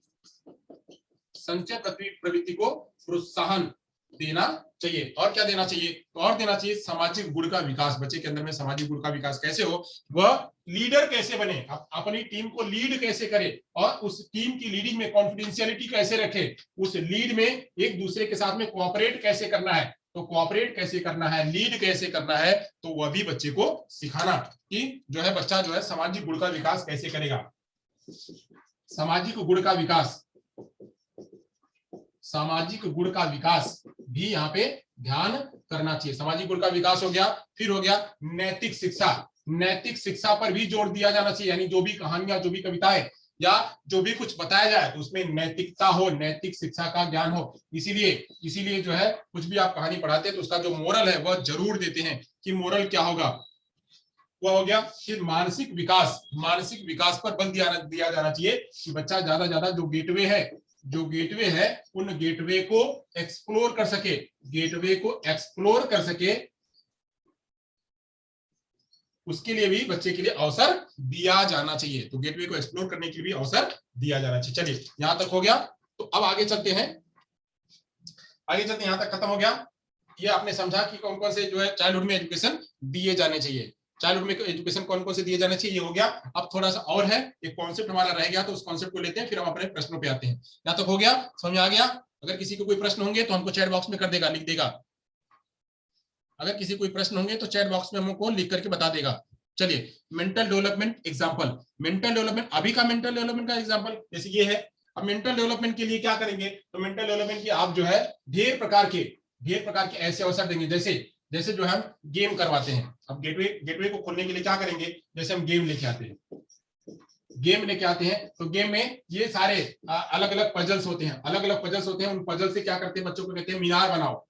संचय प्रवृत्ति को प्रोत्साहन देना चाहिए। और क्या देना चाहिए, तो और देना चाहिए सामाजिक गुण का विकास। बच्चे के अंदर में सामाजिक गुण का विकास कैसे हो, वह लीडर कैसे बने, अपनी टीम को लीड कैसे करे, और उस टीम की लीडिंग में कॉन्फिडेंशियलिटी कैसे रखे, उस लीड में एक दूसरे के साथ में कोऑपरेट कैसे करना है, तो कोऑपरेट कैसे करना है, लीड कैसे करना है, तो वह भी बच्चे को सिखाना कि जो है बच्चा जो है सामाजिक गुण का विकास कैसे करेगा। सामाजिक गुण का विकास, सामाजिक गुण का विकास भी यहाँ पे ध्यान करना चाहिए। सामाजिक गुण का विकास हो गया, फिर हो गया नैतिक शिक्षा। नैतिक शिक्षा पर भी जोर दिया जाना चाहिए, यानी जो भी कहानियां, जो भी कविताएं या जो भी कुछ बताया जाए तो उसमें नैतिकता हो, नैतिक शिक्षा का ज्ञान हो। इसीलिए जो है कुछ भी आप कहानी पढ़ाते हैं तो उसका जो मोरल है वह जरूर देते हैं कि मोरल क्या होगा, वह हो गया। फिर मानसिक विकास, मानसिक विकास पर बल दिया जाना चाहिए कि बच्चा ज्यादा ज्यादा जो गेटवे है उन गेटवे को एक्सप्लोर कर सके, गेटवे को एक्सप्लोर कर सके, उसके लिए भी बच्चे के लिए अवसर दिया जाना चाहिए। तो गेटवे को एक्सप्लोर करने के लिए भी अवसर दिया जाना चाहिए। चलिए यहां तक हो गया, तो अब आगे चलते हैं, यहां तक खत्म हो गया। ये आपने समझा कि कौन कौन से जो है चाइल्डहुड में एजुकेशन दिए जाने चाहिए, चाइल्डहुड में एजुकेशन कौन कौन से दिए जाने चाहिए, ये हो गया। अब थोड़ा सा और है, एक कॉन्सेप्ट हमारा रह गया, तो उस कॉन्सेप्ट को लेते हैं, फिर हम अपने प्रश्नों पे आते हैं। यहाँ तक हो गया, समझ आ गया। अगर किसी को कोई प्रश्न होंगे तो हमको चैट बॉक्स में कर देगा, लिख देगा। अगर किसी कोई प्रश्न होंगे तो चैट बॉक्स में हमको लिख करके बता देगा। चलिए mental development example, mental development, अभी का मेंटल डेवलपमेंट का एग्जाम्पल जैसे ये है। अब मेंटल डेवलपमेंट के लिए क्या करेंगे, तो मेंटल डेवलपमेंट की आप जो है ढेर प्रकार के ऐसे अवसर देंगे, जैसे जो हम गेम करवाते हैं। अब गेटवे को खोलने के लिए क्या करेंगे, जैसे हम गेम लेके आते हैं, तो गेम में ये सारे अलग अलग पजल्स होते हैं, उन पजल से क्या करते हैं, बच्चों को कहते हैं मीनार बनाओ,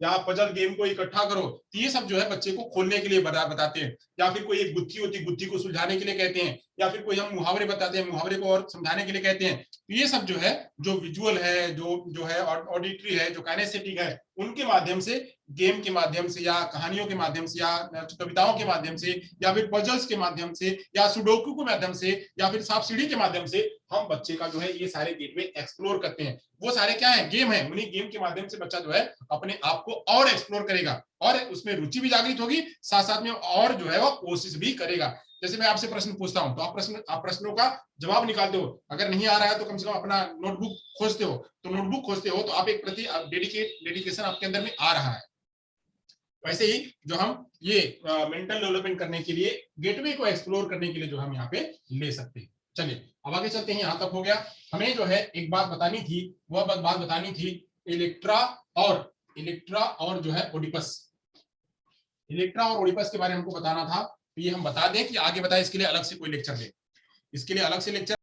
या पजल गेम को इकट्ठा करो। तो ये सब जो है बच्चे को खोलने के लिए बताते हैं, या फिर कोई एक गुत्थी होती है, गुत्थी को सुलझाने के लिए कहते हैं, या फिर कोई हम मुहावरे बताते हैं, मुहावरे को और समझाने के लिए कहते हैं। तो ये सब जो है, जो विजुअल है, जो है ऑडिटरी है, जो काइनेस्थेटिक है, उनके माध्यम से, गेम के माध्यम से, या कहानियों के माध्यम से, या कविताओं के माध्यम से, या फिर पजल्स के माध्यम से, या सुडोकू के माध्यम से, या फिर सांप सीढ़ी के माध्यम से हम बच्चे का जो है ये सारे गेटवे एक्सप्लोर करते हैं। वो सारे क्या है, गेम है। उन्हीं गेम के माध्यम से बच्चा जो है अपने आप को और एक्सप्लोर करेगा, और उसमें रुचि भी जागृत होगी, साथ साथ में और जो है वो कोशिश भी करेगा। जैसे मैं आपसे प्रश्न पूछता हूं तो आप प्रश्नों का जवाब निकालते हो, अगर नहीं आ रहा है तो कम से कम अपना नोटबुक खोजते हो, तो आप एक प्रति डेडिकेशन आपके अंदर में आ रहा है। वैसे ही जो हम ये मेंटल डेवलपमेंट करने के लिए, गेटवे को एक्सप्लोर करने के लिए जो हम यहाँ पे ले सकते हैं। चलिए अब आगे चलते हैं, यहाँ तक हो गया। हमें जो है एक बात बतानी थी, वह बात बतानी थी इलेक्ट्रा और जो है ओडिपस, इलेक्ट्रा और ओडिपस के बारे में हमको बताना था। तो ये हम बता दें कि आगे बताए, इसके लिए अलग से कोई लेक्चर दे, इसके लिए अलग से लेक्चर